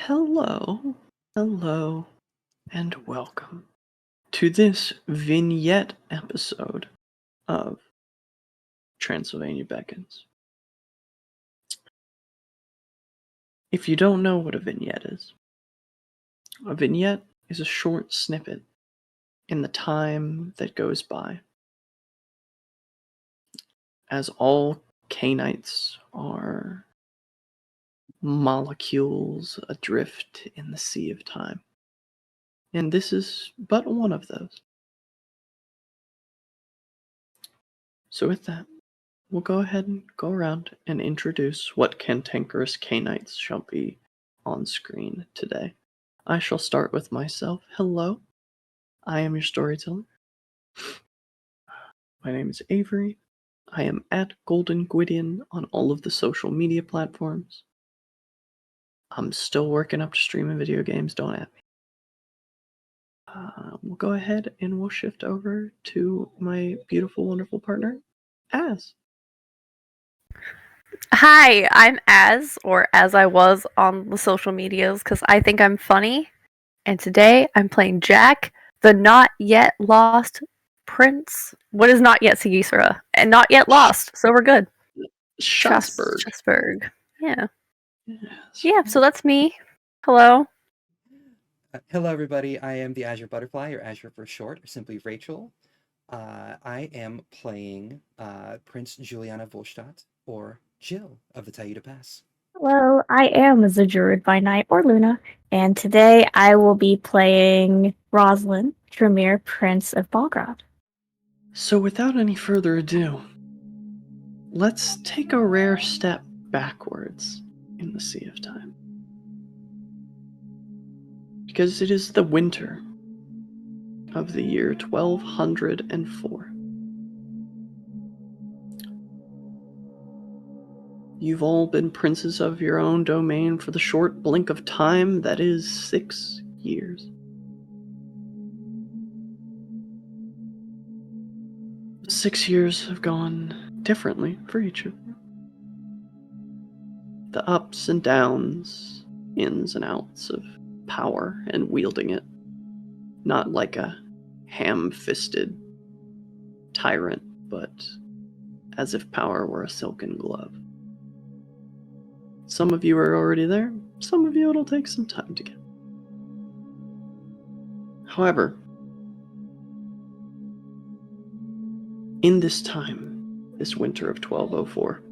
Hello, hello, and welcome to this Vignette episode of Transylvania Beckons. If you don't know what a vignette is a short snippet in the time that goes by. As all Canaanites are molecules adrift in the sea of time. And this is but one of those. So with that, we'll go ahead and go around and introduce what cantankerous Canaanites shall be on screen today. I shall start with myself. Hello, I am your storyteller. My name is Avery. I am at Golden Gwydion on all of the social media platforms. I'm still working up to streaming video games, don't at me. We'll go ahead and we'll shift over to my beautiful, wonderful partner, Az. Hi, I'm Az, or as I was on the social medias, because I think I'm funny. And today I'm playing Jack, the not yet lost prince. What is not yet Sigisra? And not yet lost, so we're good. Strasbourg. Yeah. Yes. Yeah, so that's me. Hello. Hello, everybody. I am the Azure Butterfly, or Azure for short, or simply Rachel. I am playing Prince Juliana Volstadt, or Jill of the Tayuda Pass. Hello, I am the Druid by night, or Luna, and today I will be playing Rosalind, Tremere, Prince of Balgrad. So without any further ado, let's take a rare step backwards in the Sea of Time. Because it is the winter of the year 1204. You've all been princes of your own domain for the short blink of time that is 6 years. The 6 years have gone differently for each of you. The ups and downs, ins and outs of power and wielding it. Not like a ham-fisted tyrant, but as if power were a silken glove. Some of you are already there, some of you it'll take some time to get. However, in this time, this winter of 1204,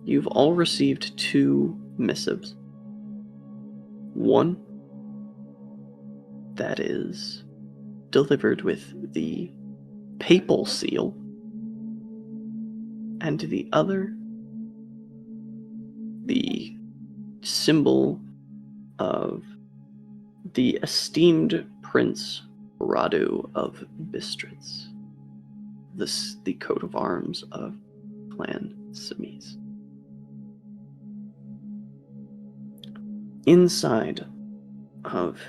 you've all received 2 missives. One that is delivered with the papal seal, and the other, the symbol of the esteemed Prince Radu of Bistritz, the coat of arms of Clan Simis. Inside of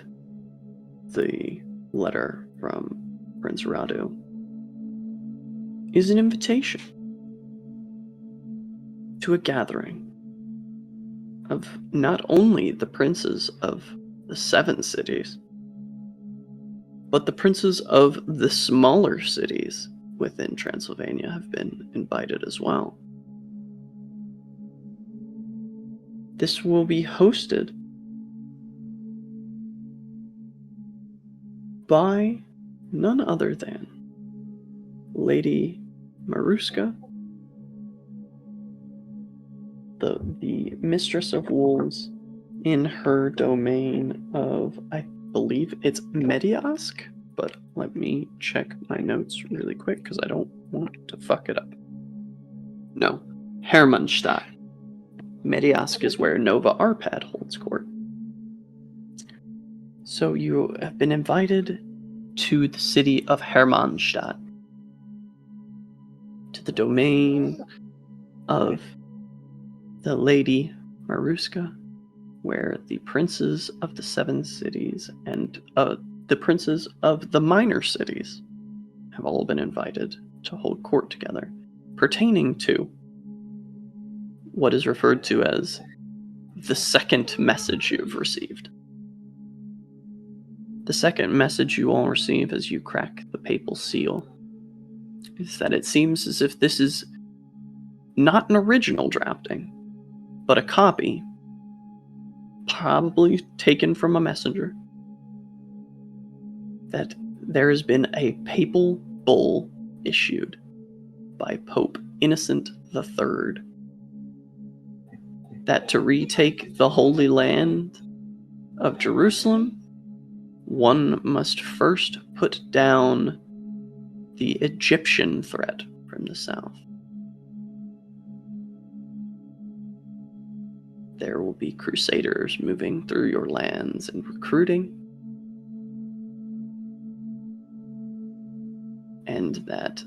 the letter from Prince Radu is an invitation to a gathering of not only the princes of the 7 cities, but the princes of the smaller cities within Transylvania have been invited as well. This will be hosted by none other than Lady Maruska, the Mistress of Wolves, in her domain of, I believe it's Mediask, but let me check my notes really quick because I don't want to fuck it up. No, Hermannstadt. Mediask is where Nova Arpad holds court. So you have been invited to the city of Hermannstadt, to the domain of the Lady Maruska, where the princes of the 7 cities and the princes of the minor cities have all been invited to hold court together, pertaining to what is referred to as the second message you've received. The second message you all receive as you crack the papal seal is that it seems as if this is not an original drafting, but a copy, probably taken from a messenger, that there has been a papal bull issued by Pope Innocent III that to retake the Holy Land of Jerusalem, one must first put down the Egyptian threat from the south. There will be crusaders moving through your lands and recruiting, and that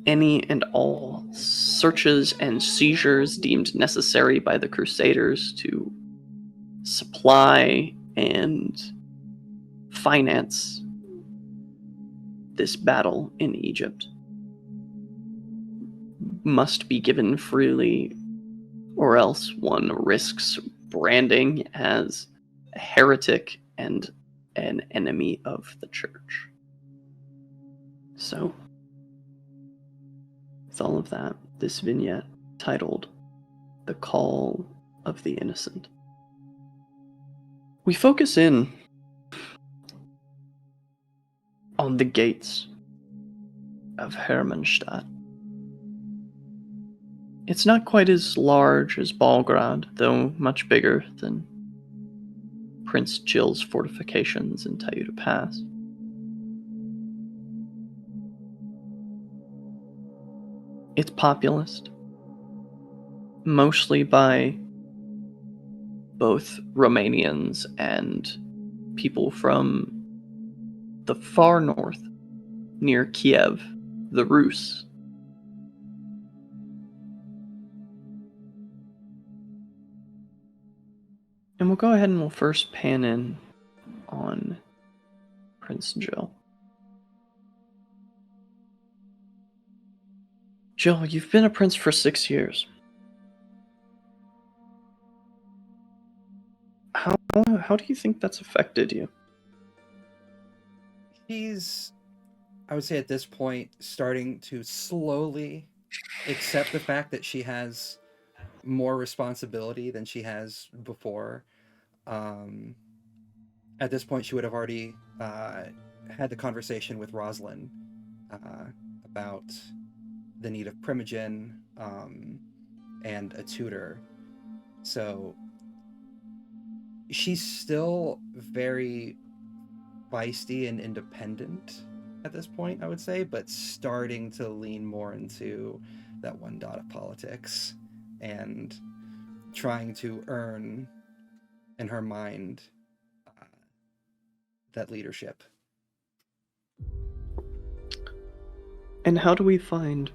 any and all searches and seizures deemed necessary by the crusaders to supply and finance this battle in Egypt must be given freely, or else one risks branding as a heretic and an enemy of the church. So, with all of that, this vignette titled The Call of the Innocent. We focus in on the gates of Hermannstadt. It's not quite as large as Balgrad, though much bigger than Prince Jill's fortifications in Tayuta Pass. It's populous, mostly by both Romanians and people from the far north, near Kiev, the Rus. And we'll go ahead and we'll first pan in on Prince Jill. Jill, you've been a prince for 6 years. How do you think that's affected you? She's, I would say at this point, starting to slowly accept the fact that she has more responsibility than she has before. At this point, she would have already had the conversation with Rosalind about the need of Primogen and a tutor. So she's still very feisty and independent at this point, I would say, but starting to lean more into that one dot of politics and trying to earn in her mind that leadership. And how do we find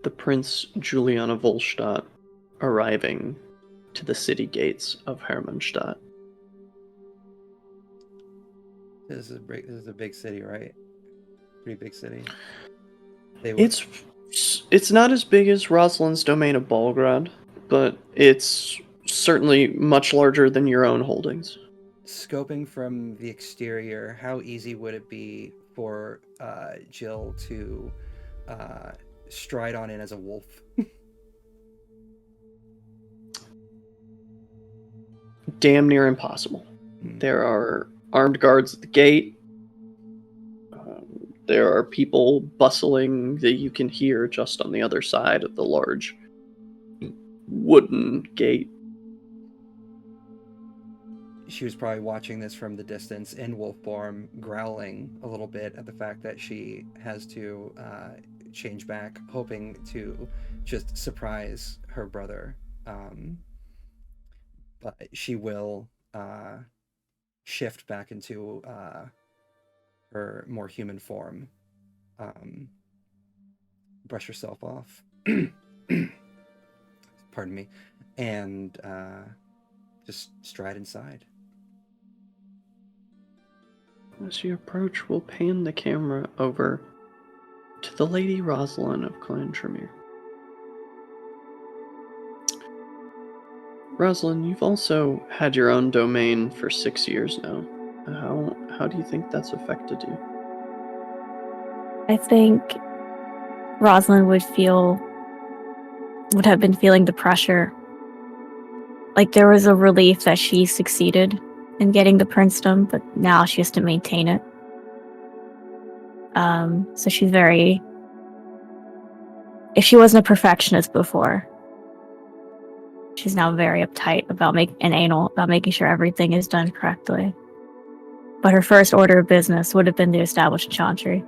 the Prince Juliana Volstadt arriving to the city gates of Hermannstadt? This is a big city, right? Pretty big city. It's not as big as Rosalind's domain of Balgrad, but it's certainly much larger than your own holdings. Scoping from the exterior, how easy would it be for Jill to stride on in as a wolf? Damn near impossible. There are armed guards at the gate. There are people bustling that you can hear just on the other side of the large wooden gate. She was probably watching this from the distance in wolf form, growling a little bit at the fact that she has to change back, hoping to just surprise her brother. But she will shift back into her more human form. Brush herself off. Pardon me. And just stride inside. As you approach, we'll pan the camera over to the Lady Rosalind of Clan Tremere. Rosalind, you've also had your own domain for 6 years now. How do you think that's affected you? I think Rosalind would have been feeling the pressure. Like there was a relief that she succeeded in getting the princedom, but now she has to maintain it. So she's very. If she wasn't a perfectionist before, she's now very uptight about anal about making sure everything is done correctly. But her first order of business would have been to establish a chantry.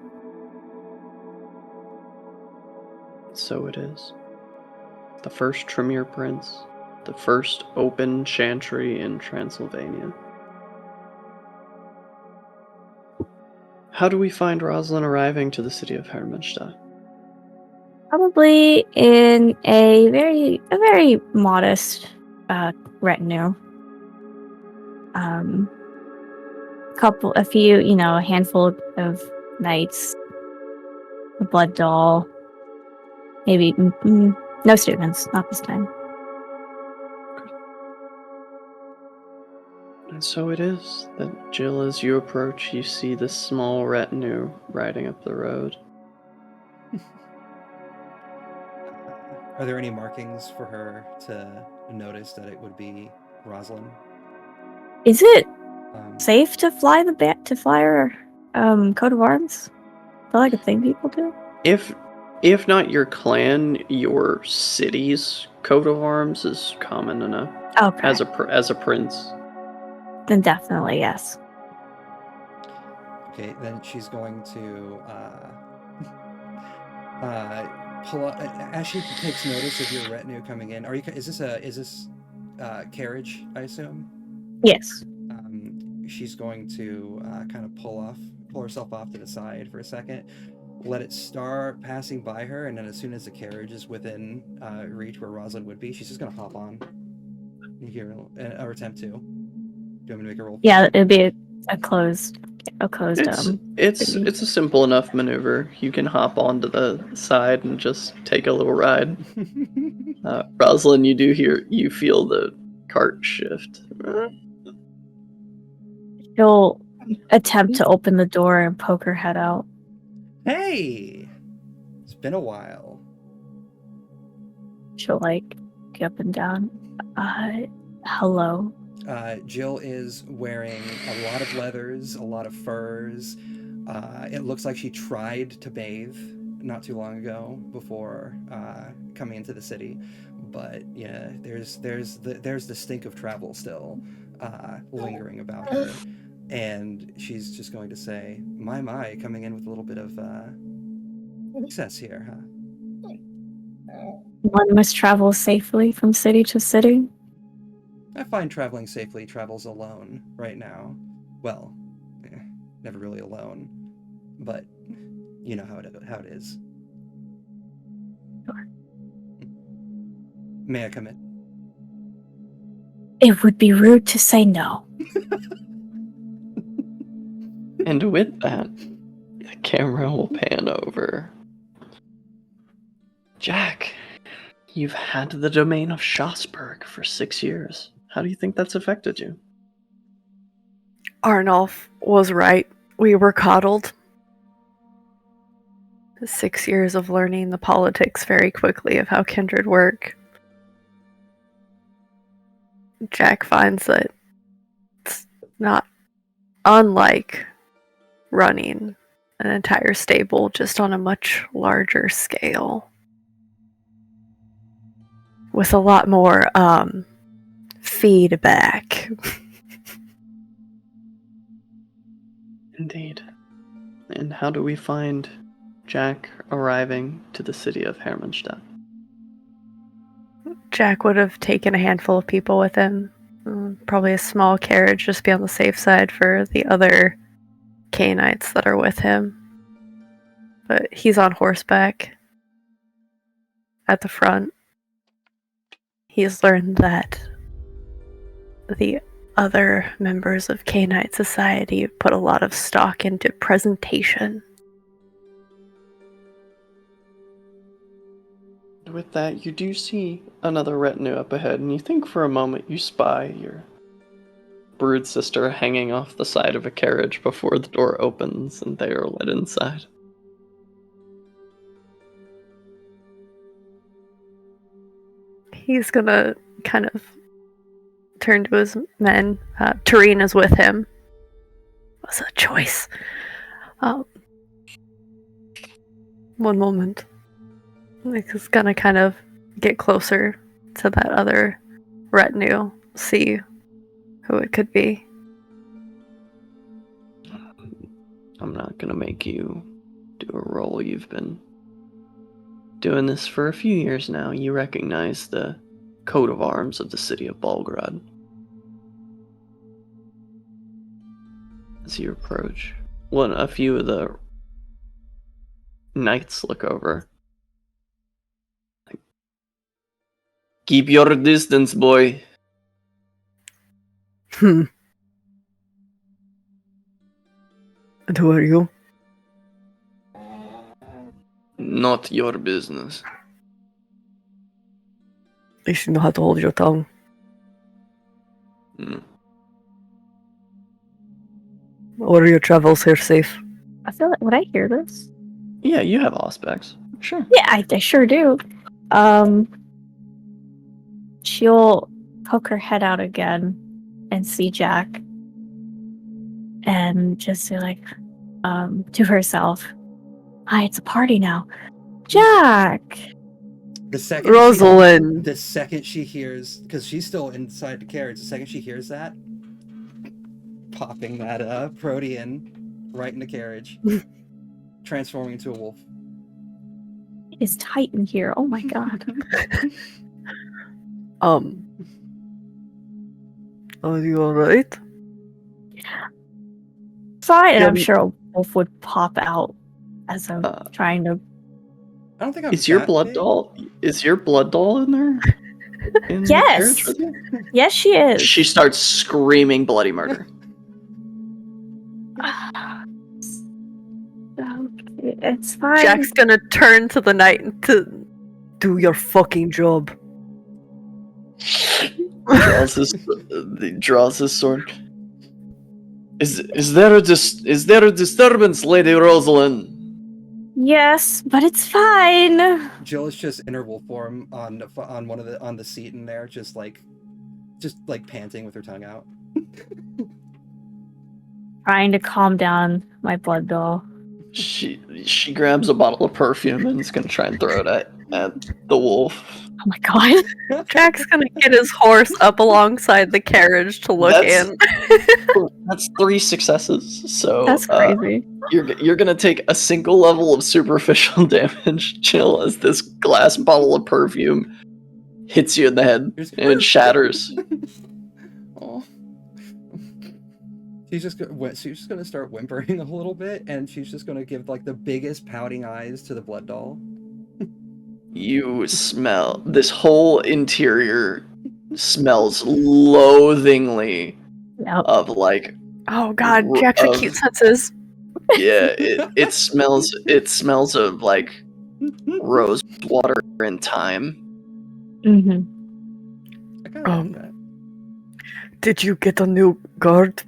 So it is. The first Tremere Prince, the first open chantry in Transylvania. How do we find Rosalind arriving to the city of Hermannstadt? Probably in a very modest retinue. A handful of knights, a blood doll, maybe no students, not this time. And so it is that, Jill, as you approach, you see this small retinue riding up the road. Are there any markings for her to notice that it would be Rosalind? Is it safe to fly her coat of arms? Is that like a thing people do? If not your clan, your city's coat of arms is common enough. Okay. As a prince. Then definitely yes. Okay, then she's going to pull up as she takes notice of your retinue coming in. Is this carriage, I assume? Yes. She's going to kind of pull herself off to the side for a second, let it start passing by her, and then as soon as the carriage is within reach where Rosalind would be, she's just going to hop on here or attempt to. Do you want me to make a roll? Yeah, it'd be a closed. It's a simple enough maneuver. You can hop onto the side and just take a little ride. Rosalind, you feel the cart shift. She'll attempt to open the door and poke her head out. Hey! It's been a while. She'll get up and down. Hello. Jill is wearing a lot of leathers, a lot of furs. It looks like she tried to bathe not too long ago before coming into the city, but yeah, there's the stink of travel still lingering about her, and she's just going to say, "My, coming in with a little bit of excess here, huh?" One must travel safely from city to city. I find traveling safely travels alone right now. Well, never really alone, but you know how it is. Sure. May I come in? It would be rude to say no. And with that, the camera will pan over. Jack, you've had the domain of Schlossberg for 6 years. How do you think that's affected you? Arnulf was right. We were coddled. 6 years of learning the politics very quickly of how kindred work. Jack finds that it's not unlike running an entire stable, just on a much larger scale. With a lot more feedback. Indeed. And how do we find Jack arriving to the city of Hermannstadt? Jack would have taken a handful of people with him. Probably a small carriage, just be on the safe side for the other Canaanites that are with him. But he's on horseback at the front. He's learned that the other members of Canaanite society put a lot of stock into presentation. with that, you do see another retinue up ahead, and you think for a moment you spy your brood sister hanging off the side of a carriage before the door opens and they are led inside. He's gonna kind of turn to his men. Tareen is with him. What's a choice? One moment. He's gonna kind of get closer to that other retinue, see who it could be. I'm not gonna make you do a roll. You've been doing this for a few years now. You recognize the coat of arms of the city of Balgrad. As you approach, a few of the knights look over. Keep your distance, boy. And who are you? Not your business. You should know how to hold your tongue. Or your travels here safe? I feel like, would I hear this? Yeah, you have aspects. Sure. Yeah, I sure do. She'll poke her head out again and see Jack. And just say like, to herself, "Hi, it's a party now. Jack!" The second Rosalind! the second she hears, because she's still inside the carriage, the second she hears that, popping that Protean right in the carriage, transforming into a wolf. It is tight in here. Oh my god. Are you alright? Fine, and Yeah, I'm sure a wolf would pop out as I'm trying to. I don't think I'm. Is your that blood big. doll? Is your blood doll in there? In the Yes. carriage with you? Yes, she is. She starts screaming bloody murder. Okay, it's fine. Jack's gonna turn to the knight to do your fucking job. draws his sword. Is there a disturbance, Lady Rosalind? Yes, but it's fine. Jill is just in her wolf form on the seat in there, just like panting with her tongue out. Trying to calm down my blood doll. She grabs a bottle of perfume and is gonna try and throw it at the wolf. Oh my god. Jack's gonna get his horse up alongside the carriage to look in. That's 3 successes. So That's crazy. You're gonna take a single level of superficial damage, Jill, as this glass bottle of perfume hits you in the head and it shatters. Oh. She's just gonna start whimpering a little bit, and she's just gonna give like the biggest pouting eyes to the blood doll. You smell this whole interior smells loathingly of like. Oh god, Jack's acute senses. Yeah, it smells of like rose water and thyme. Mm-hmm. I kind of like that. Did you get a new guard?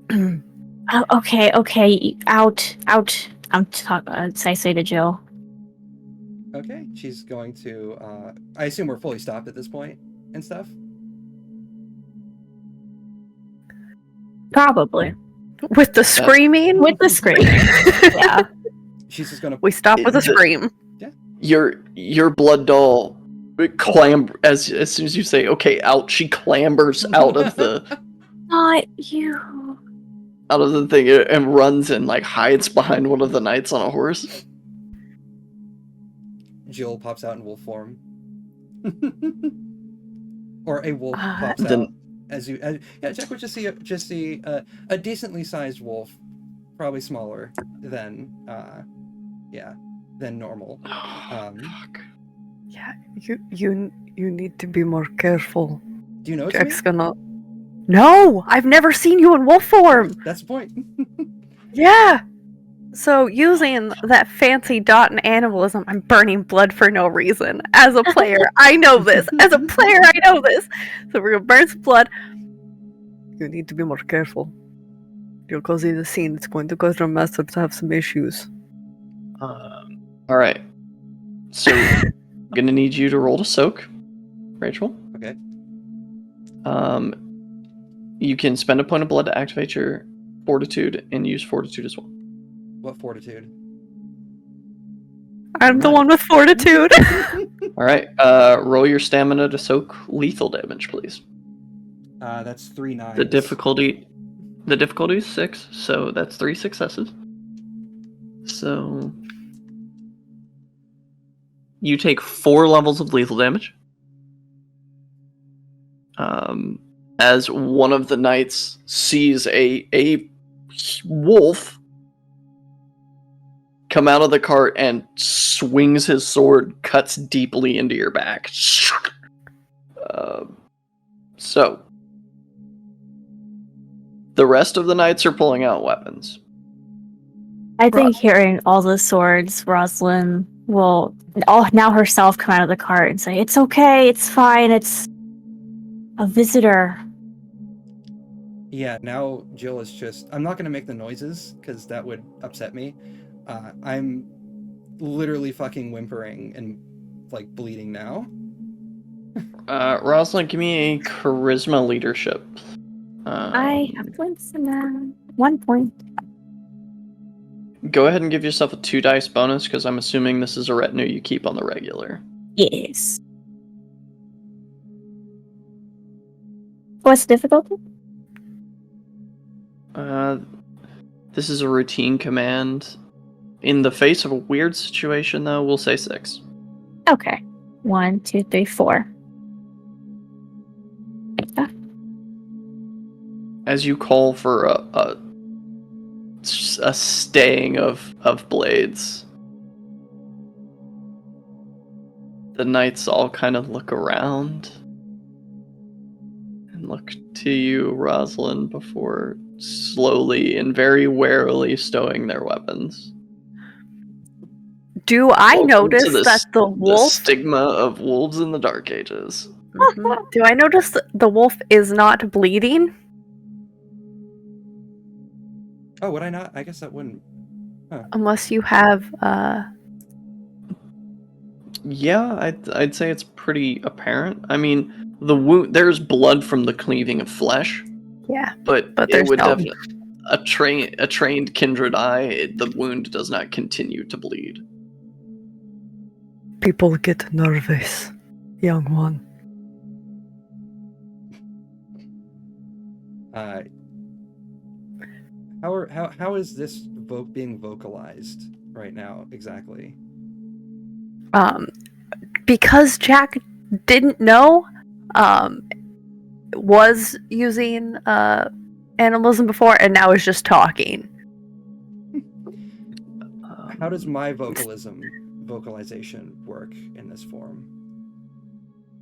Okay. Out. I say to Jill. Okay, she's going to. I assume we're fully stopped at this point and stuff. Probably. With the screaming? With the screaming. Yeah. She's just gonna. We stop with a scream. Your blood doll as soon as you say okay out, she clambers out of the Not you. out of the thing and runs and like hides behind one of the knights on a horse. Jill pops out in wolf form. Or a wolf pops then- out Jack would just see a decently sized wolf, probably smaller than normal. Fuck. Yeah, you need to be more careful. Do you know it's Jack's me? gonna. No, I've never seen you in wolf form. That's the point. Yeah, So using that fancy dot and animalism, I'm burning blood for no reason. As a player, I know this. As a player, I know this. So we're gonna burn some blood. You need to be more careful. You're causing the scene. It's going to cause your master to have some issues. All right. So, I'm gonna need you to roll to soak, Rachel. Okay. You can spend a point of blood to activate your fortitude and use fortitude as well. What fortitude? I'm the one with fortitude. All right. Roll your stamina to soak lethal damage, please. That's 3 9s. The difficulty is 6, so that's 3 successes. So you take 4 levels of lethal damage. As one of the knights sees a wolf come out of the cart and swings his sword, cuts deeply into your back. So the rest of the knights are pulling out weapons. I think hearing all the swords, Rosalind will now herself come out of the cart and say, "It's okay, it's fine, it's a visitor." Yeah, now Jill is just... I'm not going to make the noises, because that would upset me. I'm literally fucking whimpering and, like, bleeding now. Rosalind, give me a charisma leadership. I have points in that. 1 point. Go ahead and give yourself a 2 dice bonus, because I'm assuming this is a retinue you keep on the regular. Yes. What's the difficulty? This is a routine command. In the face of a weird situation, though, we'll say 6. Okay. 1, 2, 3, 4. As you call for a staying of blades, the knights all kind of look around and look to you, Rosalind, before slowly and very warily stowing their weapons. Do I Welcome notice to the that the The wolf? stigma of wolves in the Dark Ages. Mhm. Do I notice that the wolf is not bleeding? Oh, would I not? I guess that wouldn't... Unless you have, Yeah, I'd say it's pretty apparent. I mean, the wound, there's blood from the cleaving of flesh, yeah. but it there's would no- have a trained kindred eye. The wound does not continue to bleed. People get nervous, young one. How is this being vocalized right now exactly? Because Jack didn't know, was using animalism before, and now is just talking. How does my vocalization work in this form?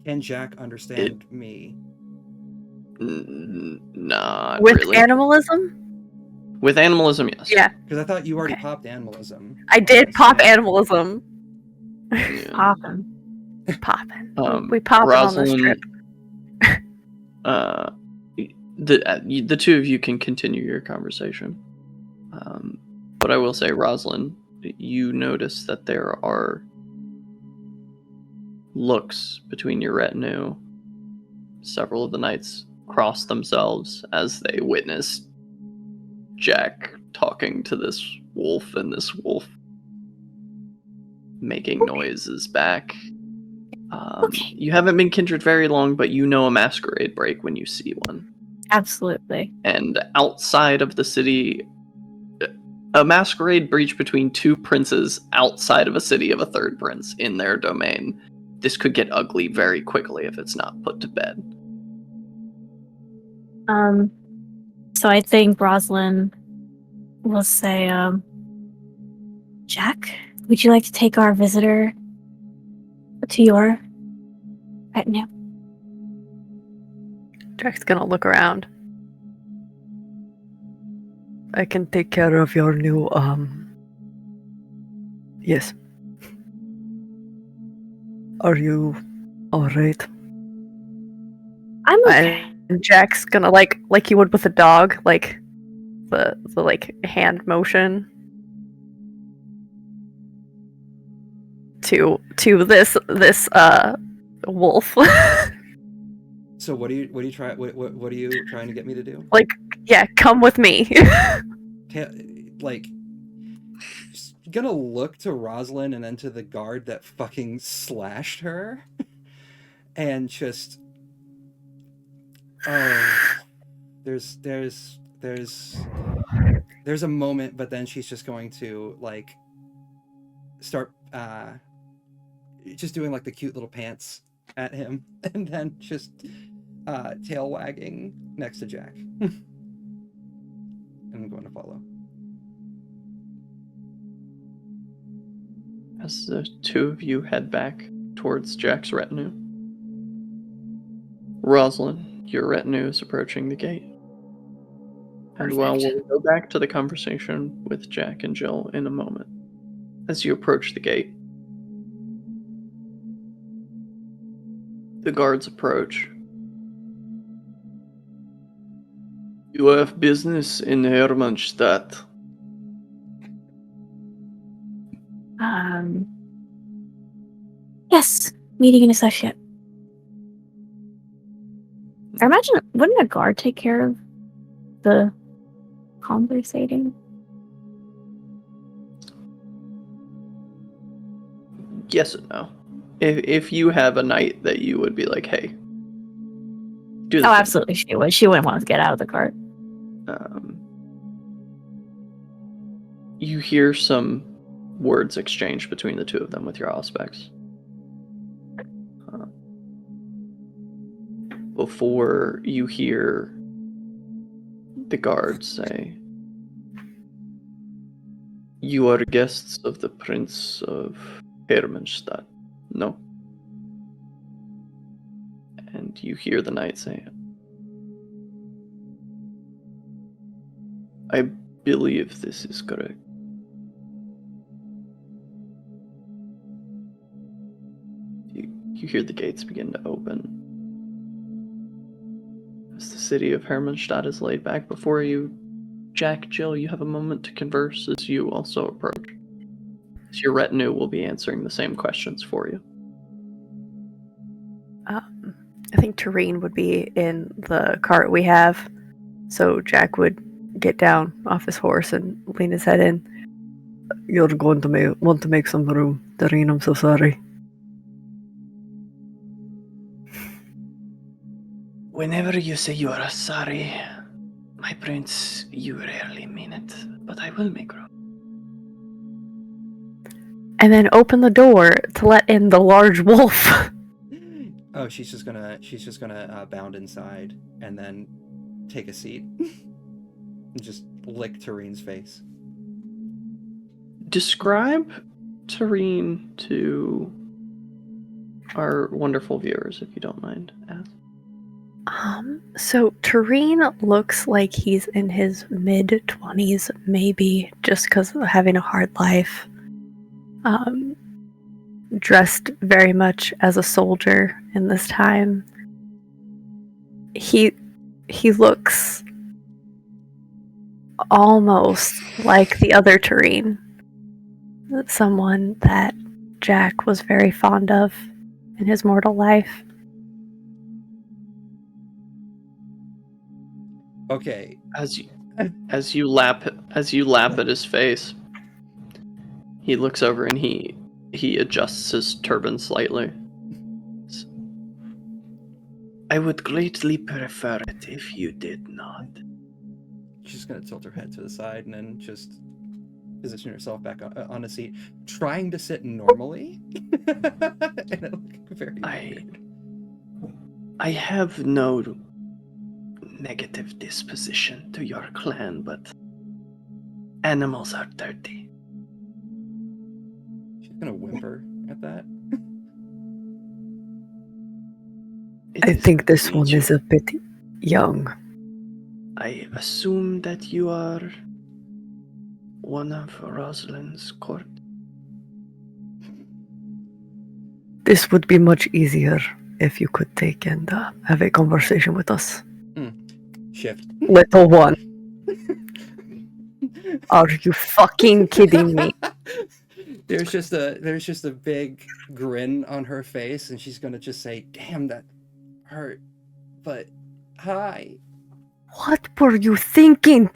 Can Jack understand me? Not With really. animalism? With animalism, yes. Yeah, Because I thought you already Okay. popped animalism. I did pop Yeah. animalism. Yeah. Poppin'. Popping. Um, We popping on this Rosalind, trip. the two of you can continue your conversation. But I will say, Rosalind, you notice that there are looks between your retinue. Several of the knights cross themselves as they witness Jack talking to this wolf, and this wolf making noises back. You haven't been kindred very long, but you know a masquerade break when you see one. Absolutely. And outside of the city, a masquerade breach between two princes outside of a city of a third prince in their domain. This could get ugly very quickly if it's not put to bed. So I think Rosalind will say, Jack, would you like to take our visitor to your retinue? Jack's gonna look around. I can take care of your new Yes. Are you alright? I'm okay. And Jack's gonna like he would with a dog, like the like hand motion to this wolf. So what are you trying to get me to do? Like, yeah, come with me. Like, just gonna look to Rosalind and then to the guard that fucking slashed her, and just, oh, there's a moment, but then she's just going to like start just doing like the cute little pants at him, and then just tail wagging next to Jack. And I'm going to follow. As the two of you head back towards Jack's retinue, Rosalind, your retinue is approaching the gate. And while we'll go back to the conversation with Jack and Jill in a moment, as you approach the gate, the guards approach. You have business in Hermannstadt. Yes, meeting an associate. I imagine, wouldn't a guard take care of the conversating? Yes and no. If you have a night that you would be like, hey, do the thing. Absolutely, she would. She wouldn't want to get out of the cart. You hear some words exchanged between the two of them with your aspects. Before you hear the guards say, "You are guests of the Prince of Hermannstadt, no?" And you hear the knight say, "I believe this is correct." You hear the gates begin to open. As the city of Hermannstadt is laid back before you, Jack, Jill, you have a moment to converse as you also approach. As your retinue will be answering the same questions for you. I think Tareen would be in the cart we have, so Jack would get down off his horse and lean his head in. You're going to want to make some room, Tareen. I'm so sorry. Whenever you say you are sorry, my prince, you rarely mean it, but I will make room. And then open the door to let in the large wolf. Oh, she's just gonna bound inside and then take a seat and just lick Tareen's face. Describe Tareen to our wonderful viewers, if you don't mind. So Tareen looks like he's in his mid-20s, maybe, just because of having a hard life. Dressed very much as a soldier in this time. He looks almost like the other Tareen. Someone that Jack was very fond of in his mortal life. Okay. As you lap at his face, he looks over and he adjusts his turban slightly. I would greatly prefer it if you did not. She's gonna tilt her head to the side and then just position herself back on a seat, trying to sit normally. And it looked very weird. I have no negative disposition to your clan, but animals are dirty. She's gonna whimper at that. I think this one is a bit young. I assume that you are one of Rosalind's court. This would be much easier if you could take and have a conversation with us. Shift. Little one. Are you fucking kidding me? There's just a big grin on her face, and she's gonna just say, "Damn, that hurt." But hi. What were you thinking?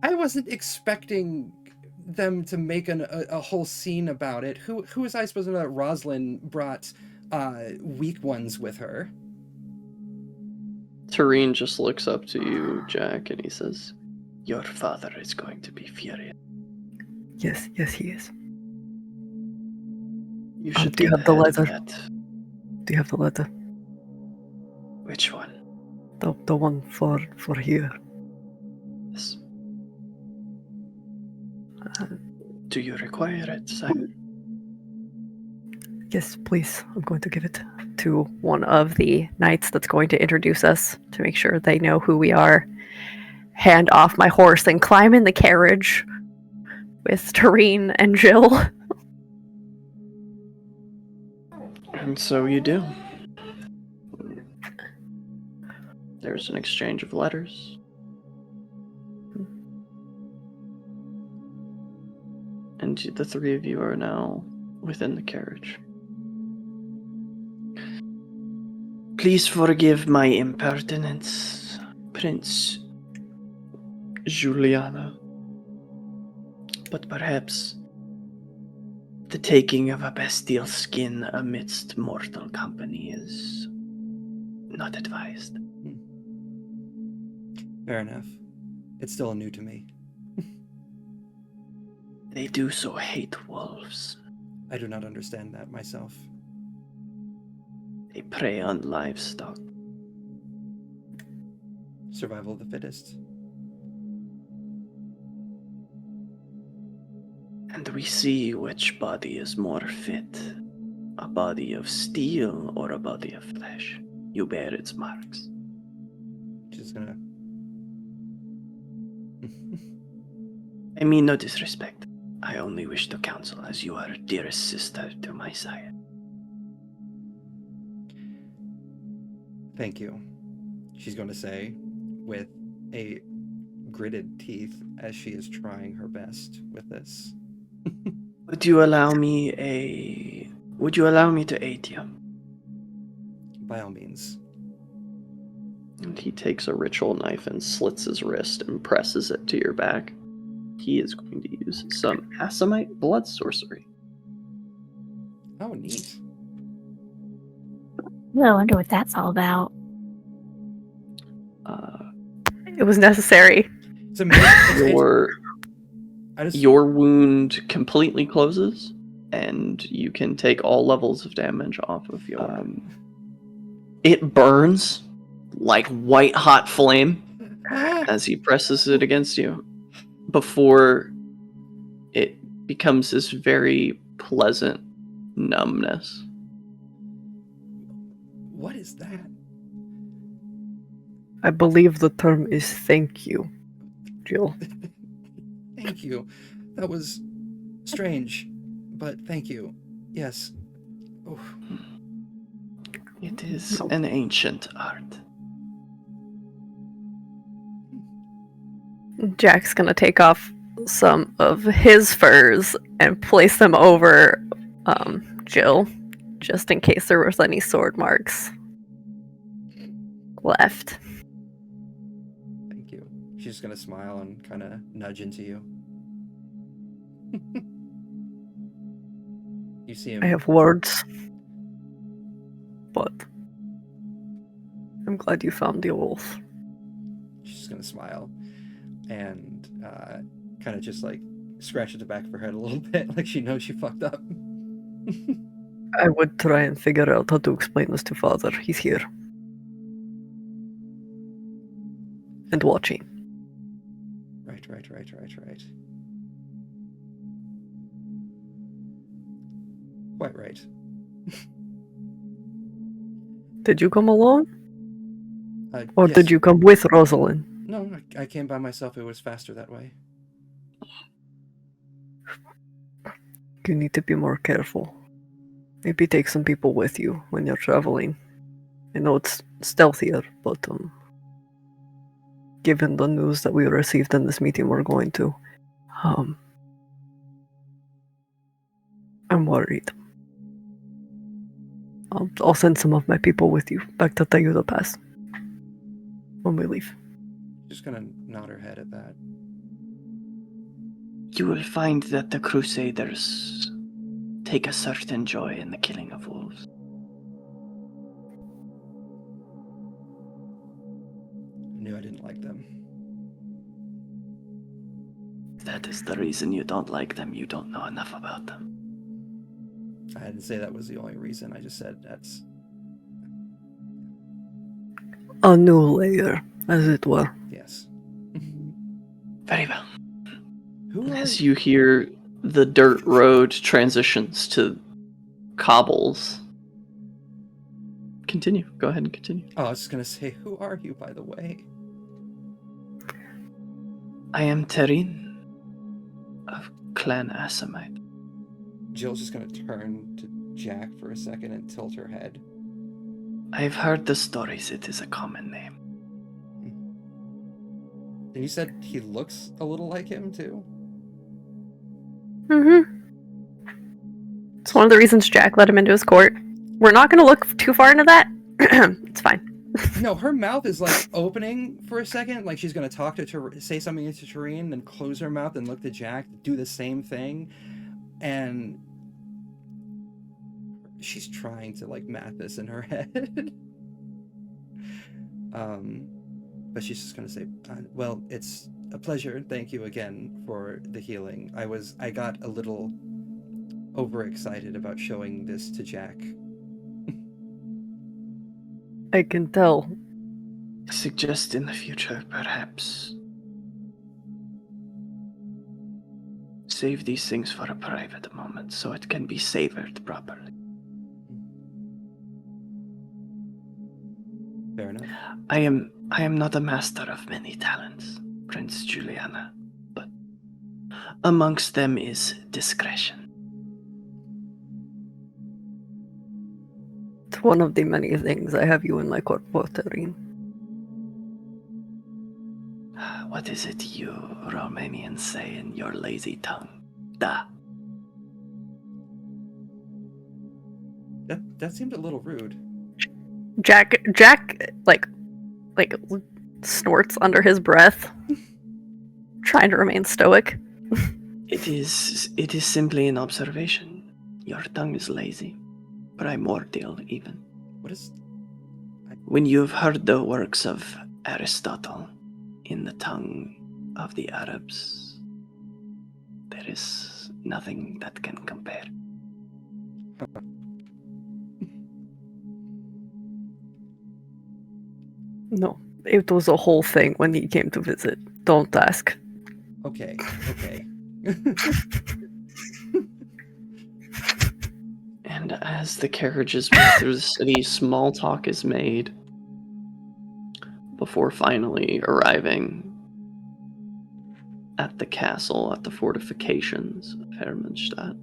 I wasn't expecting them to make a whole scene about it. Who was I supposed to know that Rosalind brought weak ones with her? Tareen just looks up to you, Jack, and he says, "Your father is going to be furious. Yes, he is. You should do you get have the ahead of letter? that." Do you have the letter? Which one? The one for here. Yes. Do you require it, Simon? Yes, please. I'm going to give it to one of the knights that's going to introduce us to make sure they know who we are. Hand off my horse and climb in the carriage with Tareen and Jill. And so you do. There's an exchange of letters. And the three of you are now within the carriage. Please forgive my impertinence, Prince Juliana. But perhaps the taking of a bestial skin amidst mortal company is not advised. Fair enough. It's still new to me. They do so hate wolves. I do not understand that myself. They prey on livestock. Survival of the fittest. And we see which body is more fit. A body of steel or a body of flesh. You bear its marks. Just gonna... I mean no disrespect. I only wish to counsel as you are dearest sister to my sire. Thank you, she's going to say, with a gritted teeth as she is trying her best with this. Would you allow me to aid you? By all means. And he takes a ritual knife and slits his wrist and presses it to your back. He is going to use some Assamite blood sorcery. Oh, neat. I wonder what that's all about. It was necessary. It's amazing. Your wound completely closes, and you can take all levels of damage off of your... it burns like white hot flame as he presses it against you, before it becomes this very pleasant numbness. What is that? I believe the term is thank you, Jill. Thank you. That was strange, but thank you. Yes. Oh. It is an ancient art. Jack's gonna take off some of his furs and place them over Jill, just in case there was any sword marks left. Thank you. She's gonna smile and kind of nudge into you. You see him. I have words, but I'm glad you found the wolf. She's gonna smile and kind of just like scratch at the back of her head a little bit, like she knows she fucked up. I would try and figure out how to explain this to Father. He's here. And watching. Right. Quite right. Did you come alone? Or Yes. did you come with Rosalind? No, I came by myself. It was faster that way. You need to be more careful. Maybe take some people with you when you're traveling. I know it's stealthier, but given the news that we received in this meeting we're going to, I'm worried. I'll send some of my people with you back to Tayuda Pass when we leave. Just gonna nod her head at that. You will find that the Crusaders take a certain joy in the killing of wolves. I knew I didn't like them. That is the reason you don't like them. You don't know enough about them. I didn't say that was the only reason. I just said that's... A new layer, as it were. Yes. Very well. Who are As you hear the dirt road transitions to cobbles. Continue. Go ahead and continue. Oh, I was just gonna say, who are you, by the way? I am Terine of Clan Asamite. Jill's just gonna turn to Jack for a second and tilt her head. I've heard the stories. It is a common name. And you said he looks a little like him, too? Mm-hmm. It's one of the reasons Jack let him into his court. We're not going to look too far into that. It's fine. No, her mouth is like opening for a second, like she's gonna talk to say something to Tareen, then close her mouth and look to Jack, do the same thing, and she's trying to like math this in her head. But she's just gonna say, "Well, it's a pleasure. Thank you again for the healing. I got a little overexcited about showing this to Jack." I can tell. I suggest in the future, perhaps, save these things for a private moment so it can be savored properly. Fair enough. I am not a master of many talents, Prince Juliana, but amongst them is discretion. It's one of the many things I have you in my court for, Terine. What is it you Romanians say in your lazy tongue? Da. That seemed a little rude. Jack, like snorts under his breath, trying to remain stoic. It is simply an observation. Your tongue is lazy, primordial even. What is... When you have heard the works of Aristotle in the tongue of the Arabs, there is nothing that can compare. No, it was a whole thing when he came to visit. Don't ask. Okay. And as the carriages move through the city, small talk is made before finally arriving at the castle, at the fortifications of Hermannstadt.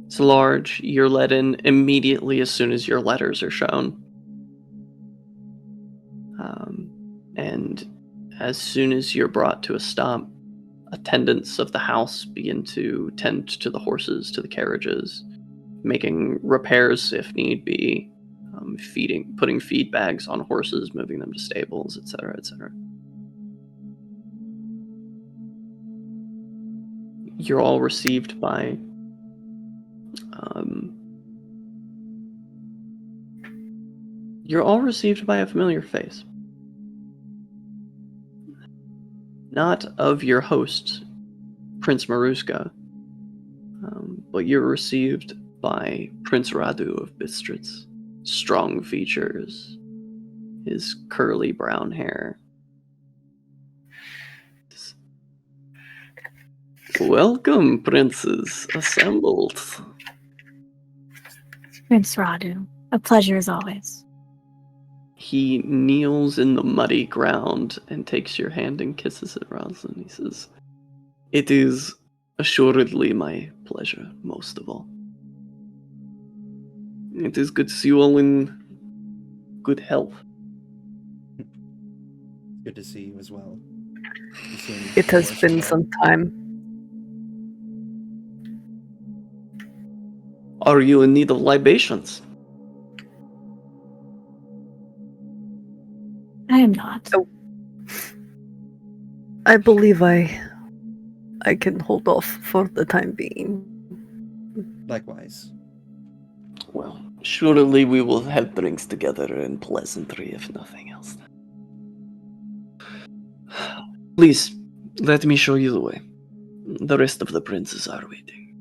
It's large. You're let in immediately as soon as your letters are shown. And as soon as you're brought to a stop, attendants of the house begin to tend to the horses, to the carriages, making repairs if need be, putting feed bags on horses, moving them to stables, etc., etc. You're all received by a familiar face. Not of your host, Prince Maruska, but you're received by Prince Radu of Bistritz. Strong features, his curly brown hair. Welcome, princes assembled. Prince Radu, a pleasure as always. He kneels in the muddy ground and takes your hand and kisses it, Rosalind. He says, "It is assuredly my pleasure, most of all." It is good to see you all in good health. Good to see you as well. You seem It has more been so. some time. Are you in need of libations? I am not. Oh. I believe I can hold off for the time being. Likewise. Well, surely we will have drinks together and pleasantry, if nothing else. Please, let me show you the way. The rest of the princes are waiting.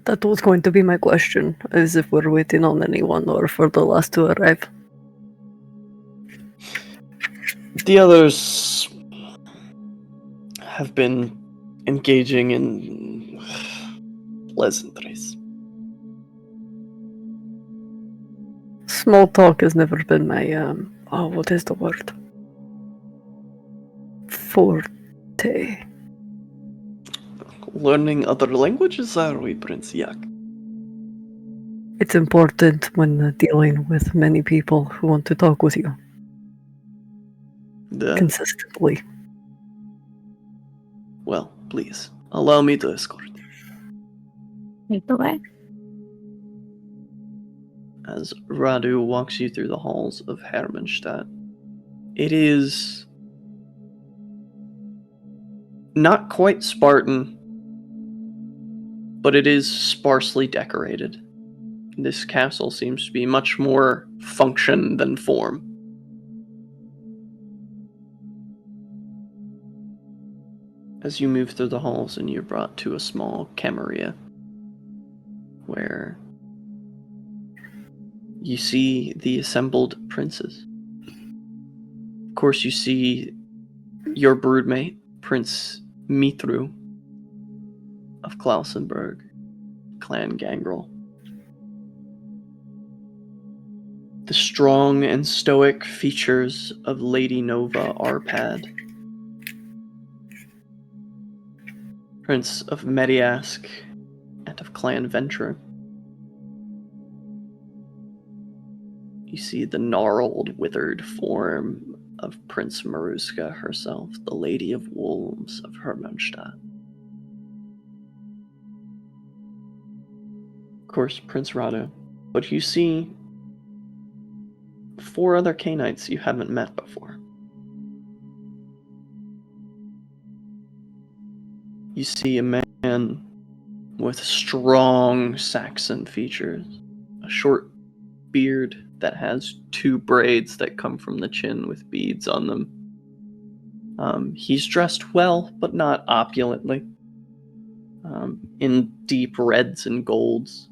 That was going to be my question, as if we're waiting on anyone or for the last to arrive. The others have been engaging in pleasantries. Small talk has never been my, what is the word? Forte. Learning other languages, are we, Prince Yak? It's important when dealing with many people who want to talk with you consistently. Well, please, allow me to escort. Lead the way. As Radu walks you through the halls of Hermannstadt, it is not quite Spartan, but it is sparsely decorated. This castle seems to be much more function than form. As you move through the halls and you're brought to a small camarilla, where you see the assembled princes. Of course, you see your broodmate, Prince Mithru of Klausenberg, Clan Gangrel. The strong and stoic features of Lady Nova Arpad, Prince of Mediask and of Clan Venture. You see the gnarled, withered form of Prince Maruska herself, the Lady of Wolves of Hermannstadt. Of course, Prince Rado, but you see 4 other Canaanites you haven't met before. You see a man with strong Saxon features, a short beard that has 2 braids that come from the chin with beads on them. He's dressed well, but not opulently, in deep reds and golds.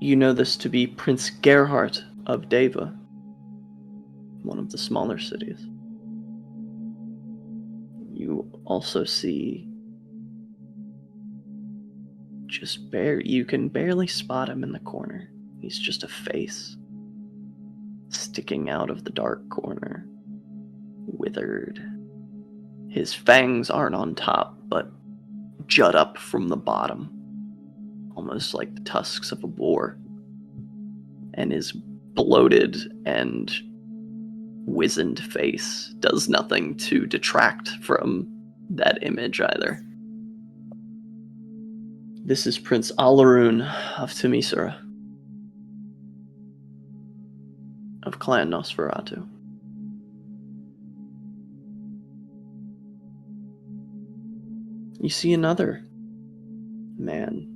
You know this to be Prince Gerhard of Deva, one of the smaller cities. You also see you can barely spot him in the corner. He's just a face sticking out of the dark corner, withered. His fangs aren't on top, but jut up from the bottom, almost like the tusks of a boar. And his bloated and wizened face does nothing to detract from that image either. This is Prince Alarun of Temisura, of Clan Nosferatu. You see another man.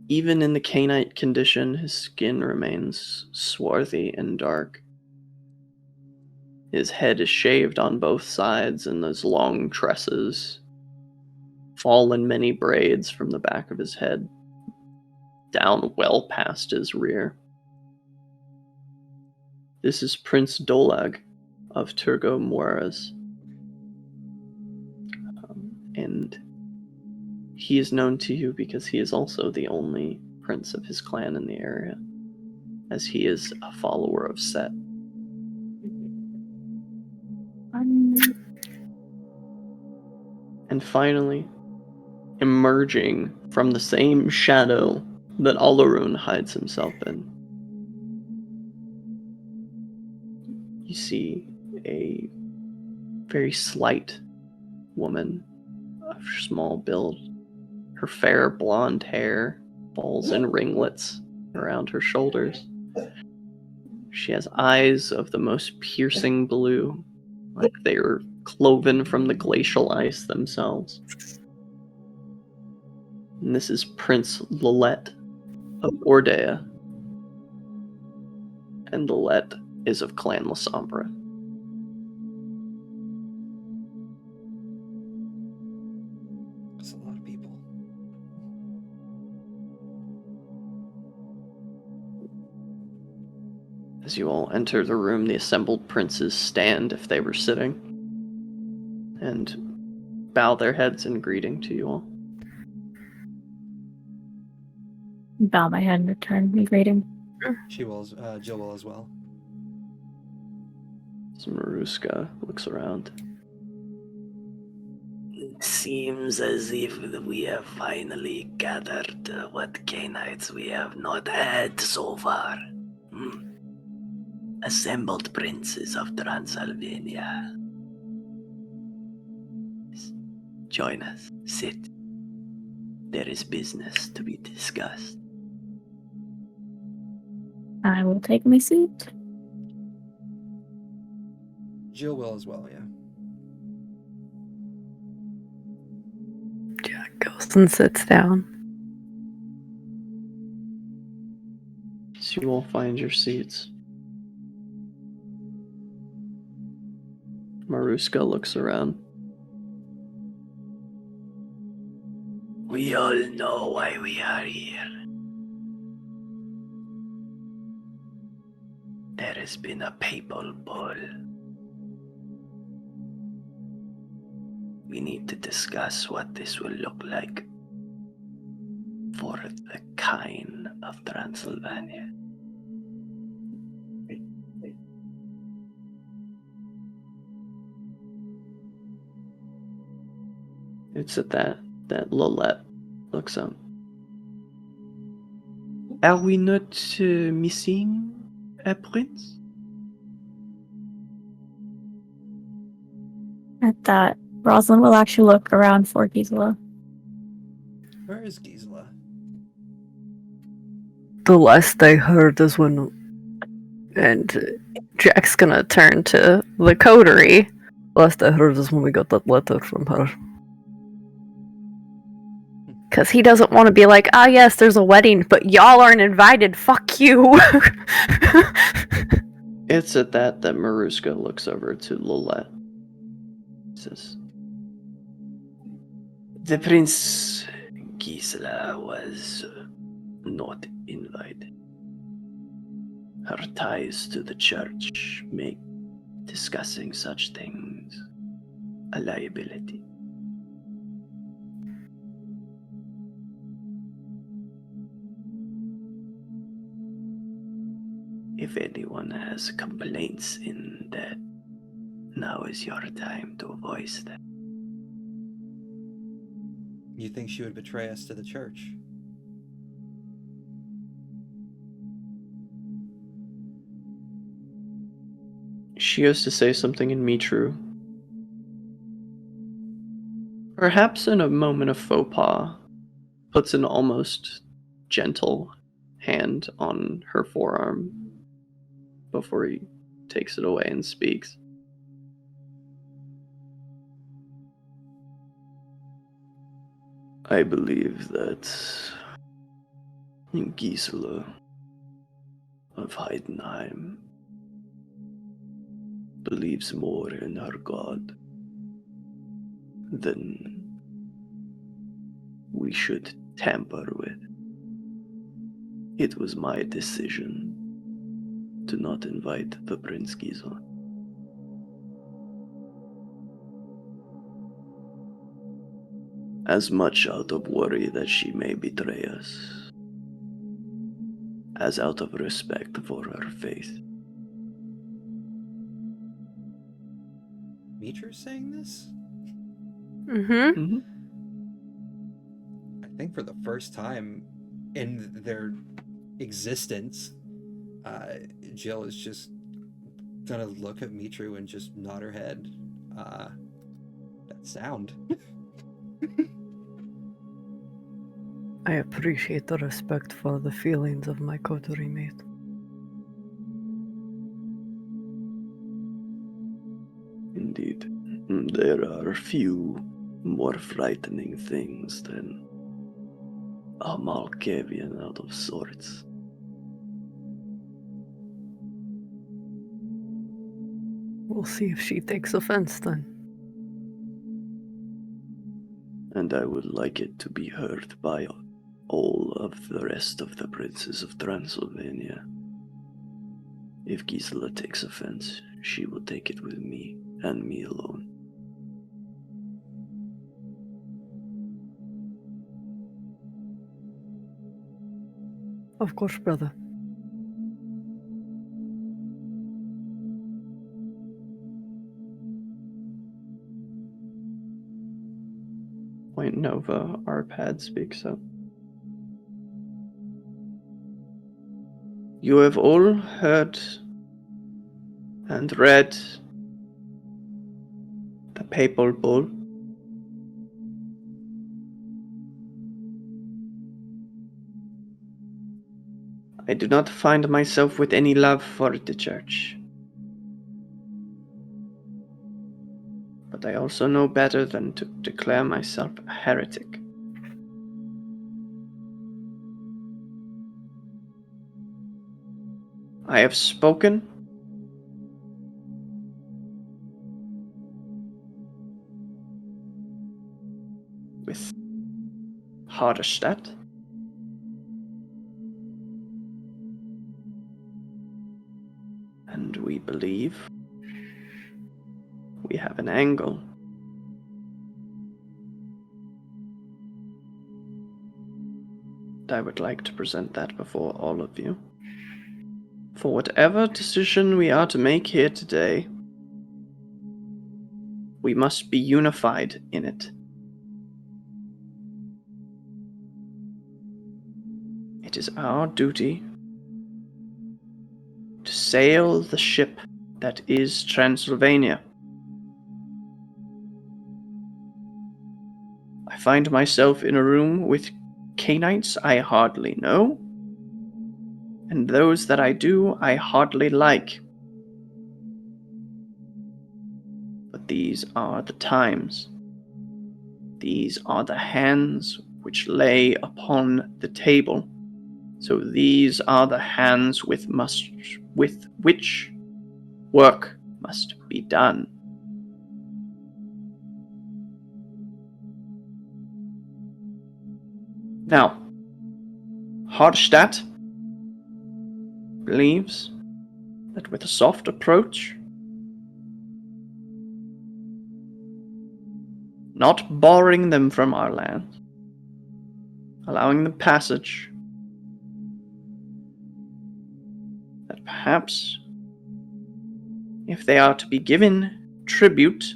Even in the Canaanite condition, his skin remains swarthy and dark. His head is shaved on both sides, and those long tresses fall in many braids from the back of his head down well past his rear. This is Prince Dolag of Turgo Moras. And he is known to you because he is also the only prince of his clan in the area, as he is a follower of Set. And finally, emerging from the same shadow that Alarun hides himself in. You see a very slight woman of small build. Her fair blonde hair falls in ringlets around her shoulders. She has eyes of the most piercing blue, like they were cloven from the glacial ice themselves. And this is Prince Lilette of Ordea. And Lilette is of Clan Lasombra. That's a lot of people. As you all enter the room, the assembled princes stand if they were sitting and bow their heads in greeting to you all. Bow my head in return and greeting. Jill will as well. So Maruska looks around. It seems as if we have finally gathered what Canaanites we have not had so far. Assembled princes of Transylvania. Join us. Sit. There is business to be discussed. I will take my seat. Jill will as well, yeah. Jack goes and sits down. So you all find your seats. Maruska looks around. We all know why we are here. There has been a papal bull. We need to discuss what this will look like for the Kine of Transylvania. It's at that Lilette looks up. Are we not missing a prince? At that, Rosalind will actually look around for Gisela. Where is Gisela? The last I heard is when... And Jack's gonna turn to the Coterie. Last I heard is when we got that letter from her. Because he doesn't want to be like, ah, yes, there's a wedding, but y'all aren't invited. Fuck you. It's at that Maruska looks over to Lilette. Says, The Prince Gisela was not invited. Her ties to the church make discussing such things a liability. If anyone has complaints in that, now is your time to voice them. You think she would betray us to the church? she goes to say something in Mitru. Perhaps in a moment of faux pas, puts an almost gentle hand on her forearm before he takes it away and speaks. I believe that Gisela of Heidenheim believes more in her god than we should tamper with. It was my decision to not invite the Prince Gisela. As much out of worry that she may betray us, as out of respect for her faith. Mitru's saying this? Mm-hmm. Mm-hmm. think for the first time in their existence, Jill is just gonna look at Mitru and just nod her head. That sound. I appreciate the respect for the feelings of my coterie mate. Indeed. There are few more frightening things than a Malkavian out of sorts. We'll see if she takes offense then. And I would like it to be heard by all of the rest of the princes of Transylvania. If Gisela takes offense, she will take it with me, and me alone. Of course, brother. Point Nova, Arpad speaks up. You have all heard and read the Papal Bull. I do not find myself with any love for the Church. But I also know better than to declare myself a heretic. I have spoken. With Harderstadt. And we believe we have an angle. I would like to present that before all of you. For whatever decision we are to make here today, we must be unified in it. It is our duty to sail the ship that is Transylvania. I find myself in a room with Canaanites I hardly know, and those that I do I hardly like. But these are the times. These are the hands which lay upon the table. So these are the hands with which work must be done. Now, Hardstadt believes that with a soft approach, not barring them from our land, allowing them passage, that perhaps if they are to be given tribute,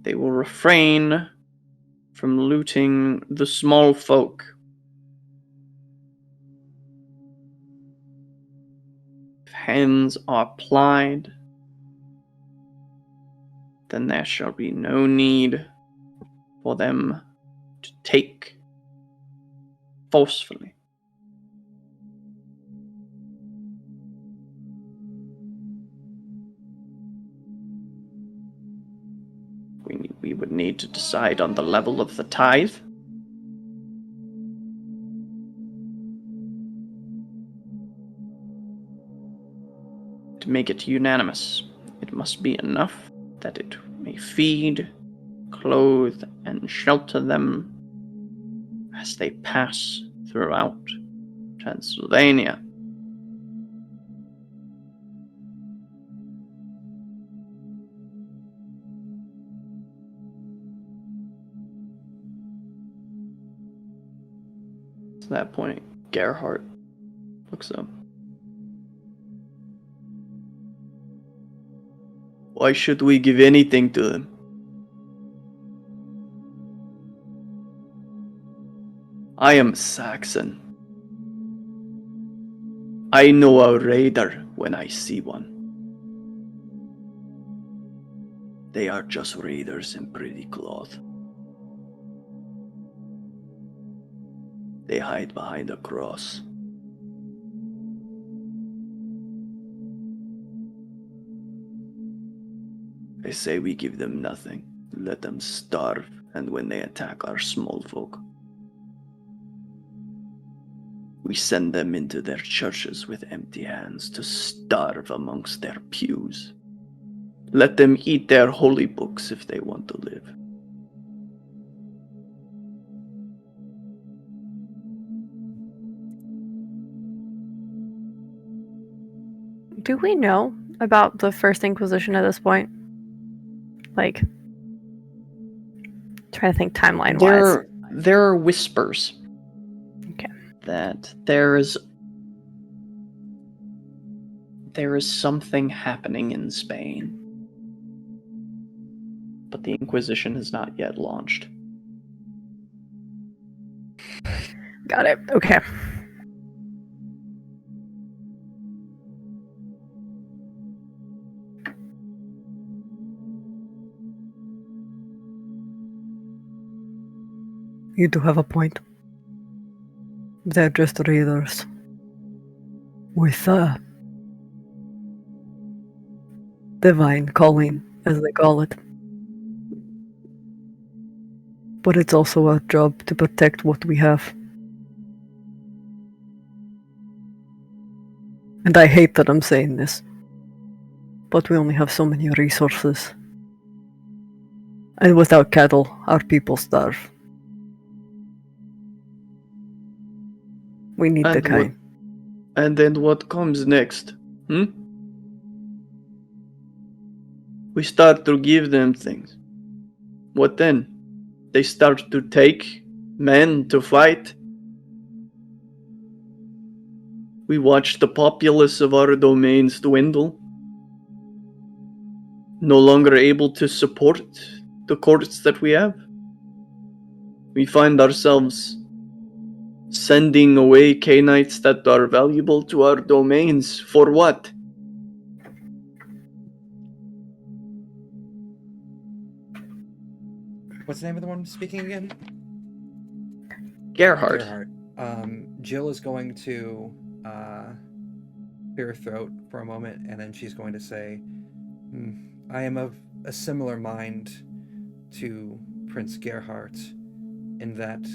they will refrain from looting the small folk. If hands are plied, then there shall be no need for them to take forcefully. We would need to decide on the level of the tithe. To make it unanimous, it must be enough that it may feed, clothe, and shelter them as they pass throughout Transylvania. At that point, Gerhardt looks up. Why should we give anything to them? I am Saxon. I know a raider when I see one. They are just raiders in pretty cloth. They hide behind a cross. They say we give them nothing, let them starve, and when they attack our small folk, we send them into their churches with empty hands to starve amongst their pews. Let them eat their holy books if they want to live. Do we know about the First Inquisition at this point? Like, trying to think timeline wise. There are whispers. Okay. That there is something happening in Spain, but the Inquisition has not yet launched. Got it. Okay. You do have a point. They're just readers. With a divine calling, as they call it. But it's also our job to protect what we have. And I hate that I'm saying this, but we only have so many resources. And without cattle, our people starve. We need the kind. And then what comes next? We start to give them things. What then? They start to take men to fight. We watch the populace of our domains dwindle. No longer able to support the courts that we have. We find ourselves sending away Canaanites that are valuable to our domains. For what? What's the name of the one speaking again? Gerhard. Gerhard. Jill is going to clear her throat for a moment, and then she's going to say, I am of a similar mind to Prince Gerhard in that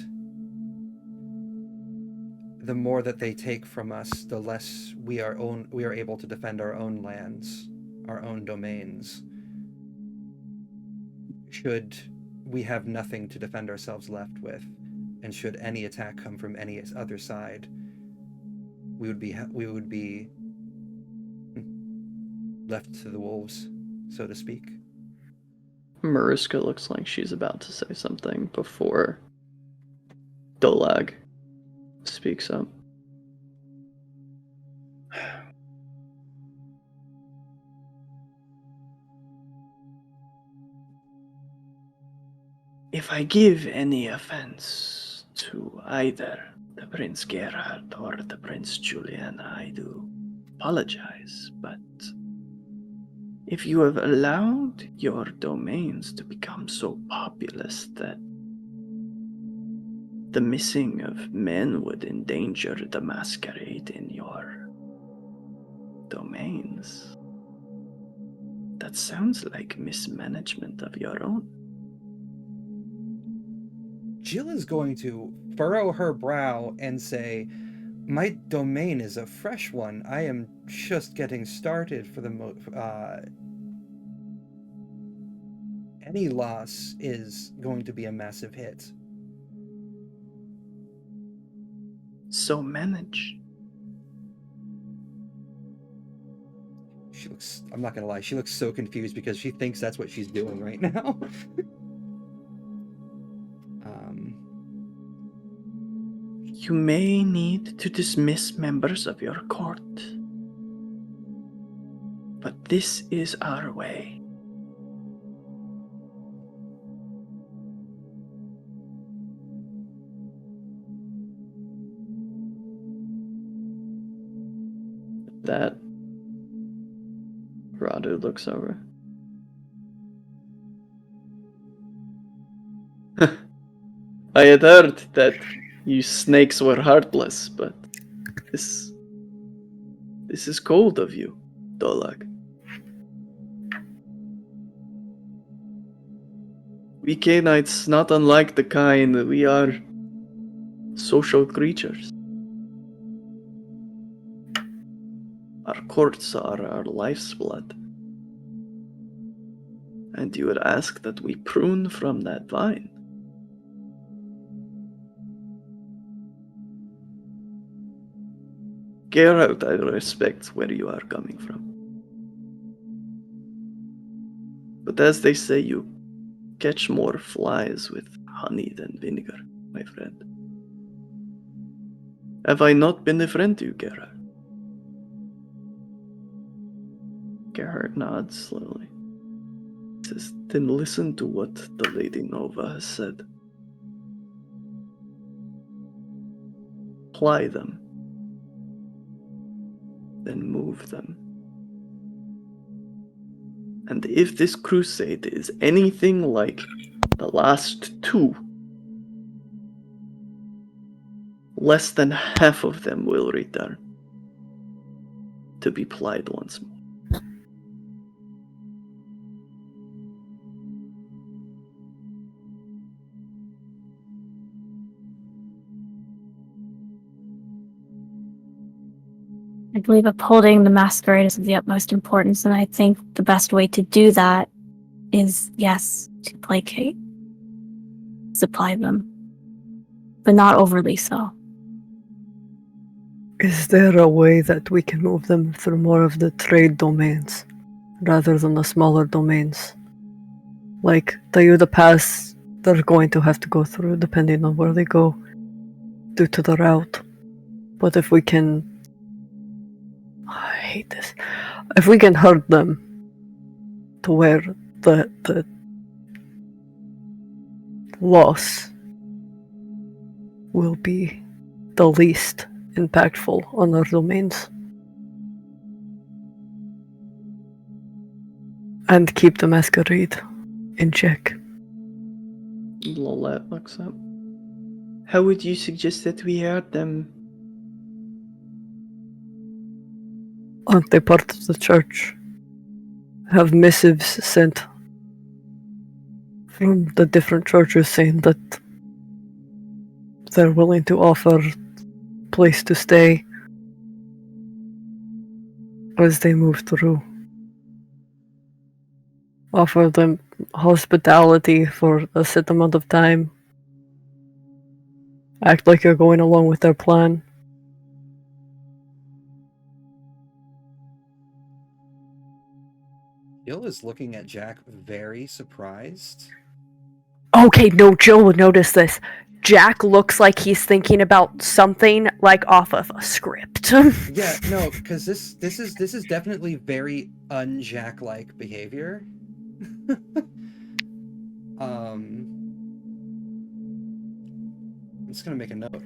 the more that they take from us, the less we are able to defend our own lands, our own domains. Should we have nothing to defend ourselves left with, and should any attack come from any other side, we would be left to the wolves, so to speak. Mariska looks like she's about to say something before Dolag speaks up. If I give any offense to either the Prince Gerhard or the Prince Juliana, I do apologize, but if you have allowed your domains to become so populous that the missing of men would endanger the masquerade in your domains, that sounds like mismanagement of your own. Jill is going to furrow her brow and say, my domain is a fresh one. I am just getting started for the any loss is going to be a massive hit. So manage. She looks, I'm not gonna lie, she looks so confused because she thinks that's what she's doing right now. You may need to dismiss members of your court, but this is our way. That Radu looks over. I had heard that you snakes were heartless, but this is cold of you, Dolag. We Canaanites, not unlike the kind, we are social creatures. Our courts are our life's blood. And you would ask that we prune from that vine. Geralt, I respect where you are coming from. But as they say, you catch more flies with honey than vinegar, my friend. Have I not been a friend to you, Geralt? Geralt nods slowly. He says, then listen to what the Lady Nova has said. Apply them. Then move them. And if this crusade is anything like the last two, less than half of them will return to be plied once more. I believe upholding the masquerade is of the utmost importance, and I think the best way to do that is, yes, to placate, supply them, but not overly so. Is there a way that we can move them through more of the trade domains rather than the smaller domains? Like the Yuda Pass, they're going to have to go through depending on where they go due to the route. But if we can... I hate this. If we can herd them to where the loss will be the least impactful on our domains. And keep the masquerade in check. Lolette looks up. How would you suggest that we hurt them? Aren't they part of the church? Have missives sent from the different churches saying that they're willing to offer place to stay as they move through. Offer them hospitality for a set amount of time. Act like you're going along with their plan. Jill is looking at Jack very surprised. Okay, no, Jill would notice this. Jack looks like he's thinking about something like off of a script. Yeah, no, because this is definitely very un-Jack-like behavior. I'm just gonna make a note.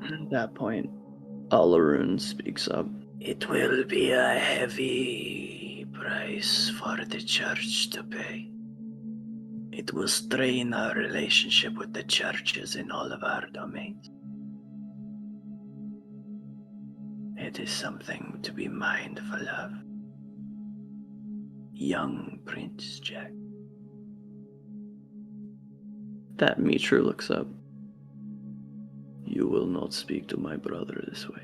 At that point, Alaroon speaks up. It will be a heavy price for the church to pay. It will strain our relationship with the churches in all of our domains. It is something to be mindful of. Young Prince Jack. That Mitru looks up. You will not speak to my brother this way.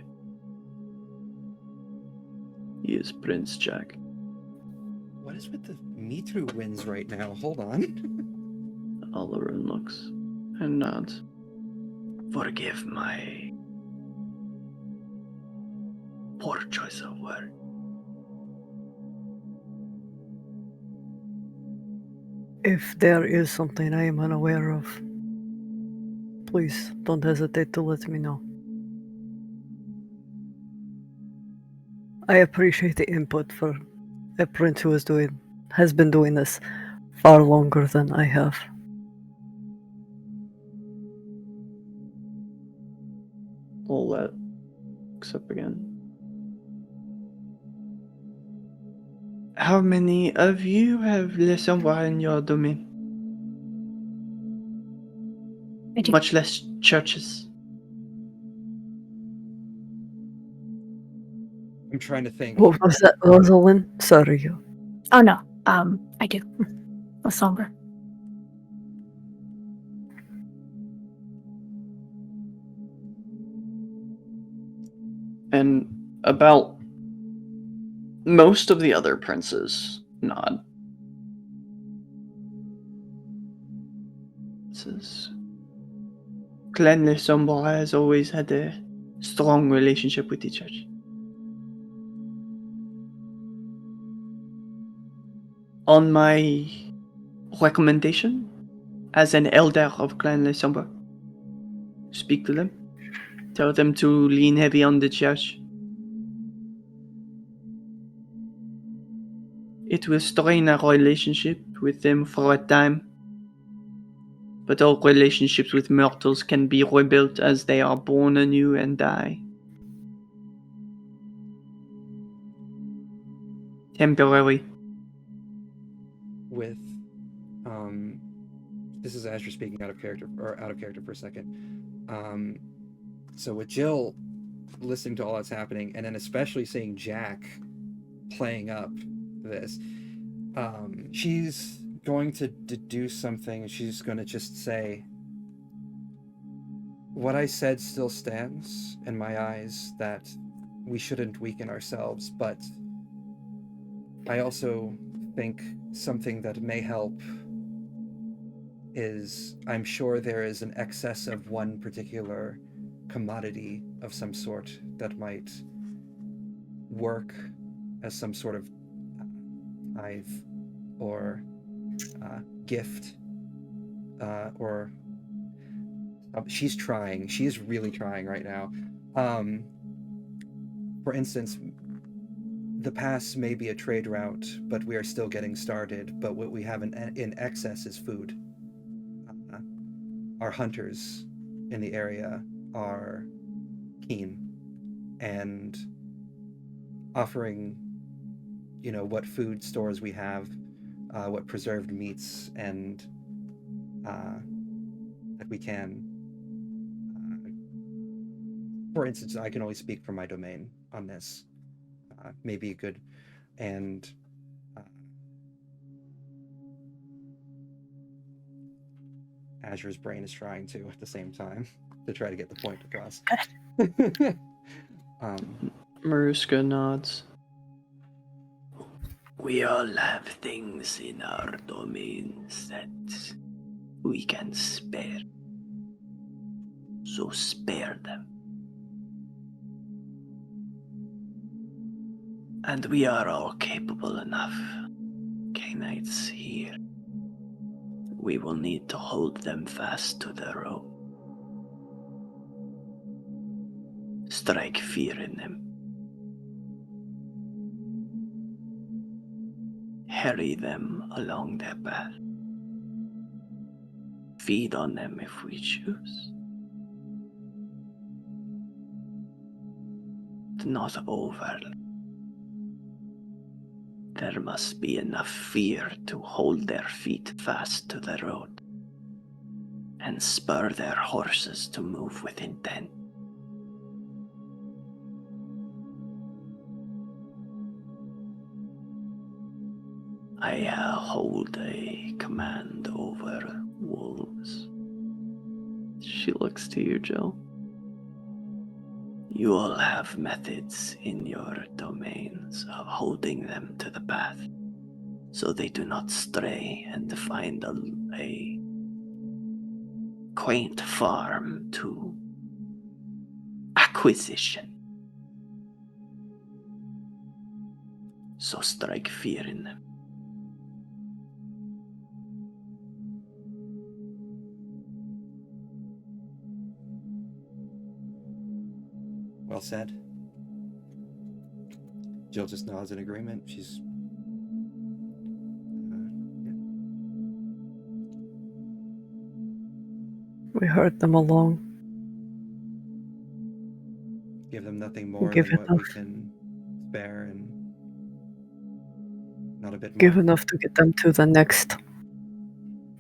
He is Prince Jack. What is with the Mitru wins right now? Hold on. Alaroon looks and nods. Forgive my poor choice of word. If there is something I am unaware of, please don't hesitate to let me know. I appreciate the input for a prince who has been doing this far longer than I have. Lolette looks up again. How many of you have Les Ombres in your domain? I do. Much less churches. I'm trying to think. What was that, Rosalind? Sorry. Oh no. I do. A somber. And about most of the other princes nod. Says, Clan Les Ombres has always had a strong relationship with the church. On my recommendation, as an elder of Clan Les Ombres, speak to them. Tell them to lean heavy on the church. It will strain our relationship with them for a time. But all relationships with mortals can be rebuilt as they are born anew and die. Temporary. With this is Azure speaking out of character for a second. So with Jill listening to all that's happening, and then especially seeing Jack playing up this, she's going to do something. She's going to just say, what I said still stands in my eyes, that we shouldn't weaken ourselves, but I also think something that may help is, I'm sure there is an excess of one particular commodity of some sort that might work as some sort of tithe or gift, or she's trying. She's really trying right now. For instance, the pass may be a trade route, but we are still getting started. But what we have in excess is food. Our hunters in the area are keen, and offering, what food stores we have, what preserved meats, and that we can. For instance, I can only speak for my domain on this. Maybe good, and Azure's brain is trying to at the same time to try to get the point across. Maruska nods. We all have things in our domains that we can spare. So spare them. And we are all capable enough, Knights here. We will need to hold them fast to the rope. Strike fear in them. Harry them along their path. Feed on them if we choose. But not over. There must be enough fear to hold their feet fast to the road and spur their horses to move with intent. I hold a command over wolves. She looks to you, Jill. You all have methods in your domains of holding them to the path so they do not stray and find a quaint farm to acquisition. So strike fear in them. Well said. Jill just nods in agreement. She's We heard them along. give them nothing more Give than what we enough. can spare, and not a bit more. Give enough to get them to the next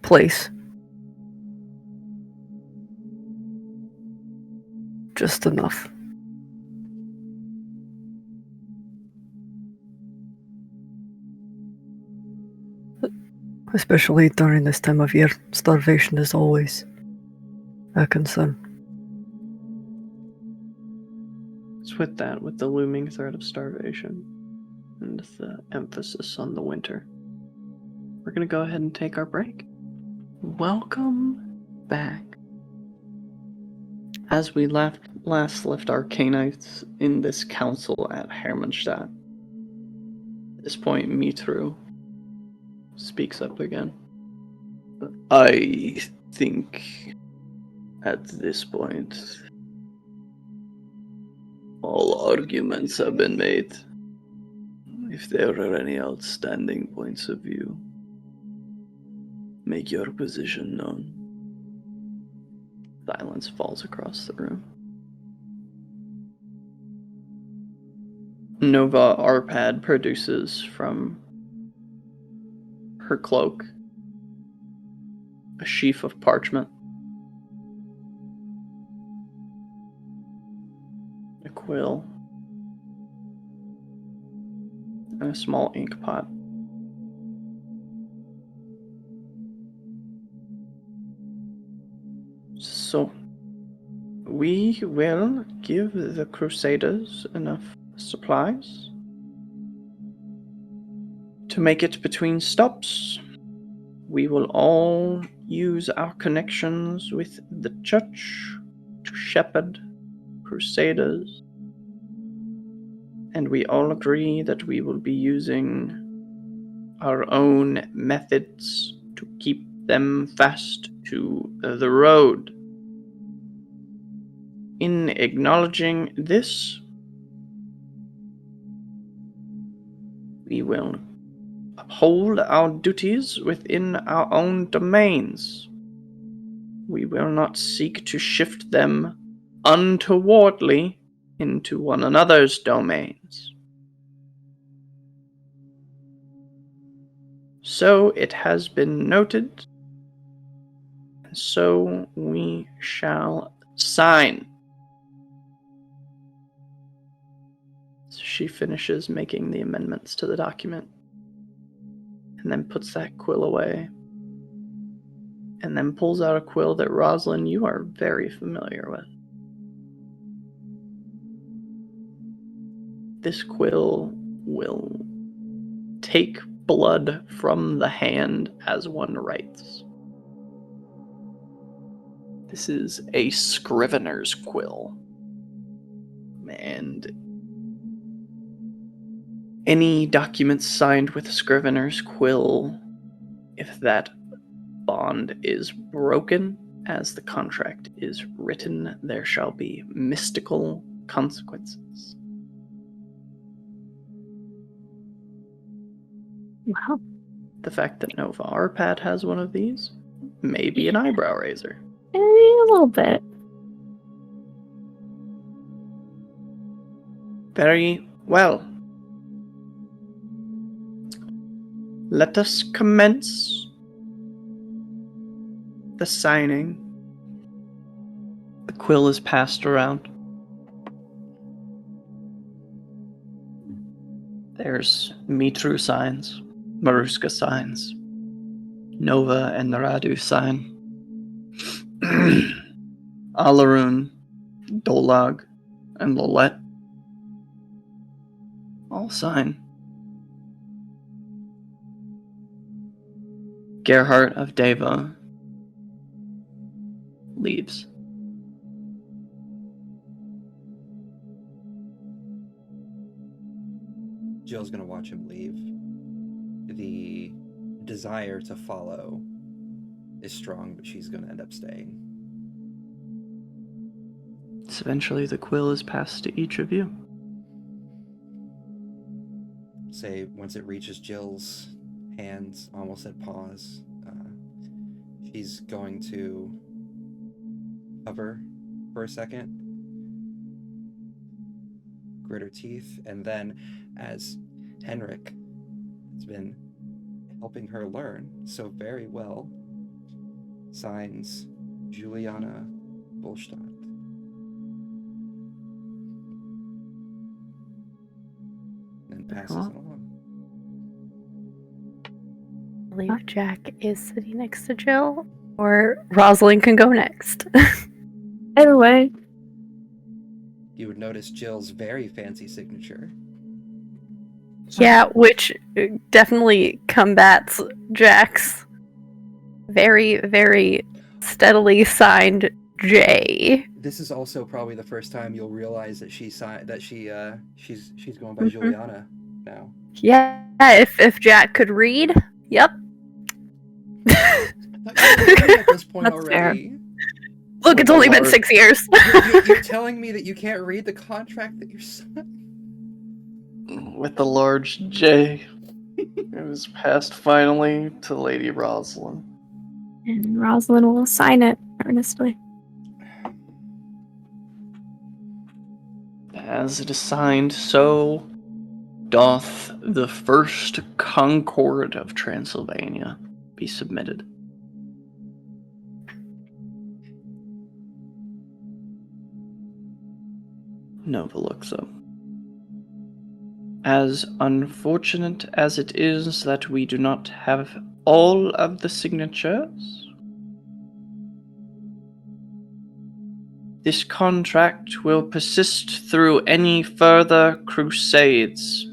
place. Just enough. Especially during this time of year, starvation is always a concern. It's with that, with the looming threat of starvation and the emphasis on the winter, we're going to go ahead and take our break. Welcome back. As we last left our Canaanites in this council at Hermannstadt, at this point, Mitru speaks up again. I think at this point all arguments have been made. If there are any outstanding points of view, make your position known. Silence falls across the room. Nova Arpad produces from her cloak a sheaf of parchment, a quill, and a small ink pot. So, we will give the Crusaders enough supplies to make it between stops. We will all use our connections with the church to shepherd Crusaders. And we all agree that we will be using our own methods to keep them fast to the road. In acknowledging this, we will uphold our duties within our own domains. We will not seek to shift them untowardly into one another's domains. So it has been noted, and so we shall sign. So she finishes making the amendments to the document, and then puts that quill away, and then pulls out a quill that, Rosalind, you are very familiar with. This quill will take blood from the hand as one writes. This is a scrivener's quill. And any documents signed with a scrivener's quill, if that bond is broken as the contract is written, there shall be mystical consequences. Wow. The fact that Nova Arpad has one of these may be an eyebrow raiser. A little bit. Very well. Let us commence the signing. The quill is passed around. There's Mitru signs, Maruska signs, Nova and Naradu sign, Alarun, Dolag, and Lolette all sign. Gerhardt of Deva leaves. Jill's gonna watch him leave. The desire to follow is strong, but she's gonna end up staying. So eventually the quill is passed to each of you. Say, once it reaches Jill's hands, almost at pause, she's going to hover for a second, grit her teeth, and then as Henrik has been helping her learn so very well, signs Juliana Bullstadt. And passes it along. I believe Jack is sitting next to Jill, or Rosalind can go next. Either way. You would notice Jill's very fancy signature. Yeah, which definitely combats Jack's very, very steadily signed J. This is also probably the first time you'll realize that she's going by Mhm. Juliana now. Yeah, if Jack could read, yep. I thought you were reading at this point That's already. Look, it's only been 6 years. You're telling me that you can't read the contract that you're signing? With the large J, it was passed finally to Lady Rosalind. And Rosalind will sign it earnestly. As it is signed, so doth the first Concord of Transylvania be submitted. Nova looks up. As unfortunate as it is that we do not have all of the signatures, this contract will persist through any further crusades.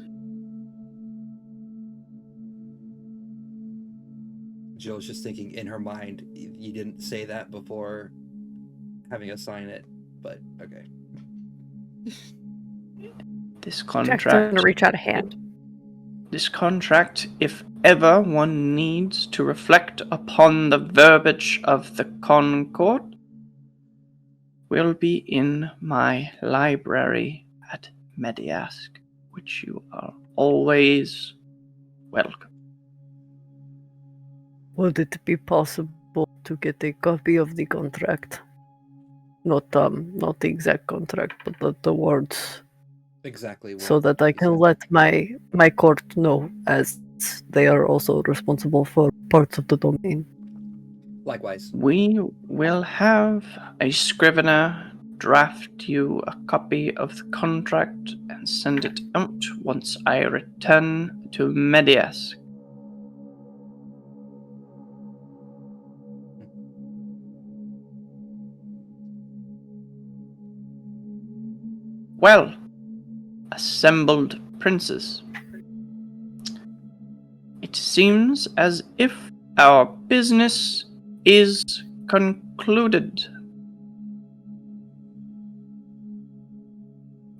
Jill's just thinking in her mind, you didn't say that before having us sign it, but okay. This Jack's contract, gonna reach out a hand. this contract, if ever one needs to reflect upon the verbiage of the Concord, will be in my library at Mediask, which you are always welcome. Would it be possible to get a copy of the contract? Not the exact contract, but the words, Exactly. so that I can let my court know, as they are also responsible for parts of the domain. Likewise. We will have a scrivener draft you a copy of the contract and send it out once I return to Mediask. Well, assembled princes, it seems as if our business is concluded.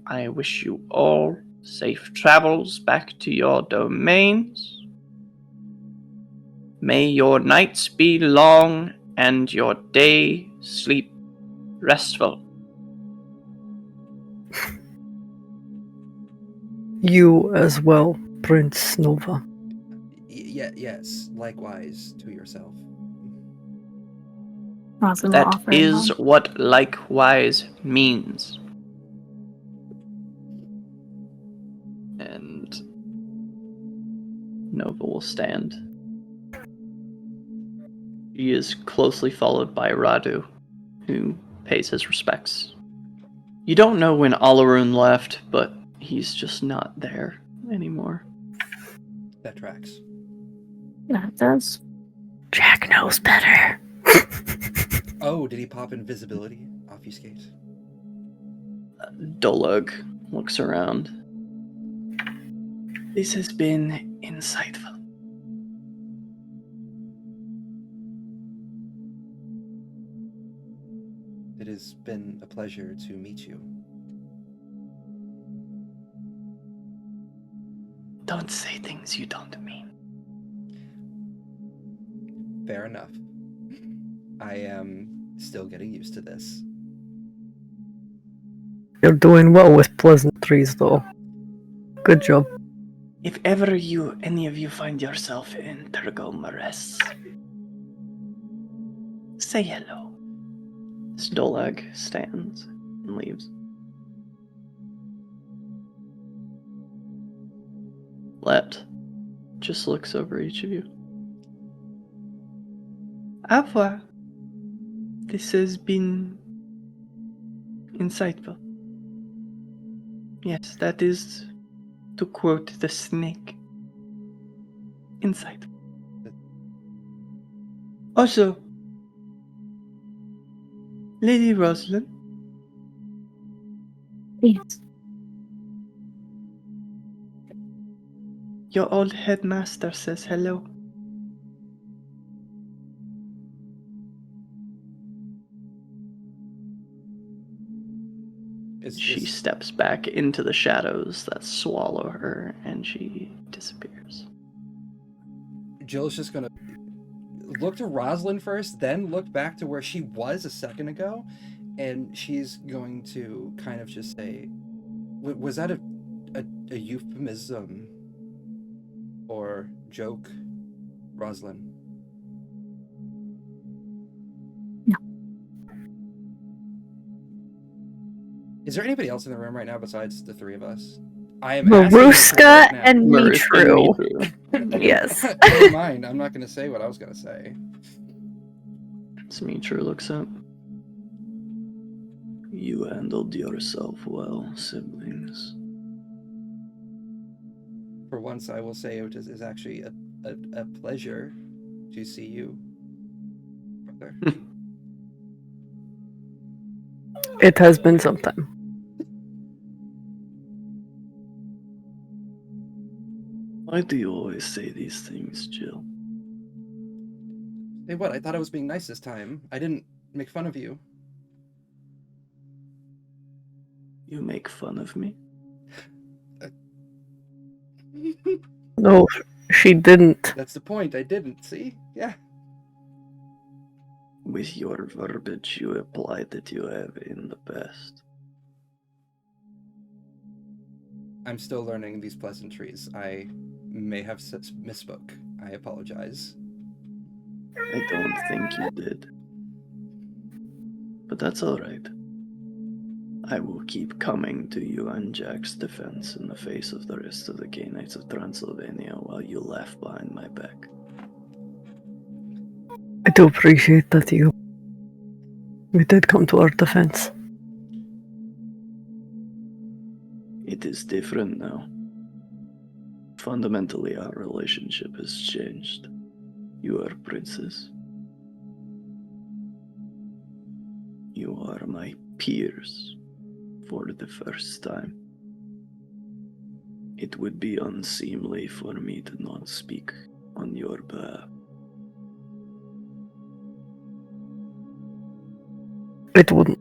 I wish you all safe travels back to your domains. May your nights be long and your day sleep restful. You as well, Prince Nova. Yes, likewise to yourself. Rosalind will That offer a is nod. what likewise means. And Nova will stand. He is closely followed by Radu, who pays his respects. You don't know when Alarun left, but he's just not there anymore. That tracks. That does. Jack knows better. Oh, did he pop invisibility? Obfuscate. Dolug looks around. This has been insightful. It has been a pleasure to meet you. Don't say things you don't mean. Fair enough. I am still getting used to this. You're doing well with pleasantries, though. Good job. If ever any of you find yourself in Tergomares, say hello. Stolag stands and leaves. Let just looks over each of you. Au revoir. This has been insightful. Yes, that is, to quote the snake, insightful. Also, Lady Rosalind, Yes. your old headmaster says hello. She steps back into the shadows that swallow her, and she disappears. Jill's just gonna look to Rosalind first, then look back to where she was a second ago, and she's going to kind of just say, was that a euphemism or joke, Rosalind? No. Is there anybody else in the room right now besides the three of us? I am asking you to Maruska right now. and Maruska Mitru. and Mitru. Yes. Never mind. I'm not going to say what I was going to say. Mitru looks up. You handled yourself well, siblings. For once, I will say it is actually a pleasure to see you, brother. It has been some time. Why do you always say these things, Jill? Hey, what? I thought I was being nice this time. I didn't make fun of you. You make fun of me? No, she didn't. That's the point. I didn't. See? Yeah. With your verbiage you apply that you have in the past. I'm still learning these pleasantries. I may have misspoke. I apologize. I don't think you did. But that's alright. I will keep coming to you and Jack's defense in the face of the rest of the Knights of Transylvania while you laugh behind my back. I do appreciate that you did come to our defense. It is different now. Fundamentally, our relationship has changed. You are princess. You are my peers for the first time. It would be unseemly for me to not speak on your behalf. It wouldn't.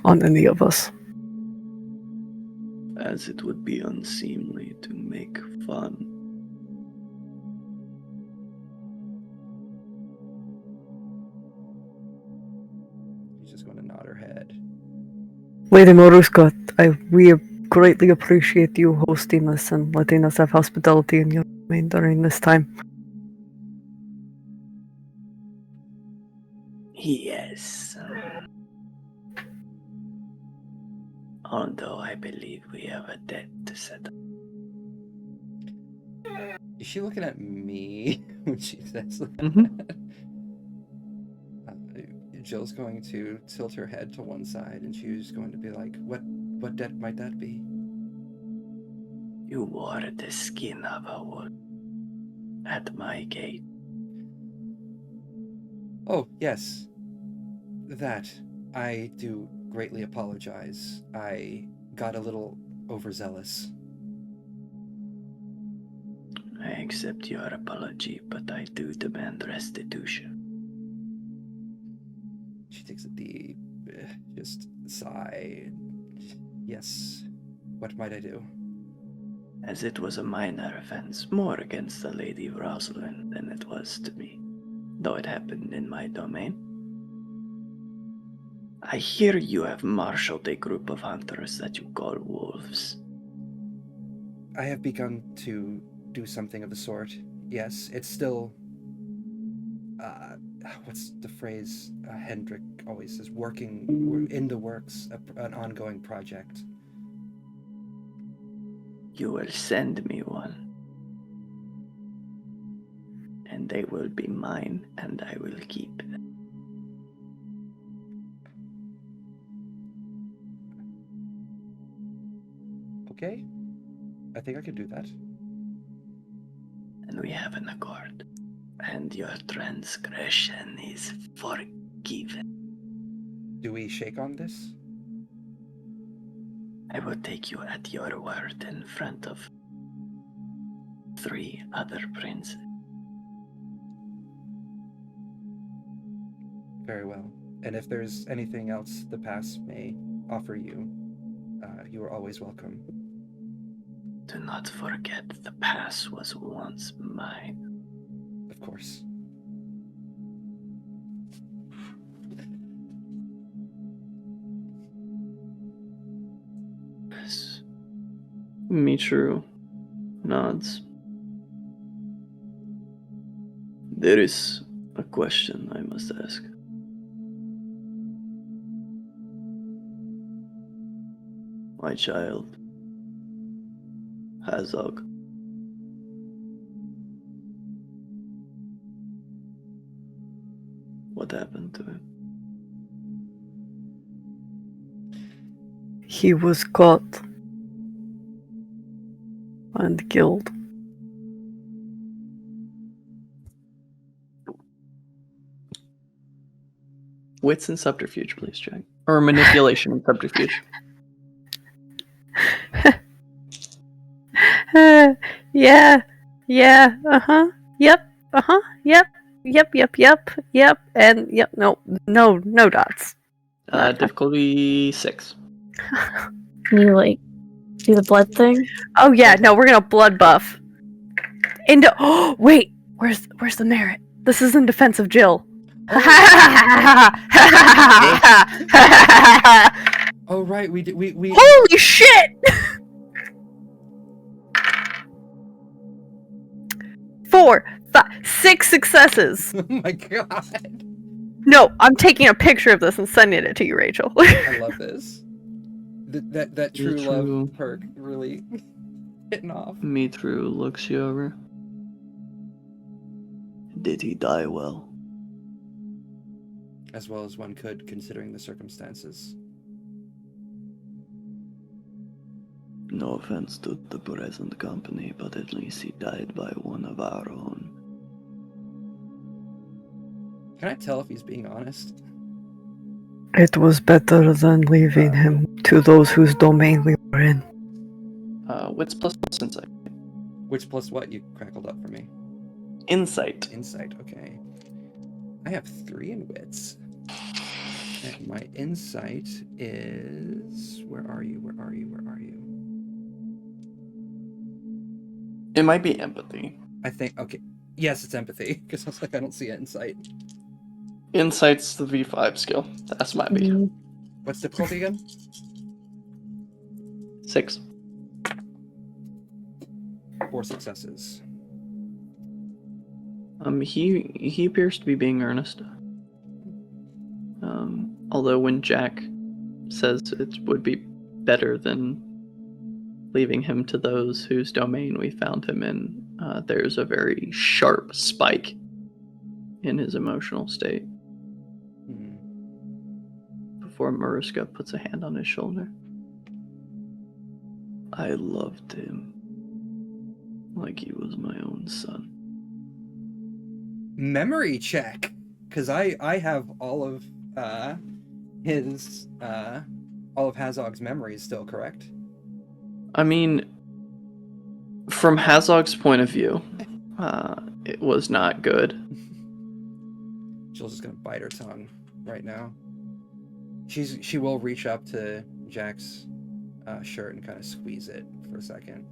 On any of us. As it would be unseemly to make fun. She's just going to nod her head. Lady Maruska, we greatly appreciate you hosting us and letting us have hospitality in your domain during this time. Yes. Although I believe we have a debt to settle. Is she looking at me when she says that? Jill's going to tilt her head to one side, and she's going to be like, what debt might that be? You wore the skin of a wolf at my gate. Oh, yes. That. I do greatly apologize. I got a little overzealous. I accept your apology, but I do demand restitution. She takes a deep, just sigh. Yes. What might I do? As it was a minor offense, more against the Lady Rosalind than it was to me, though it happened in my domain. I hear you have marshaled a group of hunters that you call wolves. I have begun to do something of the sort. Yes, it's still... what's the phrase Hendrik always says? Working in the works, an ongoing project. You will send me one. And they will be mine, and I will keep it. Okay. I think I could do that. And we have an accord. And your transgression is forgiven. Do we shake on this? I will take you at your word in front of 3 other princes. Very well. And if there's anything else the past may offer you, you are always welcome. Do not forget the past was once mine. Of course. Yes. Mitru nods. There is a question I must ask. My child, Hazog. What happened to him? He was caught and killed. Wits and subterfuge, please, Jack. Or manipulation and subterfuge. Yeah. Yep. Yep. And yep. No dots. Difficulty 6. Can you like do the blood thing? Oh yeah. No, we're gonna blood buff. Into. Oh wait. Where's the merit? This is in defense of Jill. Oh right, we Holy shit! 4, 5, 6 successes. Oh my god. No, I'm taking a picture of this and sending it to you, Rachel. I love this. That true True. love perk really hitting off. Mitru looks you over. Did he die well? As well as one could, considering the circumstances. No offense to the present company, but at least he died by one of our own. Can I tell if he's being honest? It was better than leaving him to those whose domain we were in. Wits plus insight. Which plus what you crackled up for me? Insight. Insight, okay. I have 3 in wits. And my insight is... Where are you? It might be empathy. I think, okay. Yes, it's empathy, because I was like, I don't see insight. Insight's the V5 skill. That's my B. What's difficulty again? 6. 4 successes. He appears to be being earnest. Although when Jack says it would be better than leaving him to those whose domain we found him in, there's a very sharp spike in his emotional state. Before Mariska puts a hand on his shoulder. I loved him like he was my own son. Memory check, because I have all of all of Hazog's memories still, correct? I mean, from Hazog's point of view, it was not good. Jill's just gonna bite her tongue right now. She will reach up to Jack's shirt and kind of squeeze it for a second.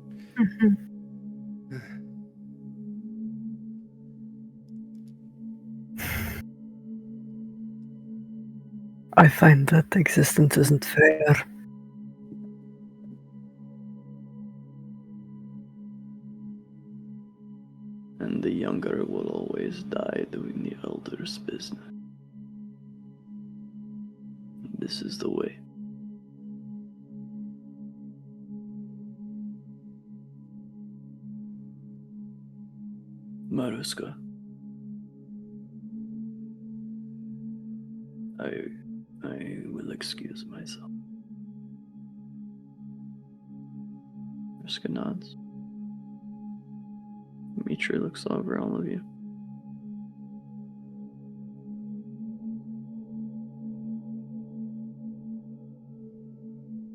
I find that existence isn't fair. And the younger will always die doing the elder's business. This is the way. Maruska. I will excuse myself. Maruska nods. Mitri looks over all of you.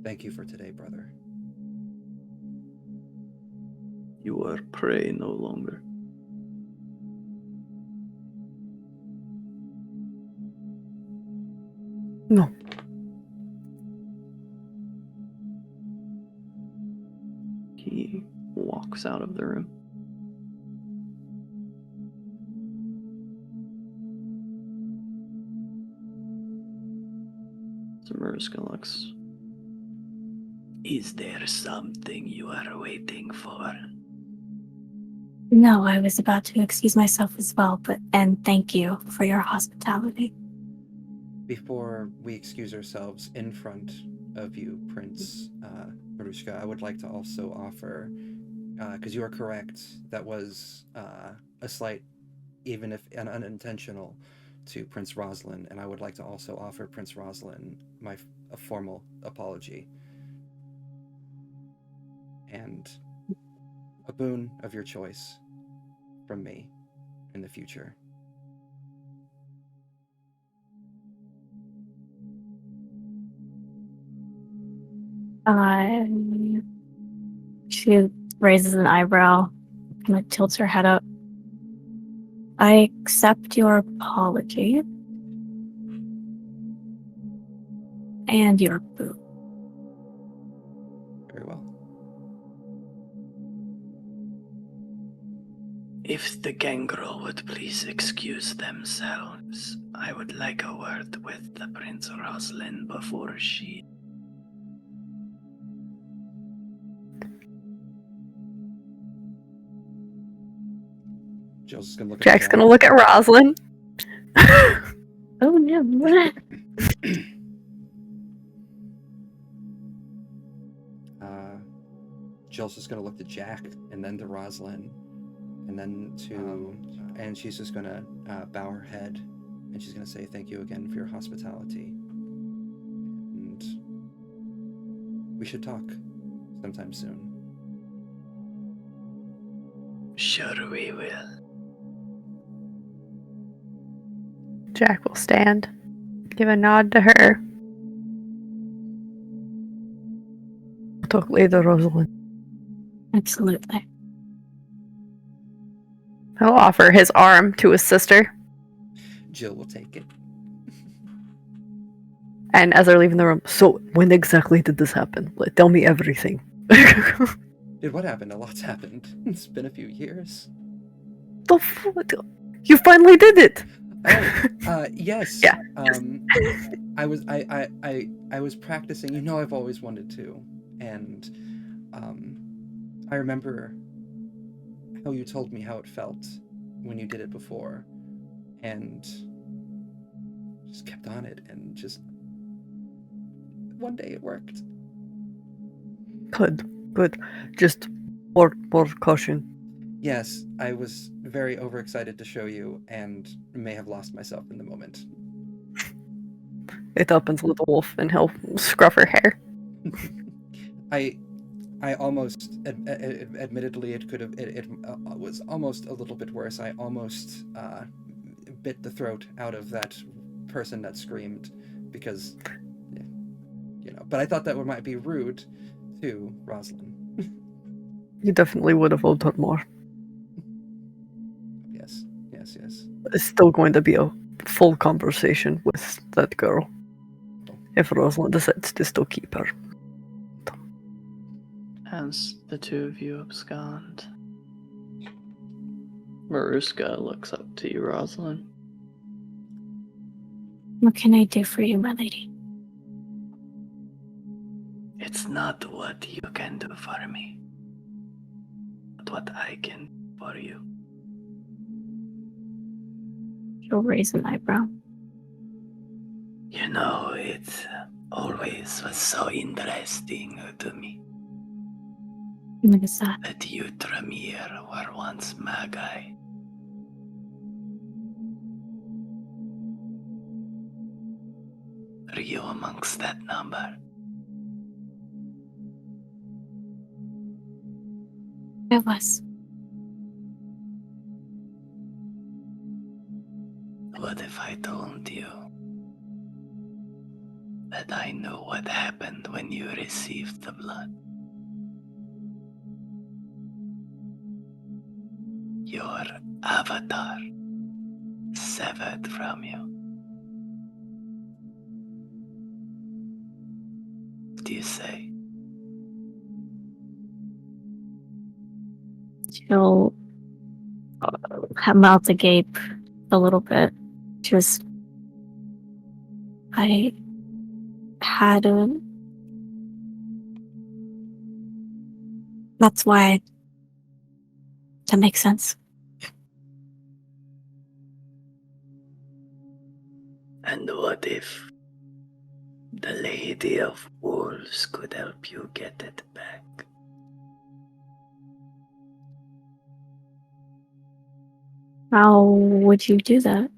Thank you for today, brother. You are prey no longer. No. He walks out of the room. Maruska looks. Is there something you are waiting for? No, I was about to excuse myself as well, and thank you for your hospitality. Before we excuse ourselves in front of you, Prince Maruska, I would like to also offer, because you are correct, that was a slight, even if unintentional, to Prince Roslin, and I would like to also offer Prince Roslin a formal apology and a boon of your choice from me in the future. She raises an eyebrow, kind of tilts her head up. I accept your apology and your boon. Very well. If the gangrel would please excuse themselves, I would like a word with the Prince Roslin before she... Jill's gonna look Jack's at gonna look at Roslyn. Oh no, what? Jill's just gonna look to Jack and then to Roslyn and then to and she's just gonna bow her head and she's gonna say thank you again for your hospitality, and we should talk sometime soon. Sure we will. Jack will stand, give a nod to her. We'll talk later, Rosalind. Absolutely. He'll offer his arm to his sister. Jill will take it. And as they're leaving the room, So, when exactly did this happen? Like, tell me everything. Dude, what happened? A lot's happened. It's been a few years. The fuck? You finally did it! Yes. Yeah. I was practicing. You know, I've always wanted to, and I remember how you told me how it felt when you did it before, and just kept on it, and just one day it worked. Good. Just more caution. Yes, I was very overexcited to show you, and may have lost myself in the moment. It happens, little wolf. and he'll scruff her hair. I almost, admittedly, it was almost a little bit worse. I almost bit the throat out of that person that screamed, because, you know. But I thought that might be rude to Roslyn. You definitely would have owed her more. Yes. It's still going to be a full conversation with that girl. If Rosalind decides to still keep her. As the two of you abscond, Maruska looks up to you, Rosalind. What can I do for you, my lady? It's not what you can do for me, but what I can do for you. She'll raise an eyebrow. You know, it always was so interesting to me What is that? that you, Tremere, were once Magi. Are you amongst that number? I was. What if I told you that I know what happened when you received the blood? Your avatar severed from you. What do you say? She'll have mouth agape a little bit. Just, I had a. That's why. That makes sense. And what if the Lady of Wolves could help you get it back? How would you do that?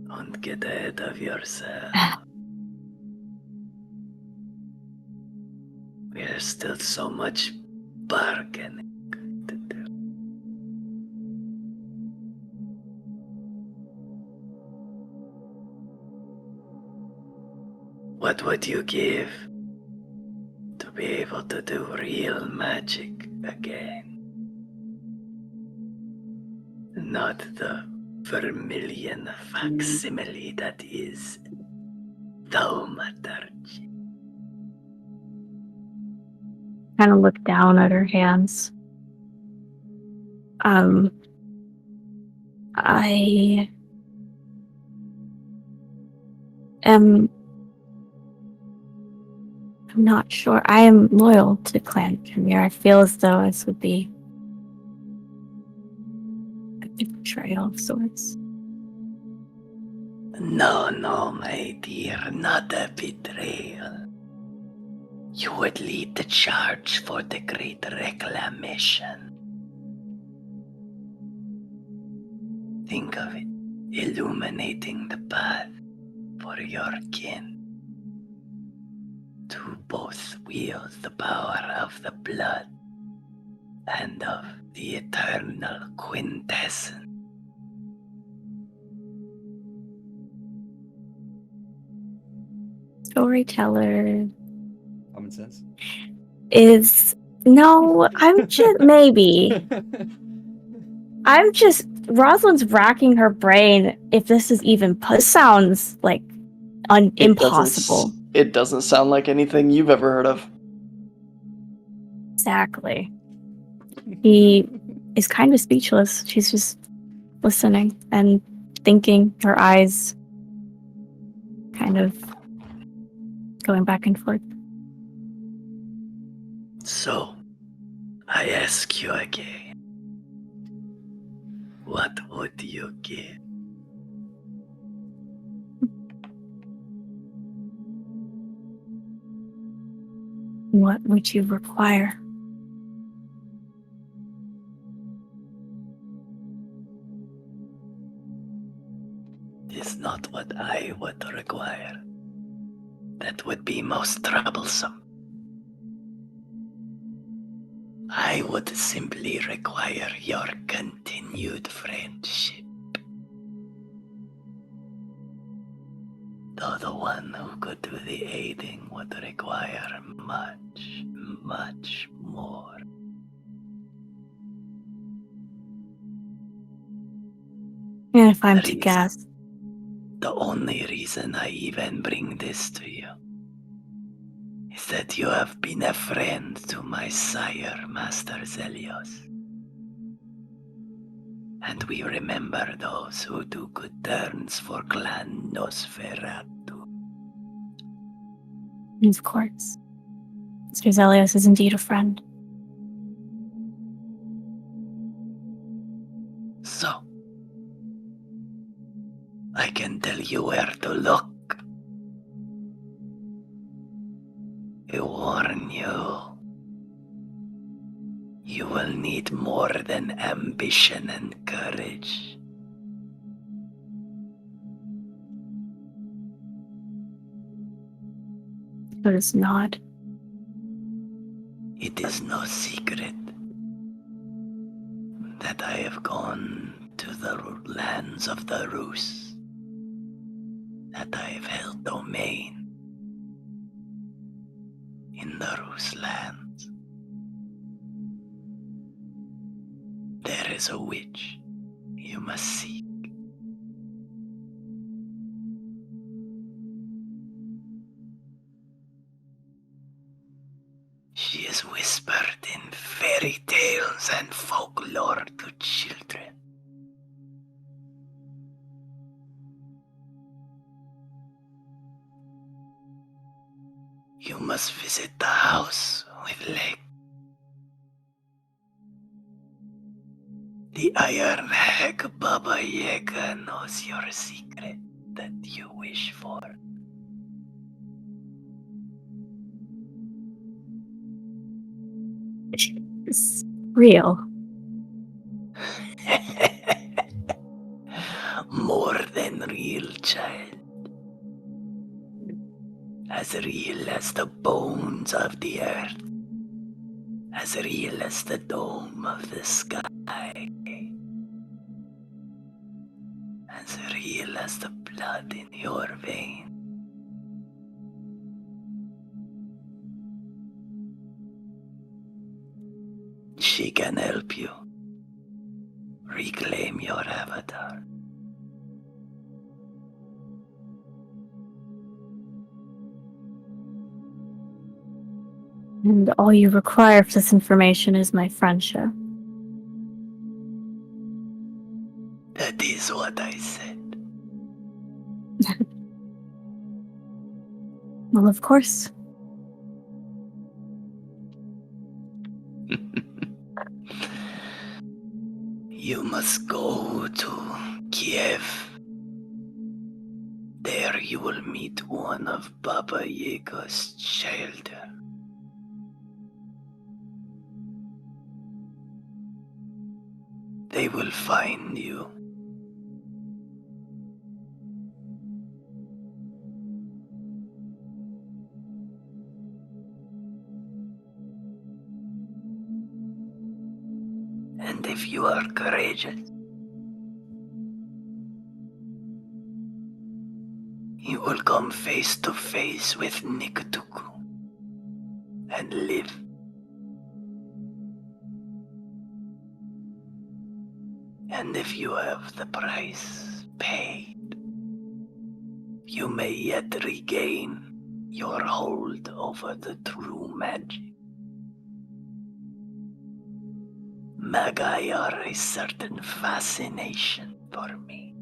Don't get ahead of yourself. There's still so much bargaining to do. What would you give to be able to do real magic again? Not the vermilion facsimile that is thaumaturgy. Kind of look down at her hands. I am. I'm not sure. I am loyal to Clan Tremere. I feel as though this would be a betrayal of sorts. No, my dear, not a betrayal. You would lead the charge for the great reclamation. Think of it, illuminating the path for your kin to both wield the power of the blood and of the eternal quintessence. Storyteller Common sense. is no. I'm just maybe. I'm just. Rosalind's racking her brain if this is even. Sounds like impossible. It doesn't sound like anything you've ever heard of. Exactly. He is kind of speechless. She's just listening and thinking, her eyes kind of going back and forth. So, I ask you again. What would you give? What would you require? Is not what I would require. That would be most troublesome. I would simply require your continued friendship. Though the one who could do the aiding would require much, much more. And if I'm The to reason- guess, The only reason I even bring this to you is that you have been a friend to my sire, Master Zelios. And we remember those who do good turns for Clan Nosferatu. of course, Mr. Zelios is indeed a friend. So, I can tell you where to look. I warn you. You will need more than ambition and courage. But it's not. It is no secret that I have gone to the lands of the Rus, that I have held domain in the Rus lands. There is a witch you must seek. She is whispered in fairy tales and folklore to children. You must visit the house with leg. The Iron Hag Baba Yaga knows your secret that you wish for. It's real. More than real, child. As real as the bones of the earth. As real as the dome of the sky. As real as the blood in your veins. She can help you reclaim your avatar. And all you require for this information is my friendship. That is what I said. Well, of course. You must go to Kiev. There you will meet one of Baba Yaga's children. They will find you. And if you are courageous, you will come face to face with Nikituku and live. And if you have the price paid, you may yet regain your hold over the true magic. Magi are a certain fascination for me.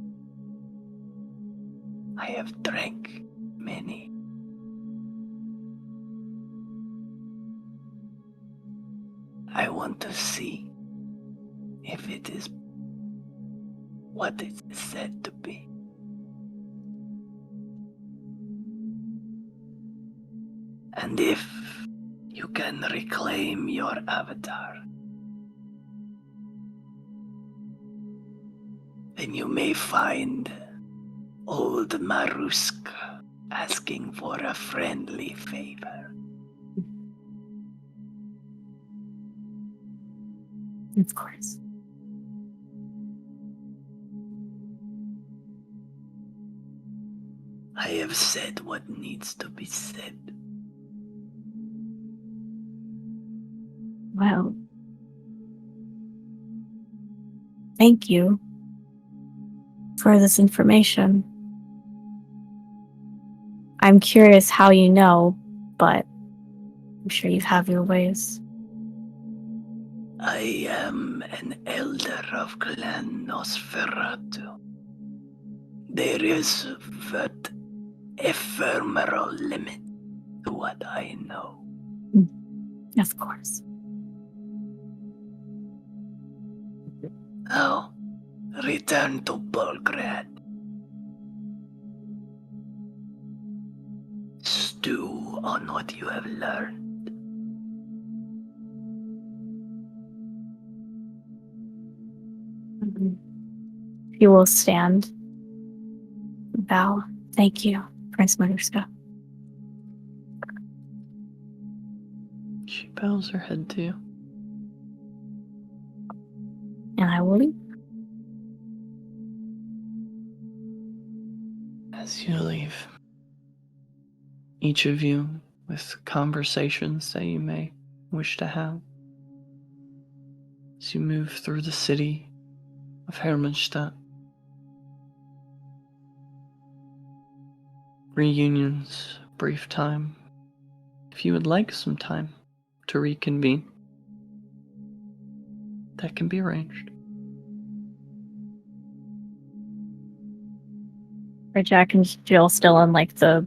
I have drank many. I want to see if it is what it is said to be. And if you can reclaim your avatar, then you may find old Maruska asking for a friendly favor. Of course. I have said what needs to be said. Well, thank you for this information. I'm curious how you know, but I'm sure you have your ways. I am an elder of Clan Nosferatu. There is but ephemeral limit to what I know. Of course. Now, return to Belgrade. Stew on what you have learned. You will stand. Bow. Thank you, Prince Maruska. She bows her head to you. And I will leave. As you leave, each of you with conversations that you may wish to have, as you move through the city of Hermannstadt, reunions, brief time. If you would like some time to reconvene, that can be arranged. Are Jack and Jill still in like the,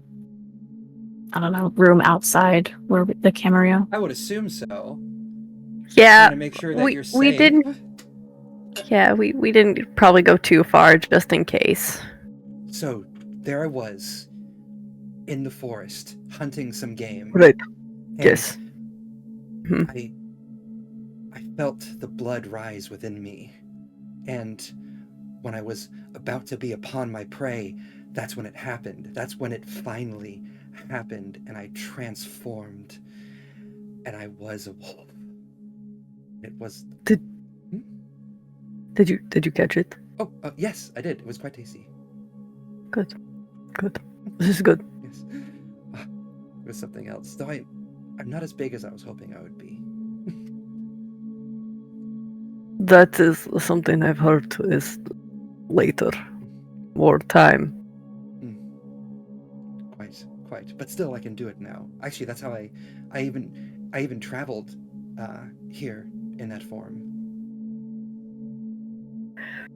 I don't know, room outside where the camera? I would assume so. Yeah, Trying to make sure that you're safe. we didn't. Yeah, we didn't probably go too far just in case. So there I was in the forest hunting some game. Right. And Yes. I felt the blood rise within me. And when I was about to be upon my prey, that's when it happened. That's when it finally happened, and I transformed. And I was a wolf. It was. Did you catch it? Oh, yes, I did. It was quite tasty. Good. This is good. Yes. It was something else. Though I'm not as big as I was hoping I would be. That is something I've heard is later. More time. Quite. But still, I can do it now. Actually, that's how I even traveled here in that form.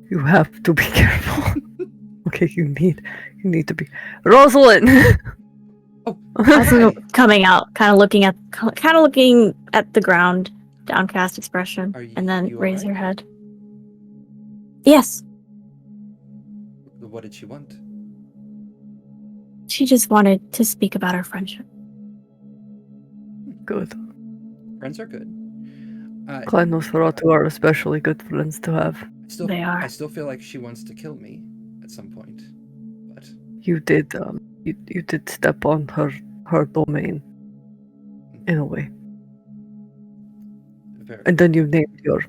You have to be careful. Okay, you need to be. Rosalind. Oh, Also coming out, kind of looking at the ground, downcast expression, and then you raise alright? her head. Yes, What did she want? she just wanted to speak about our friendship. Good. Friends are good. Klein Nosferatu are especially good friends to have. They are. I still feel like she wants to kill me at some point, but You did you did step on her domain in a way. very. And then you named your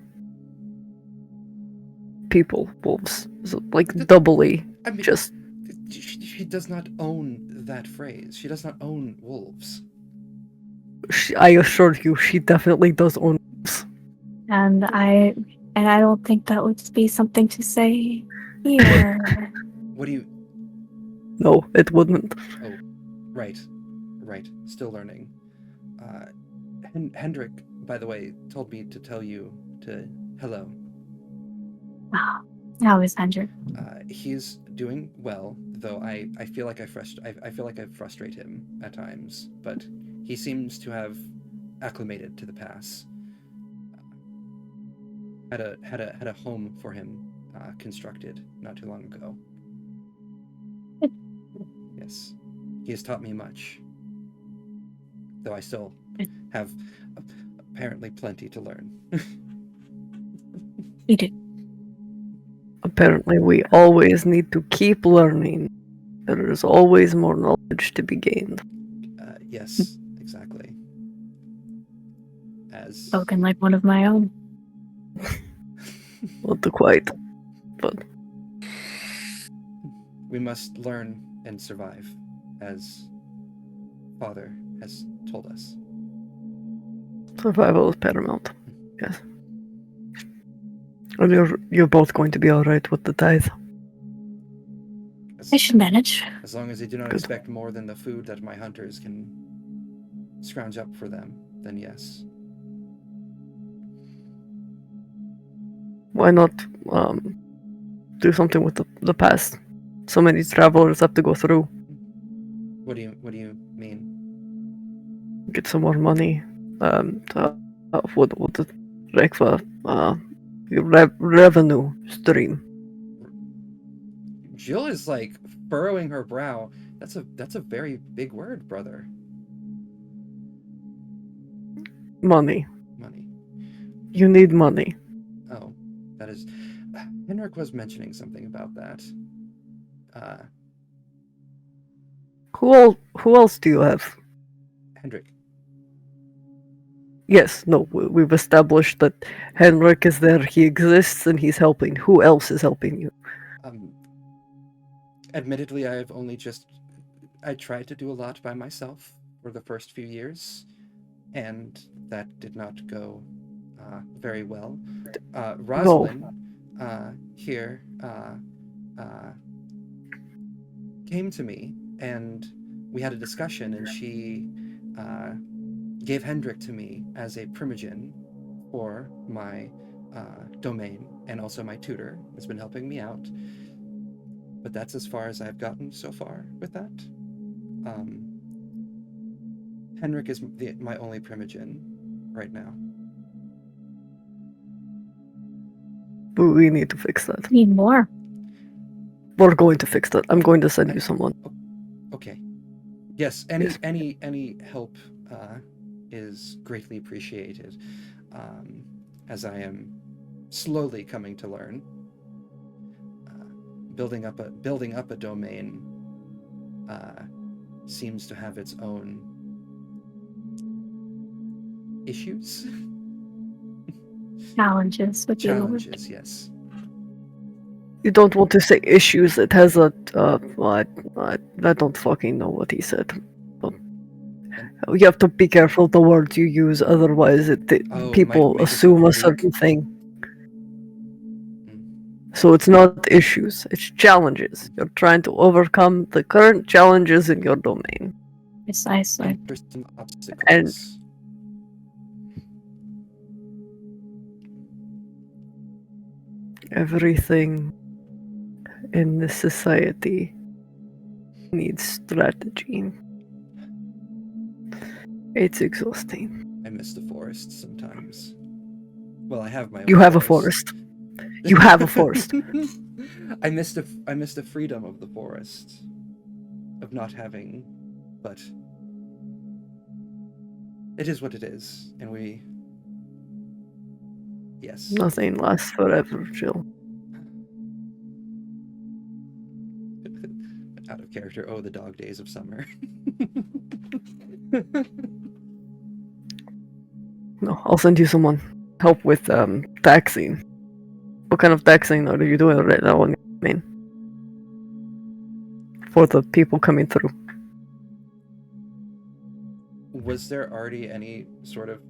people wolves. So, like doubly I mean, just she does not own that phrase. She does not own wolves. I assure you she definitely does own wolves. And I don't think that would be something to say here. What do you? No, it wouldn't. Oh, right. Still learning. Hendrik, by the way, told me to tell you to hello. How is Hendrik? He's doing well, though I feel like I frustrate him at times, but he seems to have acclimated to the pass. Had a home for him constructed not too long ago. Yes, he has taught me much, though I still have apparently plenty to learn. You do. Apparently we always need to keep learning. There is always more knowledge to be gained. Yes, exactly. As Spoken like one of my own. Not quite. But we must learn and survive, as Father has told us. survival is paramount. Yes. And you're both going to be alright with the tithe. I should manage. As long as they do not Good. expect more than the food that my hunters can scrounge up for them, then yes. Why not do something with the past? So many travelers have to go through. What do you mean? Get some more money. What the revenue stream. Jill is like furrowing her brow. That's a very big word, brother. Money. Money. You need money. Oh, that is. Henrik was mentioning something about that. Who else do you have? Hendrik. Yes, no, we've established that Henrik is there, he exists, and he's helping. Who else is helping you? Admittedly, I tried to do a lot by myself for the first few years, and that did not go very well. Rosalind here came to me, and we had a discussion, and she gave Hendrik to me as a primogen for my domain, and also my tutor has been helping me out. But that's as far as I've gotten so far with that. Henrik is my only primogen right now. But we need to fix that. Need more. We're going to fix that. I'm going to send you someone. Okay. Yes, any help is greatly appreciated, as I am slowly coming to learn. Building up a domain seems to have its own issues. Challenges. Challenges, yes. You don't want to say issues. It has a. I don't fucking know what he said. You have to be careful the words you use, otherwise people might assume a make certain thing. So it's not issues, it's challenges. You're trying to overcome the current challenges in your domain. Precisely. Obstacles. And everything in this society needs strategy. It's exhausting. I miss the forest sometimes. Well, I have my own You have a forest. You have a forest. I miss the freedom of the forest, of not having, but it is what it is, and we. Yes. Nothing lasts forever, Jill. Out of character. Oh, the dog days of summer. No, I'll send you someone. Help with taxing. What kind of taxing are you doing right now? I mean, for the people coming through. Was there already any sort of?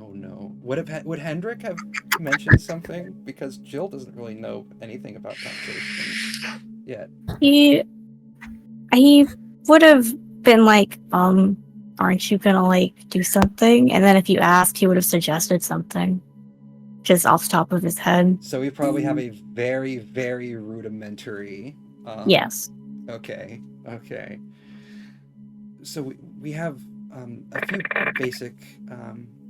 Oh no! Would Hendrik have mentioned something? Because Jill doesn't really know anything about taxation yet. He would have been like, aren't you gonna like do something? And then if you asked, he would have suggested something. Just off the top of his head. So we probably have a very, very rudimentary. Yes. Okay. So we have a few basic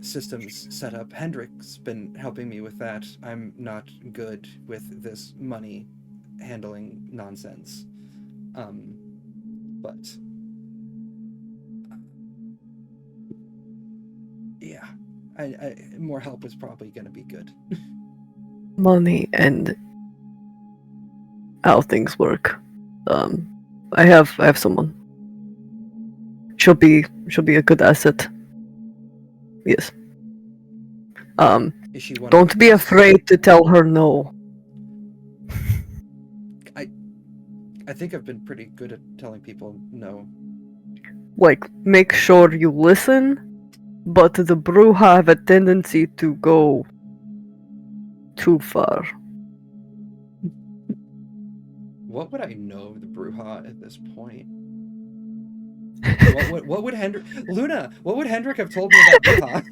systems set up. Hendrik's been helping me with that. I'm not good with this money handling nonsense. But yeah, I more help is probably going to be good. Money and how things work. I have someone. She'll be a good asset. Yes. Is she one Don't of be the afraid to tell her no. I think I've been pretty good at telling people no. Like, make sure you listen, but the Bruja have a tendency to go too far. What would I know of the Bruja at this point? What would Hendrik... Luna, what would Hendrik have told me about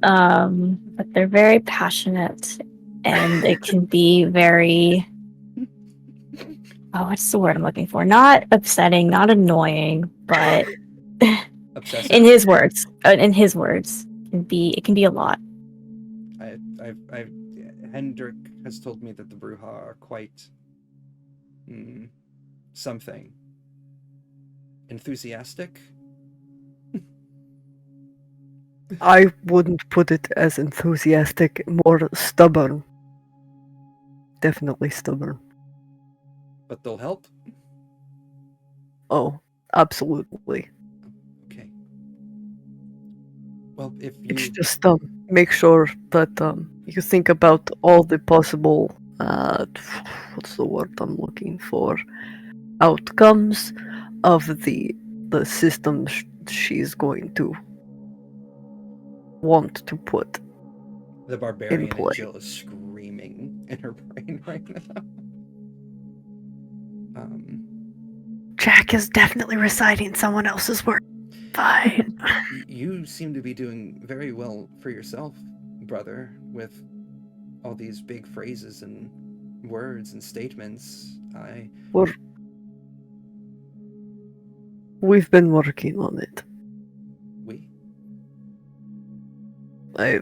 Bruja? But they're very passionate, and it can be very... Oh, what's the word I'm looking for? Not upsetting, not annoying, but... Obsessive? In his words, it can be a lot. Hendrik has told me that the Bruja are quite something. Enthusiastic? I wouldn't put it as enthusiastic, more stubborn. Definitely stubborn. But they'll help? Oh, absolutely. Okay. Well, if It's you just make sure that you think about all the possible what's the word I'm looking for, outcomes of the system she's going to want to put the in barbarian and play. Jill is screaming in her brain right now. Jack is definitely reciting someone else's work. Fine. You seem to be doing very well for yourself, brother, with all these big phrases and words and statements. We've been working on it. We? I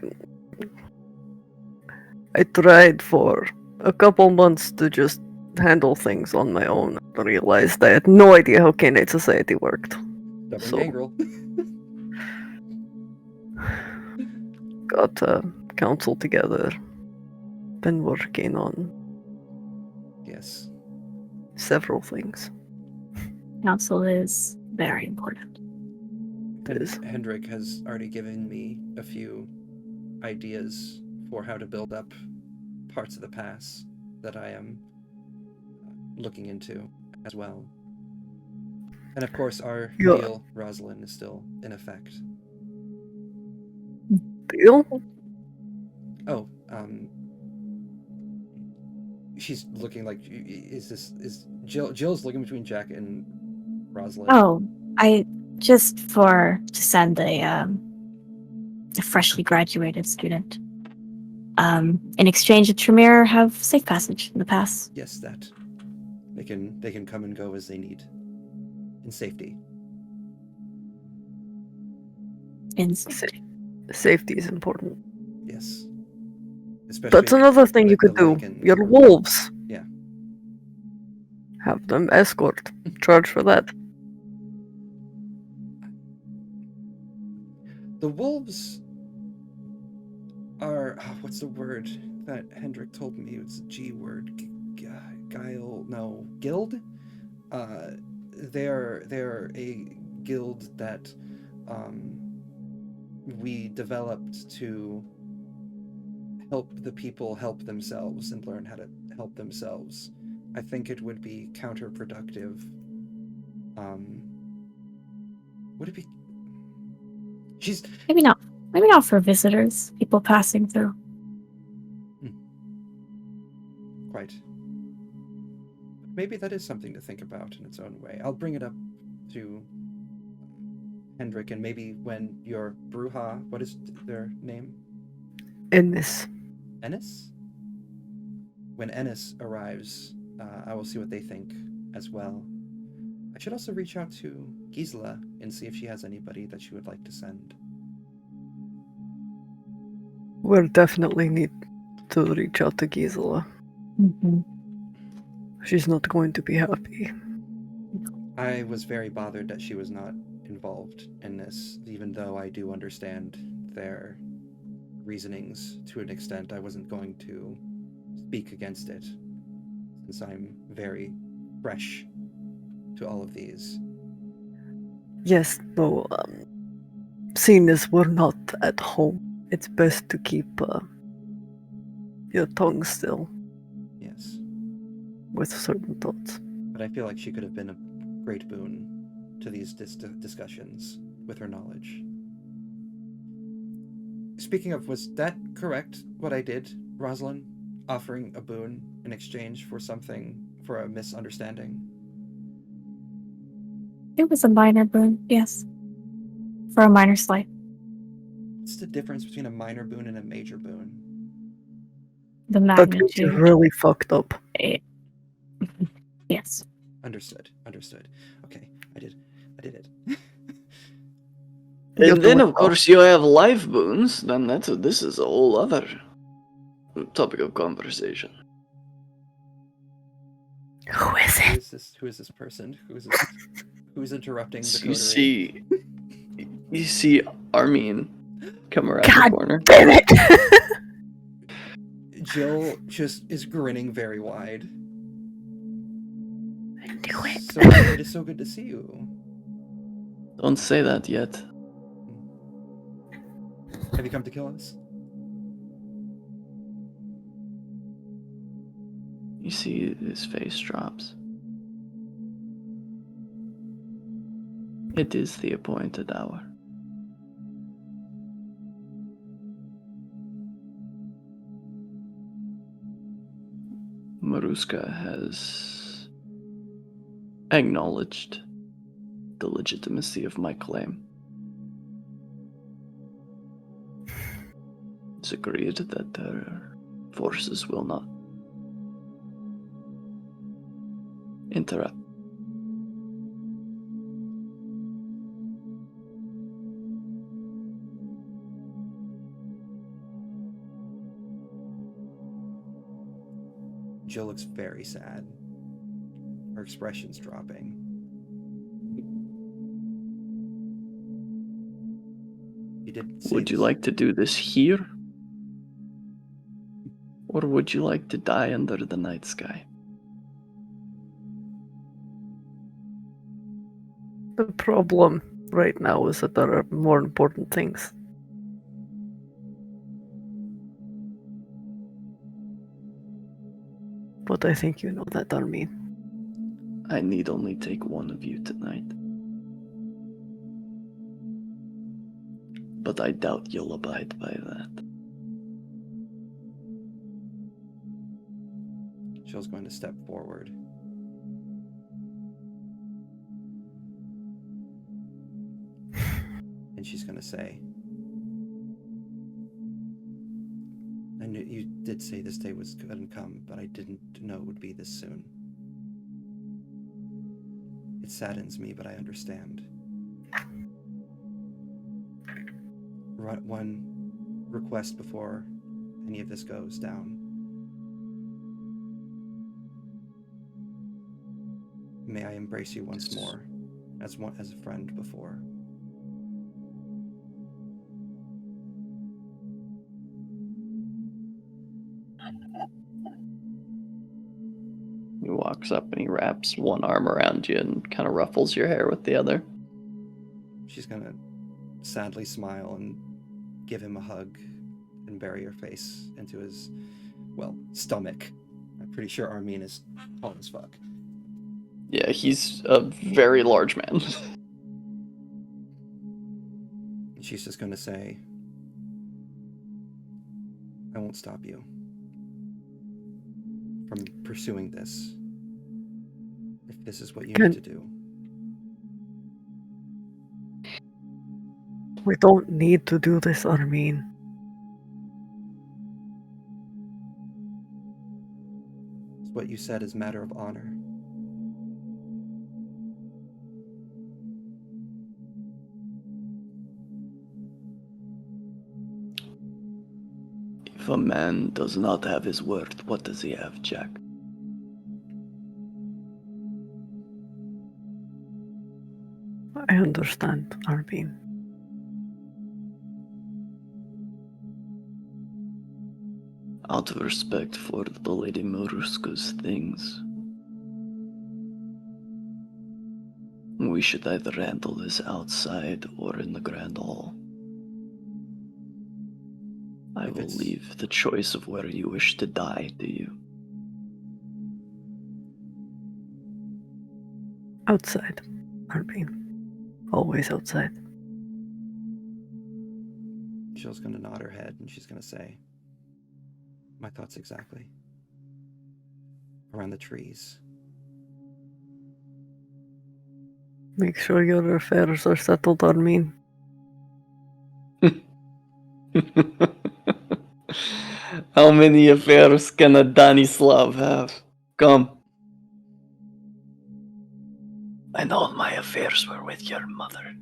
tried for a couple months to just handle things on my own. I realized I had no idea how Canate Society worked. Stubborn So- gangrel. Got a council together. Been working on Yes. several things. Council is very important. It is. Hendrik has already given me a few ideas for how to build up parts of the pass that I am looking into as well. And of course, our Yeah. deal, Rosalind, is still in effect. Deal? Oh, she's looking like is Jill's looking between Jack and Rosalind. Oh, I just to send a freshly graduated student. In exchange, a Tremere have safe passage in the pass. Yes, that they can come and go as they need in safety. In Safety is important. Yes, especially. That's another thing you with could the do. Lycans Your or- wolves. Yeah. Have them escort. Charge for that. The wolves are what's the word that Hendrik told me? It's a G word. Guile? No, guild. They're a guild that we developed to help the people help themselves and learn how to help themselves. I think it would be counterproductive. Would it be? maybe not for visitors, people passing through. Quite. Maybe that is something to think about in its own way. I'll bring it up to Hendrik, and maybe when your Bruja, what is their name? Ennis. Ennis? When Ennis arrives, I will see what they think as well. I should also reach out to Gisela and see if she has anybody that she would like to send. We'll definitely need to reach out to Gisela. Mm-hmm. She's not going to be happy. I was very bothered that she was not involved in this, even though I do understand their reasonings to an extent. I wasn't going to speak against it, since I'm very fresh to all of these. Yes, though, seeing as we're not at home, it's best to keep your tongue still Yes. with certain thoughts. But I feel like she could have been a great boon to these discussions with her knowledge. Speaking of, was that correct, what I did, Rosalind? Offering a boon in exchange for a misunderstanding? It was a minor boon, yes. For a minor slight. What's the difference between a minor boon and a major boon? The That means you're magnitude. really fucked up. Yes. Understood. Okay, I did it. You're And then, doing of well. course, you have life boons. Then this is a whole other topic of conversation. Who is it? Who is this person? Who's interrupting the So coterie? you see Armin come around God the corner. damn it! Jill just is grinning very wide. I knew it. So it is so good to see you. Don't say that yet. Have you come to kill us? You see his face drops. It is the appointed hour. Maruska has acknowledged the legitimacy of my claim. It's agreed that their forces will not interrupt. Jill looks very sad. Her expression's dropping. You did say Would you this- like to do this here? Or would you like to die under the night sky? The problem right now is that there are more important things. But I think you know that, Armin. I need only take one of you tonight. But I doubt you'll abide by that. Jill's going to step forward. And she's going to say, I knew you did say this day was going to come, but I didn't know it would be this soon. It saddens me, but I understand. One request before any of this goes down. May I embrace you once more, as a friend before. He walks up and he wraps one arm around you and kind of ruffles your hair with the other. She's gonna sadly smile and give him a hug and bury her face into his, well, stomach. I'm pretty sure Armin is tall as fuck. Yeah, he's a very large man. And she's just gonna say, I won't stop you from pursuing this, if this is what you need to do. We don't need to do this, Armin. It's what you said is matter of honor. If a man does not have his worth, what does he have, Jack? I understand, Armin. Out of respect for the Lady Maruska's things, we should either handle this outside or in the Grand Hall. I will leave the choice of where you wish to die to you. Outside, Armin. Always outside. Jill's gonna nod her head and she's gonna say, my thoughts exactly. Around the trees. Make sure your affairs are settled, Armin. How many affairs can a Danislav have? Come. And all my affairs were with your mother.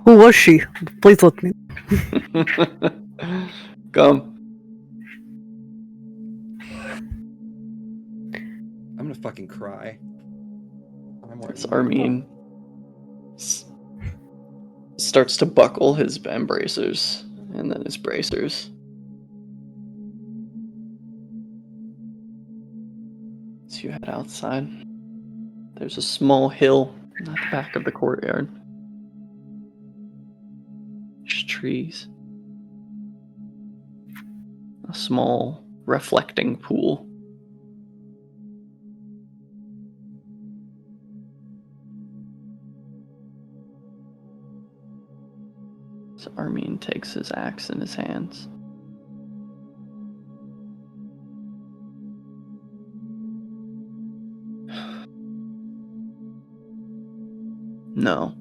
Who was she? Please let me. Come. I'm gonna fucking cry. As Armin starts to buckle his embracers and then his bracers. As you head outside, there's a small hill at the back of the courtyard. There's trees. A small reflecting pool. So Armin takes his axe in his hands. No.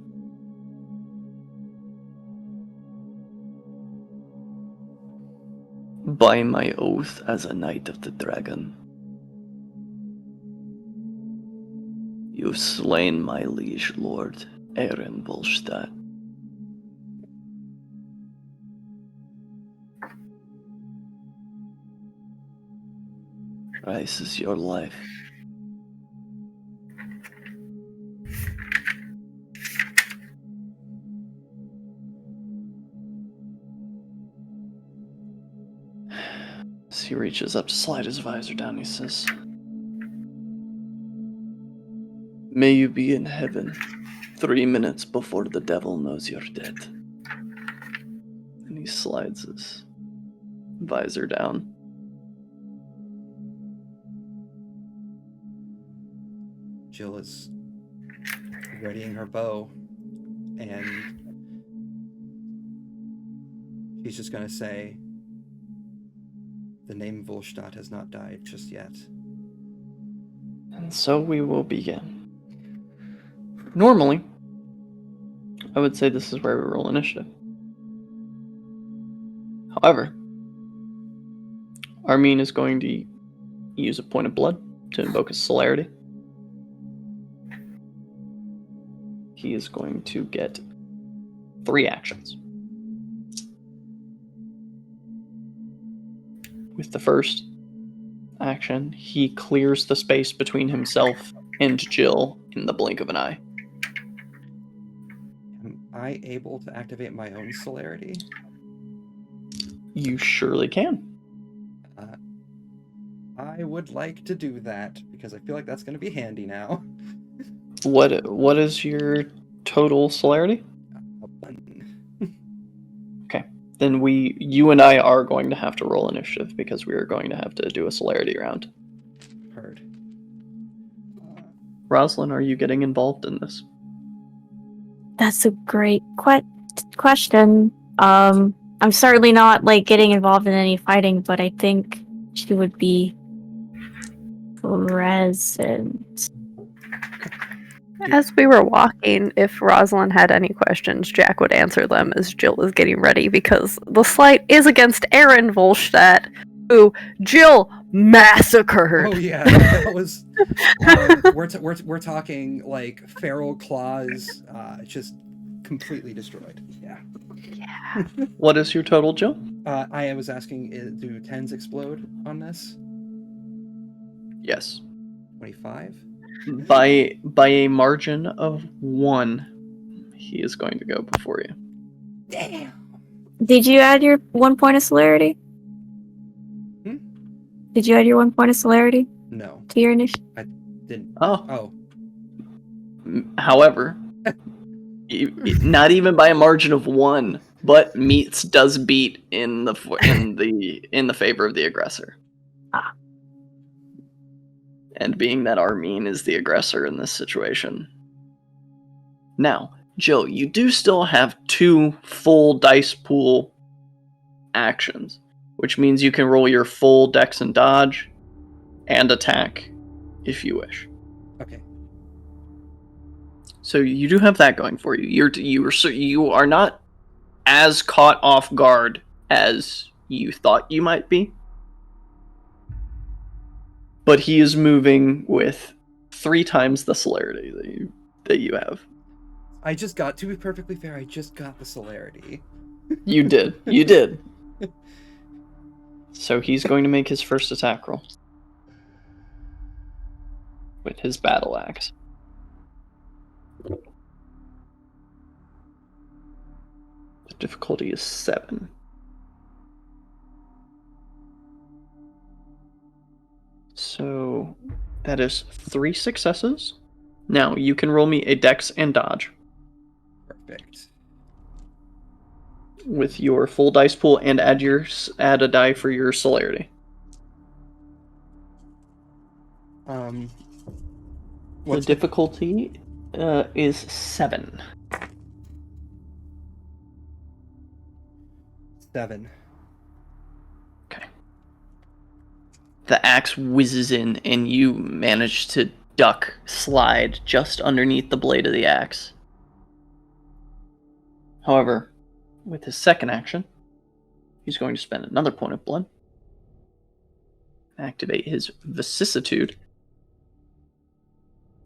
By my oath as a knight of the dragon, you've slain my liege lord, Eren Volstad. This is your life. As he reaches up to slide his visor down, he says, "May you be in heaven 3 minutes before the devil knows you're dead." And he slides his visor down. Jill is readying her bow, and she's just going to say, "The name Volstadt has not died just yet." And so we will begin. Normally, I would say this is where we roll initiative. However, Armin is going to use a point of blood to invoke a celerity. He is going to get 3 actions. With the first action, he clears the space between himself and Jill in the blink of an eye. Am I able to activate my own celerity? You surely can. I would like to do that, because I feel like that's going to be handy now. What is your total celerity? A 1. Okay. Then you and I are going to have to roll initiative because we are going to have to do a celerity round. Heard. Rosalind, are you getting involved in this? That's a great question. I'm certainly not like getting involved in any fighting, but I think she would be present. As we were walking, if Rosalind had any questions, Jack would answer them as Jill is getting ready, because the slight is against Eren Volstadt, who Jill massacred. Oh yeah, that was. We're talking like feral claws, just completely destroyed. Yeah. Yeah. What is your total, Jill? I was asking, do 10s explode on this? Yes. 25. By a margin of 1, he is going to go before you. Damn. Did you add your 1 point of celerity? Hmm? Did you add your 1 point of celerity No, to your initiative? didn't. Oh. Oh, However, not even by a margin of 1, but Meats does beat in the favor of the aggressor. Ah. And being that Armin is the aggressor in this situation. Now, Jill, you do still have 2 full dice pool actions, which means you can roll your full dex and dodge and attack if you wish. okay. So you do have that going for you. You are not as caught off guard as you thought you might be. But he is moving with 3 times the celerity that you have. To be perfectly fair, I just got the celerity. You did. You did. So he's going to make his first attack roll with his battle axe. The difficulty is 7. So that is 3 successes. Now you can roll me a dex and dodge. Perfect. with your full dice pool and add a die for your celerity. Um, The what's difficulty is 7. 7? Okay. The axe whizzes in, and you manage to slide just underneath the blade of the axe. However, with his second action, he's going to spend another point of blood, activate his vicissitude,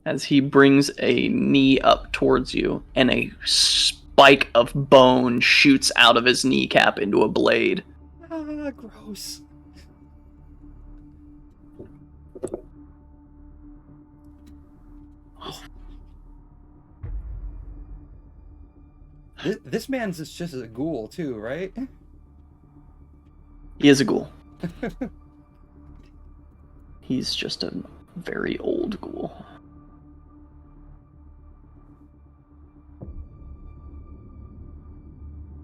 as he brings a knee up towards you, and a spike of bone shoots out of his kneecap into a blade. Ah, gross. This man's just a ghoul too, right? He is a ghoul. He's just a very old ghoul.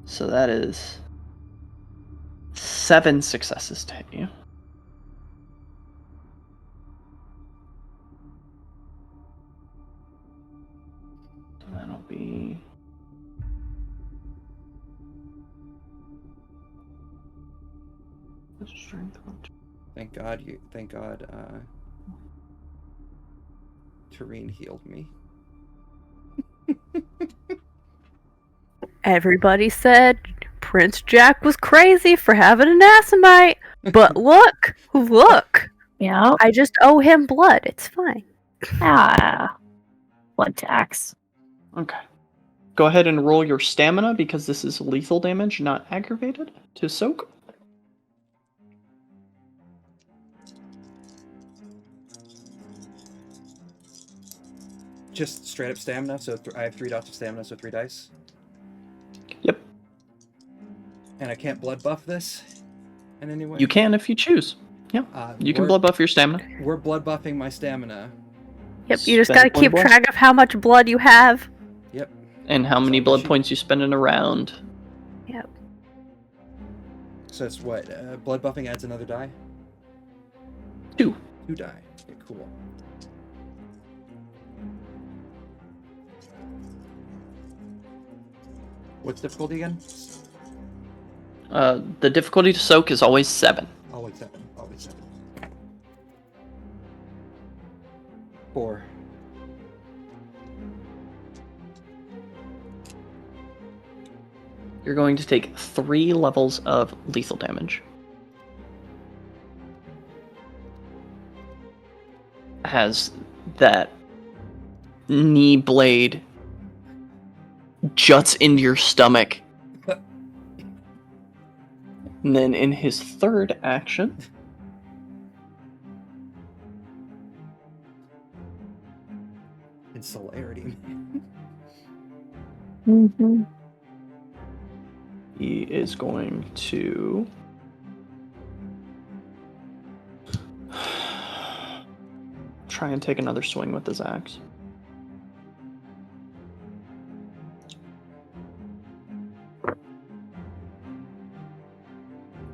So that is 7 successes to hit you. So that'll be... strength. Thank God Tareen healed me. Everybody said Prince Jack was crazy for having an Assamite, but look, Yeah. I just owe him blood. It's fine. Ah. Blood tax. Okay. Go ahead and roll your stamina, because this is lethal damage, not aggravated, to soak. Just straight up stamina, so I have 3 dots of stamina, so 3 dice. Yep. And I can't blood buff this in any way? You can if you choose. Yeah. You can blood buff your stamina. We're blood buffing my stamina. Yep, you just Spend gotta a point keep of blood. track of how much blood you have. Yep. And how many So blood she- points you spend in a round. Yep. So it's what? Blood buffing adds another die? 2. 2 die. Okay, cool. What's difficulty again? The difficulty to soak is always 7. Always 7. Always 7. 4. You're going to take 3 levels of lethal damage. As that knee blade juts into your stomach. And then in his third action, In celerity. Mm-hmm. he is going to try and take another swing with his axe.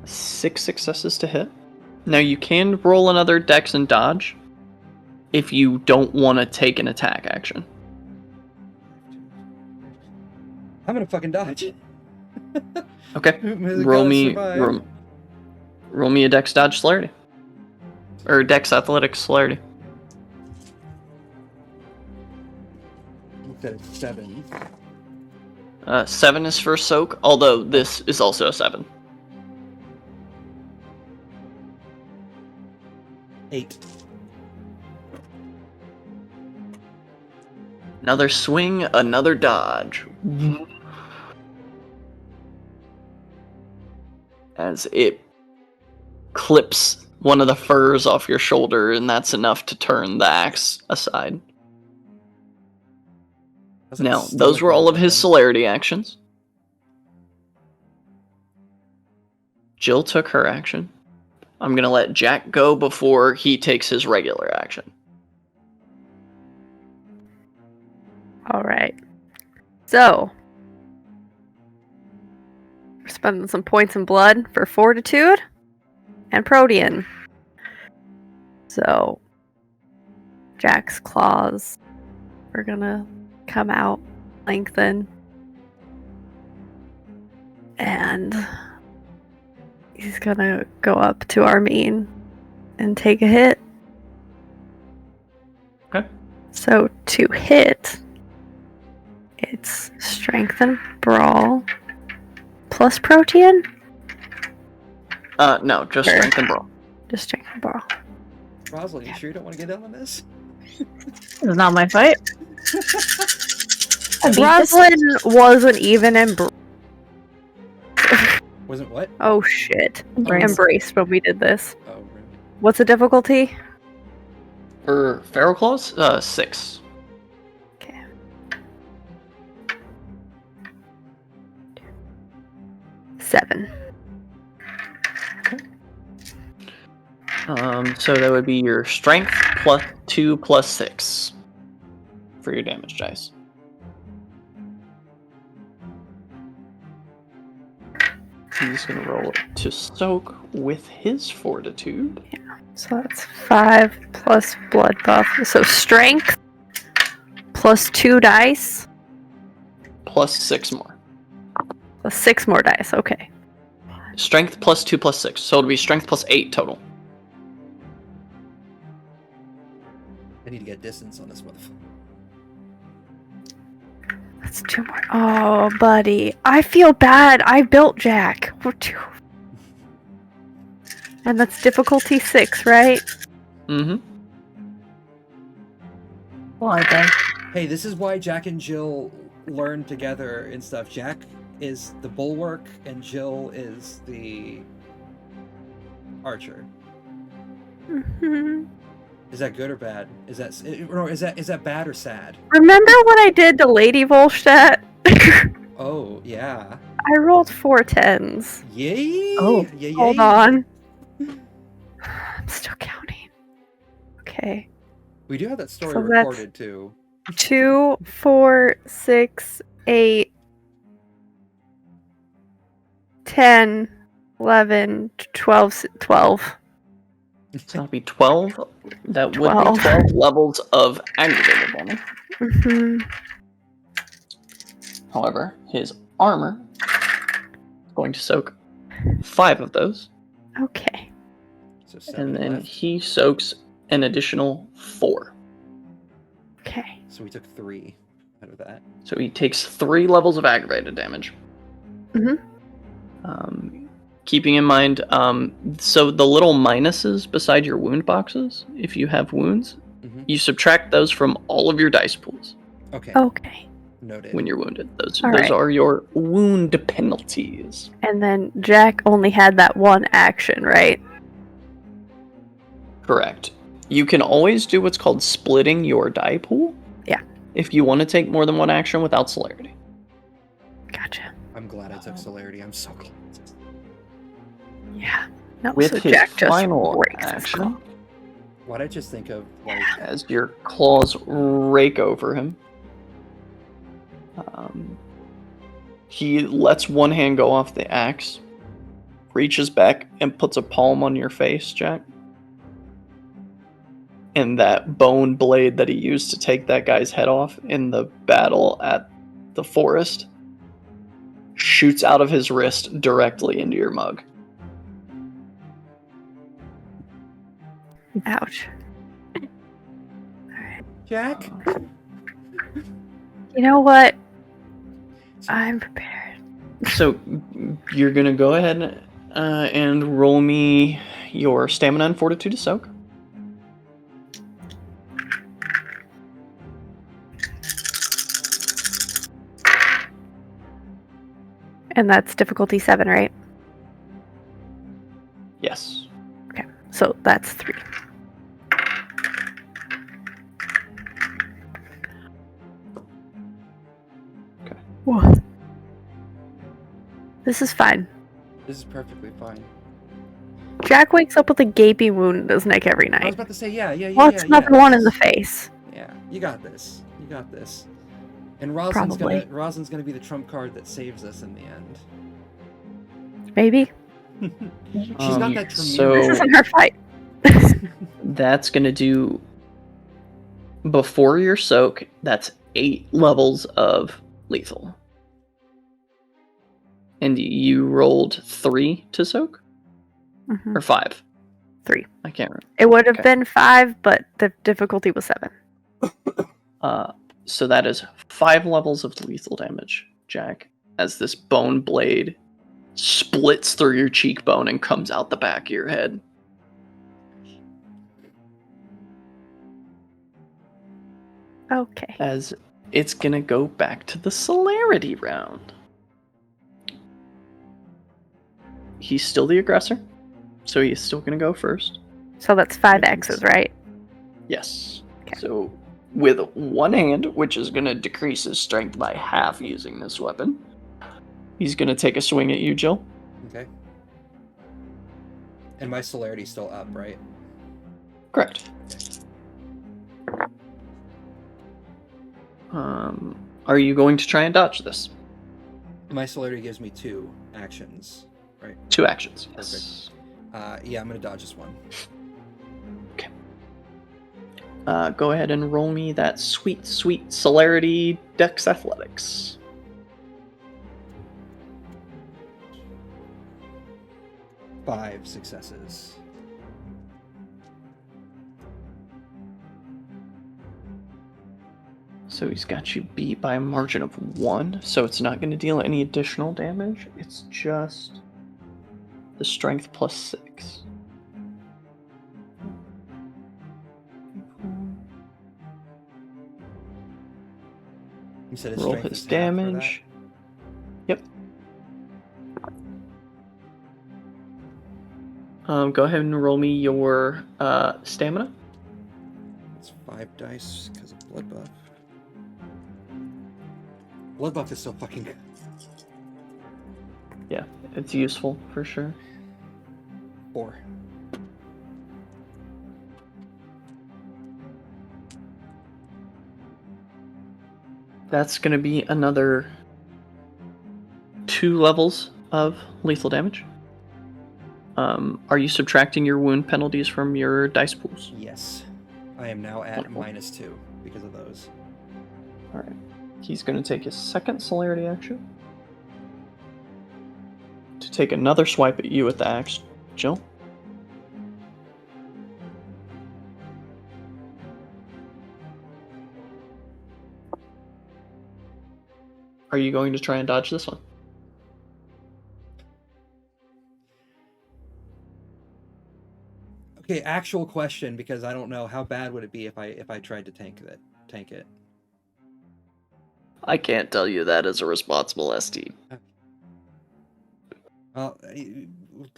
Six successes to hit. Now you can roll another dex and dodge if you don't want to take an attack action. I'm gonna fucking dodge. Okay. May the roll gods me survive. roll me a dex dodge celerity. Or dex athletics celerity. That is 7. 7 is for soak, although this is also a 7. 8. Another swing, another dodge. As it clips one of the furs off your shoulder, and that's enough to turn the axe aside. Doesn't Now, stomach those were all of weapon. his celerity actions. Jill took her action. I'm going to let Jack go before he takes his regular action. All right. So, spending some points in blood for fortitude and protean. So, Jack's claws are gonna come out, lengthen, and he's gonna go up to Armin and take a hit. Okay. So to hit, it's strength and brawl plus protean? No, just Sure. strength and brawl. Just strength and brawl. Rosalind, you sure you don't want to get in on this? This is not my fight. I beat this. Rosalind wasn't even Wasn't what? Oh shit. Embraced when we did this. Oh, really? What's the difficulty? For Feral Claws, 6. Okay. 7. So that would be your strength plus 2 plus 6 for your damage dice. He's gonna roll to soak with his fortitude. So that's 5 plus blood buff. So strength plus 2 dice Plus 6 more. plus 6 more dice. Okay. Strength plus 2 plus 6. So it'll be strength plus 8 total. I need to get distance on this motherfucker. That's 2 more. Oh, buddy. I feel bad. I built Jack. We're 2. And that's difficulty 6, right? Mm-hmm. Well, I did. Hey, this is why Jack and Jill learn together and stuff. Jack is the bulwark, and Jill is the archer. Mhm. Is that good or bad? Is that bad or sad? Remember when I did the Lady Volstadt? Oh yeah. I rolled 4 10s. Yay! Oh, yay! Hold on. I'm still counting. Okay. We do have that story So that's- recorded too. 2, 4, 6, 8, 10, 11, 12, 12. So that'll be 12. That would 12. be 12 levels of aggravated damage. Mm-hmm. However, his armor is going to soak 5 of those. Okay. So 7 And then left. he soaks an additional 4. Okay. So we took 3 out of that. So he takes 3 levels of aggravated damage. Mhm. Keeping in mind, so the little minuses beside your wound boxes, if you have wounds, Mhm. you subtract those from all of your dice pools Okay. Okay. Noted. when you're wounded. Those All right. are your wound penalties. And then Jack only had that one action, right? Correct. You can always do what's called splitting your die pool. Yeah. If you want to take more than one action without celerity. Gotcha. I'm glad I took celerity. I'm so glad. Yeah. No, With so his Jack just final breaks his action, claw. Why'd I just think of like as your claws rake over him, he lets one hand go off the axe, reaches back and puts a palm on your face, Jack. And that bone blade that he used to take that guy's head off in the battle at the forest shoots out of his wrist directly into your mug. Ouch. Jack? You know what? I'm prepared. So you're gonna go ahead and roll me your stamina and fortitude to soak. And that's difficulty 7, right? Yes. So that's 3. Okay. What? This is fine. This is perfectly fine. Jack wakes up with a gaping wound in his neck every I was night. about to say, yeah. What's another one in the face? Yeah, you got this. You got this. And Probably. Rosalind's gonna be the trump card that saves us in the end. Maybe. She's not that so- This isn't her fight. That's going to do, before your soak, that's 8 levels of lethal. And you rolled 3 to soak? Mhm. Or 5? 3. I can't remember. It would have Okay. been 5, but the difficulty was 7. So that is 5 levels of lethal damage, Jack, as this bone blade splits through your cheekbone and comes out the back of your head. Okay. As it's gonna go back to the celerity round. He's still the aggressor, so he's still gonna go first. So that's 5 X's, right? Yes. Okay. So with one hand, which is gonna decrease his strength by half using this weapon, he's gonna take a swing at you, Jill. Okay. And my celerity's still up, right? Correct. Are you going to try and dodge this? My celerity gives me 2 actions, right? 2 actions. Yes. Yeah, I'm gonna dodge this one. Go ahead and roll me that sweet, sweet celerity dex athletics. Five successes. So he's got you beat by a margin of 1, so it's not going to deal any additional damage. It's just the strength plus 6. You said his Roll strength his is half for that? damage. Yep. Go ahead and roll me your stamina. It's 5 dice because of blood buff. Blood buff is so fucking good. Yeah, it's useful for sure. 4. That's going to be another 2 levels of lethal damage. Are you subtracting your wound penalties from your dice pools? Yes. I am now at Wonderful. -2 because of those. Alright. He's going to take his second celerity action to take another swipe at you with the axe, Jill. Are you going to try and dodge this one? Okay, actual question, because I don't know how bad would it be if I tried to tank it. I can't tell you that as a responsible ST.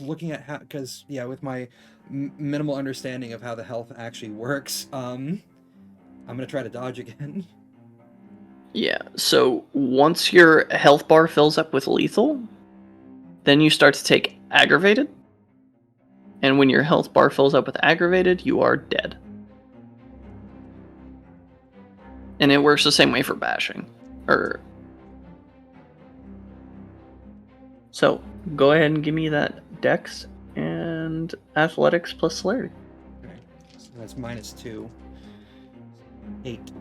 Looking at how, because yeah, with my minimal understanding of how the health actually works, I'm gonna try to dodge again. Yeah, so once your health bar fills up with lethal, then you start to take aggravated. And when your health bar fills up with aggravated, you are dead. And it works the same way for bashing. So, go ahead and give me that dex and athletics plus celerity. Okay, so that's -2. 8.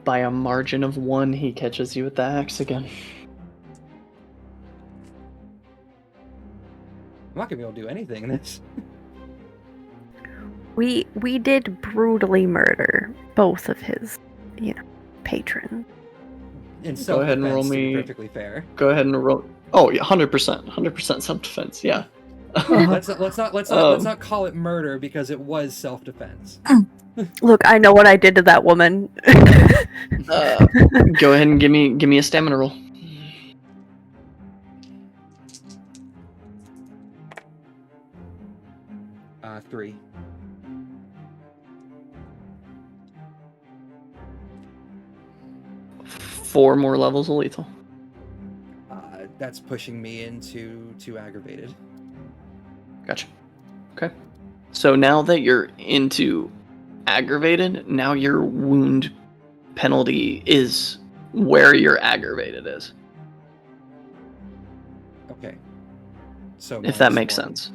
By a margin of 1, he catches you with the axe again. I'm not gonna be able to do anything in this. We did brutally murder both of his, patrons. In Go ahead and roll self-defense, to be me- perfectly fair. Go ahead and roll. Oh yeah, 100% self-defense. Yeah. Let's not call it murder because it was self-defense. Look, I know what I did to that woman. Go ahead and give me a stamina roll. Uh, 3. Four more levels of lethal. That's pushing me into 2 aggravated. Gotcha. Okay. So now that you're into aggravated, now your wound penalty is where your aggravated is. Okay. So If that minus makes 1. sense.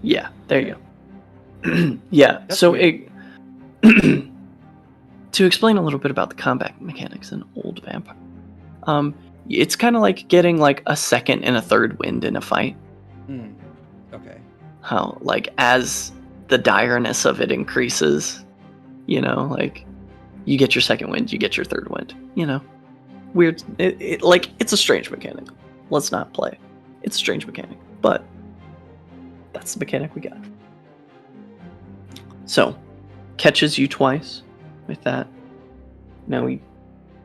Yeah, there you go. Yeah, That's so weird. to explain a little bit about the combat mechanics in Old Vampire, it's kind of like getting like a second and a third wind in a fight. Okay. How, like, as the direness of it increases, you know, like, you get your second wind, you get your third wind, you know. Weird. It's a strange mechanic. Let's not play. It's a strange mechanic, but that's the mechanic we got. So, catches you twice with that. Now he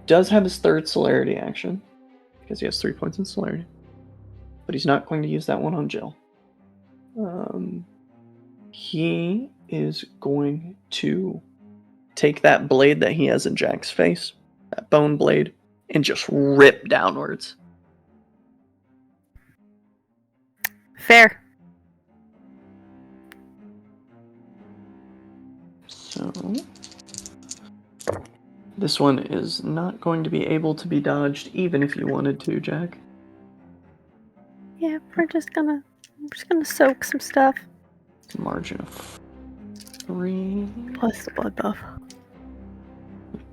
does have his third celerity action, because he has 3 points in celerity. But he's not going to use that one on Jill. He is going to take that blade that he has in Jack's face, that bone blade, and just rip downwards. Fair. So this one is not going to be able to be dodged even if you wanted to, Jack. Yeah, we're just gonna soak some stuff. Margin of 3 Plus the blood buff.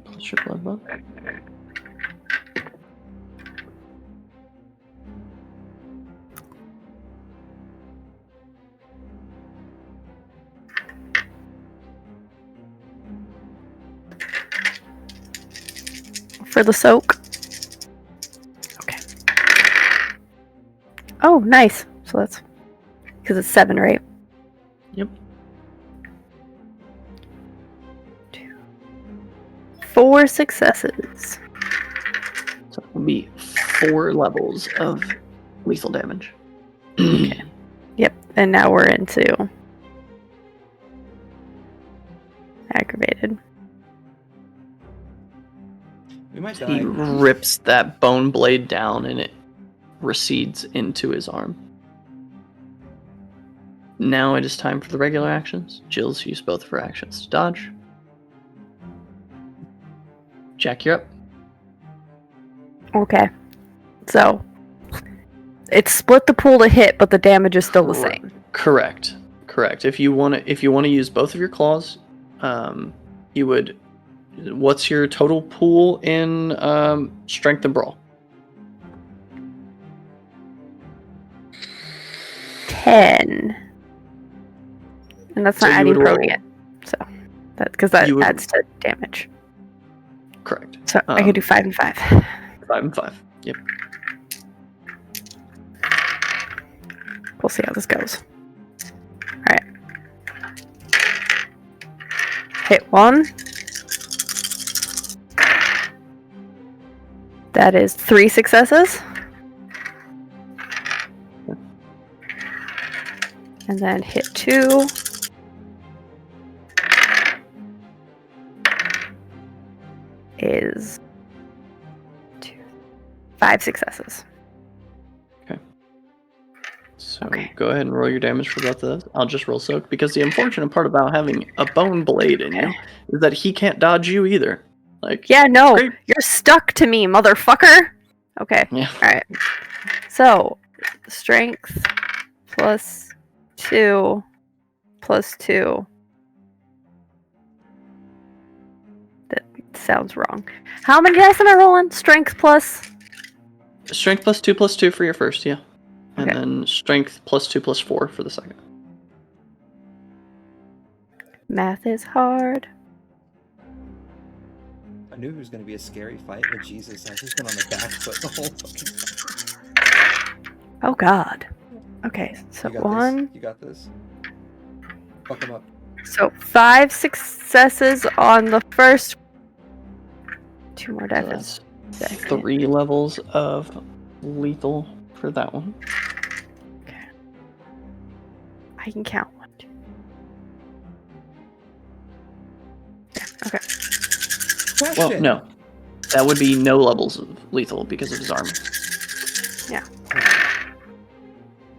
plus your blood buff. For the soak. Okay. Oh, nice. So that's because it's 7, right? Yep. 4 successes. So it will be 4 levels of lethal damage. Okay. Yep. And now we're into aggravated. We might die. He rips that bone blade down and it recedes into his arm. Now it is time for the regular actions. Jill's used both of her actions to dodge. Jack, you're up. Okay. So it's split the pool to hit, but the damage is still the same. Correct. If you want to use both of your claws, you would. What's your total pool in strength and brawl? 10. And that's So not you adding would roll- pro yet. So that because that You would- adds to damage. Correct. So I could do 5 and 5. 5 and 5. Yep. We'll see how this goes. Alright. Hit 1. That is 3 successes. And then hit 2. Is 5 successes. So Okay. go ahead and roll your damage for both of those. I'll just roll soak because the unfortunate part about having a bone blade in you is that he can't dodge you either. Like, Yeah, no, great. you're stuck to me, motherfucker. Okay. Yeah. Alright. So, strength plus 2 plus 2. That sounds wrong. How many dice am I rolling? Strength plus? Strength plus 2 for your first, yeah. And Okay. then strength plus 2 plus 4 for the second. Math is hard. I knew it was going to be a scary fight, but Jesus, I've just been on the back foot the whole fucking time. Oh god. Okay, so You got 1. this. You got this. Fuck him up. So 5 successes on the first. 2 more So dice. that's Second. 3 levels of lethal for that one. Okay. I can count 1, 2. Yeah, okay. Well, Question. no. That would be no levels of lethal because of his armor. Let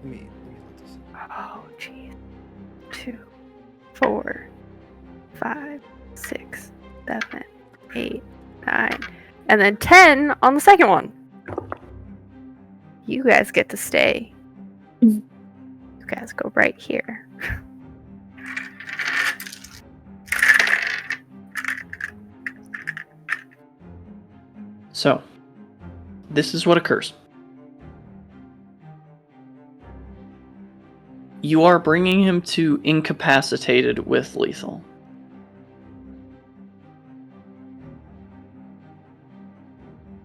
me look this up. Oh, jeez. 2, 4, 5, 6, 7, 8, 9, and then 10 on the second one. You guys get to stay. You guys go right here. So, this is what occurs. You are bringing him to incapacitated with lethal.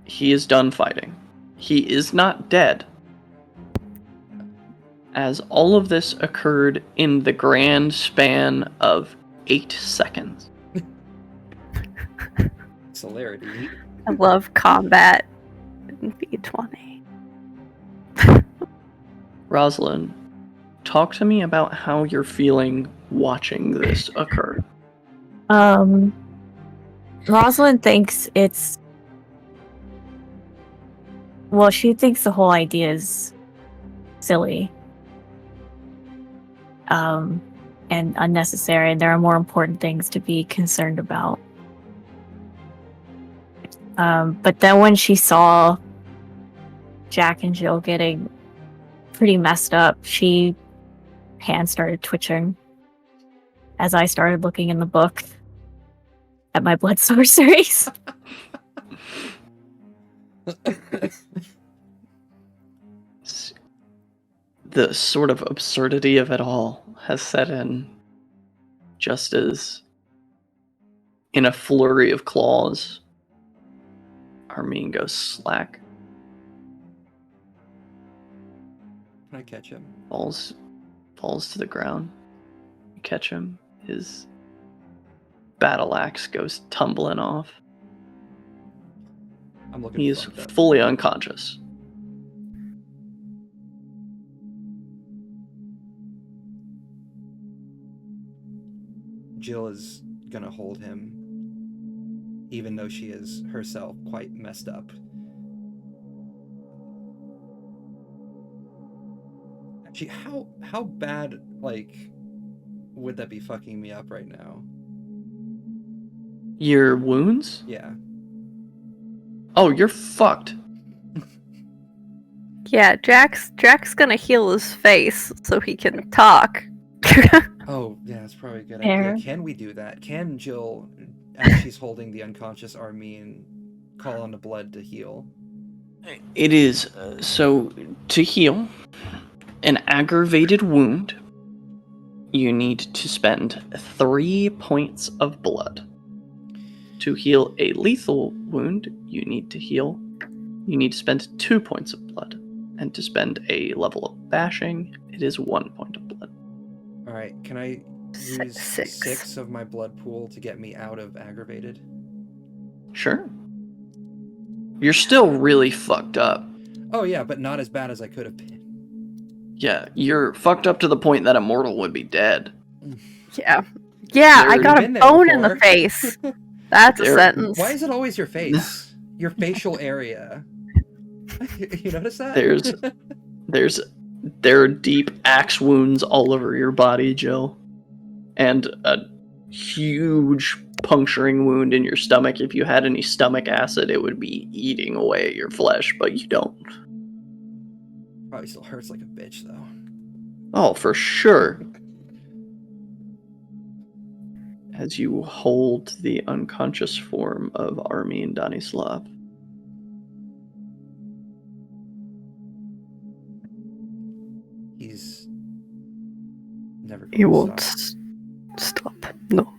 He is done fighting. He is not dead. As all of this occurred in the grand span of 8 seconds. Celerity. I love combat in B20. Rosalind, talk to me about how you're feeling watching this occur. Rosalind thinks it's. Well, she thinks the whole idea is silly. And unnecessary, and there are more important things to be concerned about. But then when she saw Jack and Jill getting pretty messed up, hands started twitching as I started looking in the book at my blood sorceries. The sort of absurdity of it all has set in, just as in a flurry of claws, Armin goes slack. Can I catch him? Falls to the ground. You catch him. His battle axe goes tumbling off. I'm looking. He is fucked up. fully unconscious. Jill is gonna hold him, even though she is herself quite messed up. Actually, how bad, like, would that be fucking me up right now? Your wounds? Yeah. Oh, you're fucked. Yeah, Jack's gonna heal his face so he can talk. Oh, yeah, that's probably a good Fair. idea. Can we do that? Can Jill, as she's holding the unconscious Armin, call on the blood to heal? It is, so, to heal an aggravated wound, you need to spend 3 points of blood. To heal a lethal wound, you need to spend 2 points of blood. And to spend a level of bashing, it is 1 point of blood. Alright, can I use Six. 6 of my blood pool to get me out of aggravated? Sure. You're still really fucked up. Oh yeah, but not as bad as I could have been. Yeah, you're fucked up to the point that a mortal would be dead. Yeah. Yeah, I There- got a Been there bone in the before. face. That's a There- sentence. Why is it always your face? Your facial area. You notice that? There are deep axe wounds all over your body, Jill. And a huge puncturing wound in your stomach. If you had any stomach acid, it would be eating away at your flesh, but you don't. Probably still hurts like a bitch, though. Oh, for sure. As you hold the unconscious form of Armin Danislav. He's never going He to won't stop. stop. No.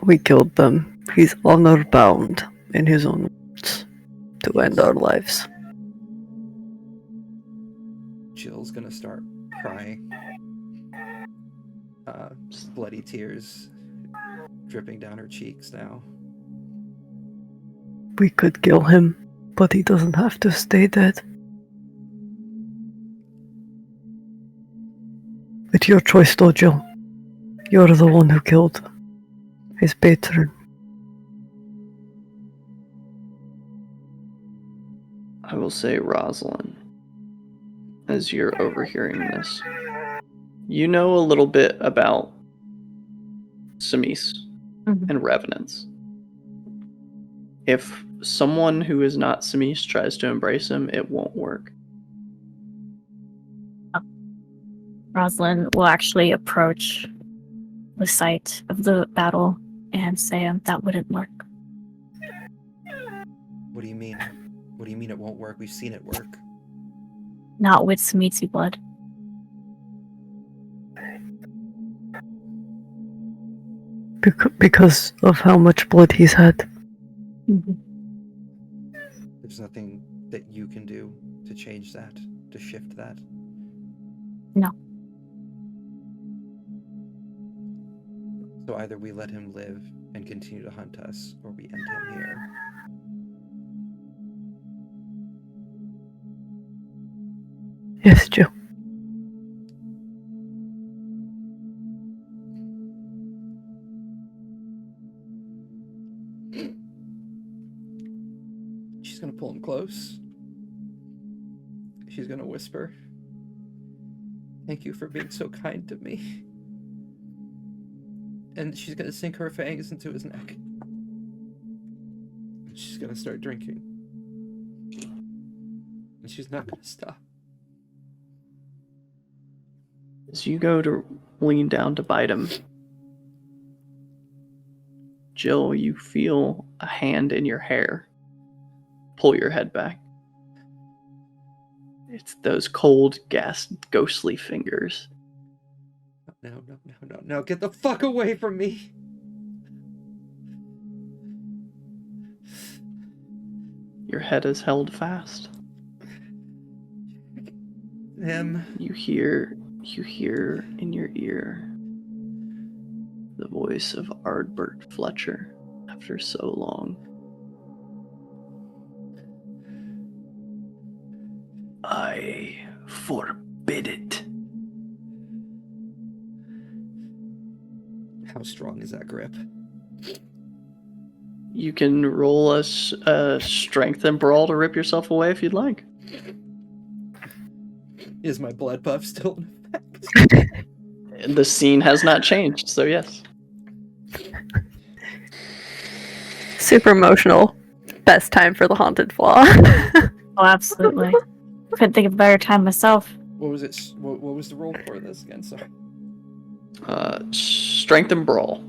We killed them. He's honor bound in his own words to end our lives. Jill's gonna start crying. Bloody tears dripping down her cheeks now. We could kill him, but he doesn't have to stay dead. It's your choice though, Jill. You're the one who killed his patron. I will say, Rosalind, as you're overhearing this, you know a little bit about Samis, Mhm. and revenants. If someone who is not Samis tries to embrace him, it won't work. Rosalind will actually approach the site of the battle and say that wouldn't work. What do you mean? What do you mean it won't work? We've seen it work. Not with Samitsi blood. Because of how much blood he's had. There's nothing that you can do to change that, to shift that. No. So either we let him live and continue to hunt us, or we end him here. Yes, Jill. She's gonna pull him close. She's gonna whisper, "Thank you for being so kind to me." And she's gonna sink her fangs into his neck. And she's gonna start drinking. And she's not gonna stop. As you go to lean down to bite him, Jill, you feel a hand in your hair. Pull your head back. It's those cold, ghostly fingers. No, get the fuck away from me! Your head is held fast. Him. You hear in your ear the voice of Ardbert Fletcher after so long. I forbid it. How strong is that grip? You can roll a strength and brawl to rip yourself away if you'd like. Is my blood buff still in effect? The scene has not changed, so yes. Super emotional. Best time for the haunted flaw. Oh, absolutely. Couldn't think of a better time myself. What was it? What was the roll for this again? Sorry. Strength and brawl.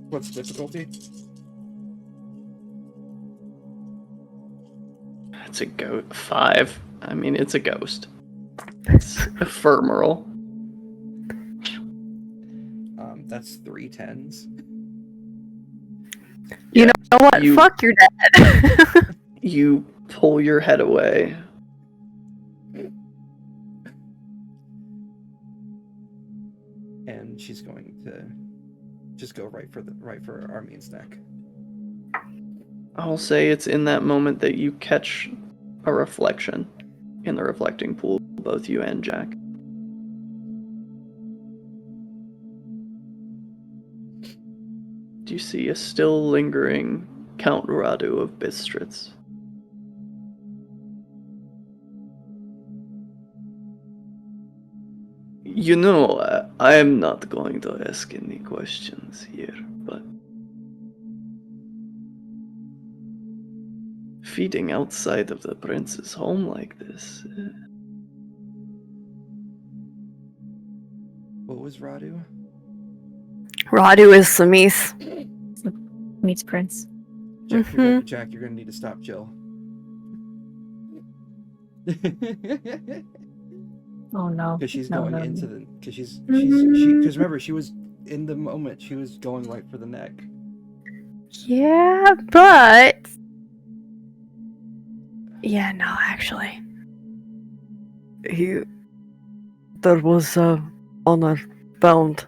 What's the difficulty? It's a 5. I mean, it's a ghost. It's ephemeral. That's 3 10s. You know what? Fuck, you're dead. You pull your head away. And she's going to just go right for Armin's neck. I'll say it's in that moment that you catch a reflection in the reflecting pool, both you and Jack. Do you see a still lingering Count Radu of Bistritz? You know, I am not going to ask any questions here, but feeding outside of the prince's home like this. What was Radu? Radu is Samis. Meets Prince. Jack, Jack, you're gonna need to stop Jill. Oh no. Because she's No, going no, into no. the. Because because remember, she was in the moment. She was going right for the neck. Yeah, but yeah, no, actually. There was honor bound.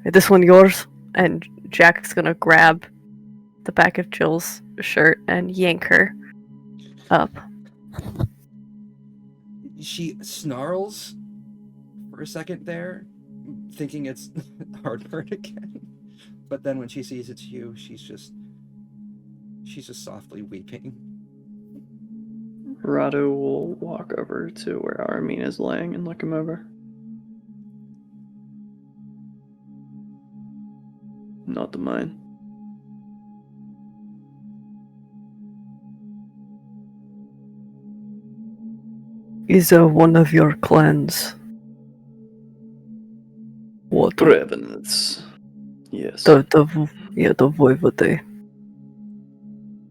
Is this one yours? And Jack's gonna grab the back of Jill's shirt and yank her up. She snarls for a second there, thinking it's Hardbird again. But then when she sees it's you, she's just softly weeping. Radu will walk over to where Armin is laying and look him over. not mine. Is one of your clans? What? Revenants. Yes. The Voivode.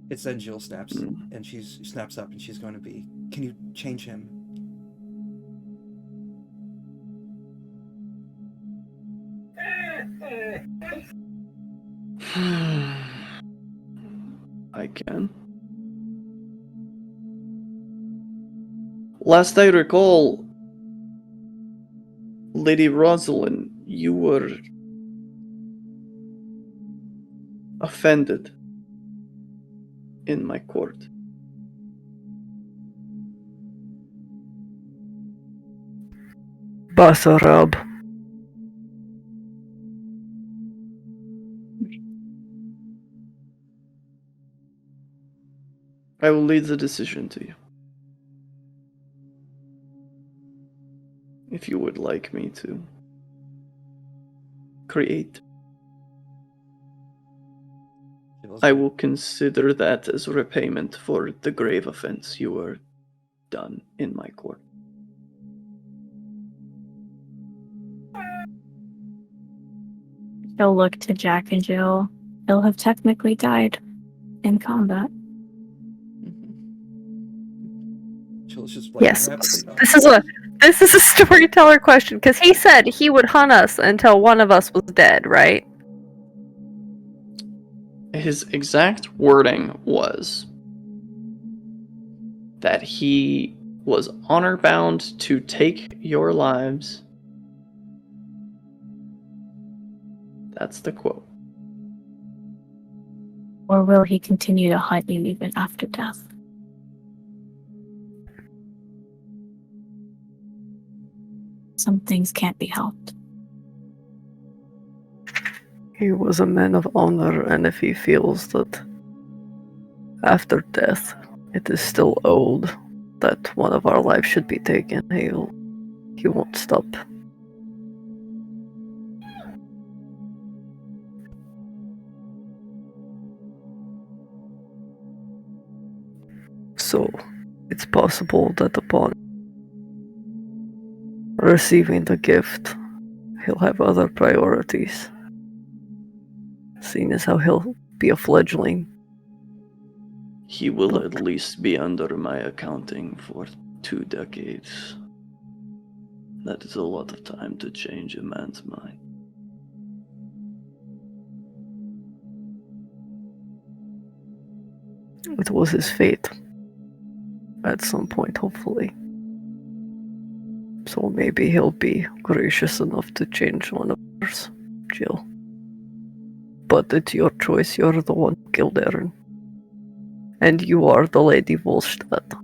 It's then Jill snaps, Mm. and she snaps up, and she's going to be. Can you change him? I can. Last I recall, Lady Rosalind, you were offended in my court. Basarab. I will leave the decision to you. If you would like me to create, Jill's I gonna- will consider that as repayment for the grave offense you were done in my court. He'll look to Jack and Jill. He'll have technically died in combat. Jill's just like Yes, rapidly nodding. this is a storyteller question because he said he would hunt us until one of us was dead, right? His exact wording was that he was honor bound to take your lives. That's the quote. Or will he continue to hunt you even after death? Some things can't be helped. He was a man of honor, and if he feels that after death it is still owed that one of our lives should be taken, he won't stop. So, it's possible that upon receiving the gift, he'll have other priorities. Seeing as how he'll be a fledgling. He will But- at least be under my accounting for 2 decades. That is a lot of time to change a man's mind. It was his fate. At some point, hopefully. So maybe he'll be gracious enough to change one of ours, Jill. But it's your choice, you're the one who killed Aaron. And you are the Lady Volstadt.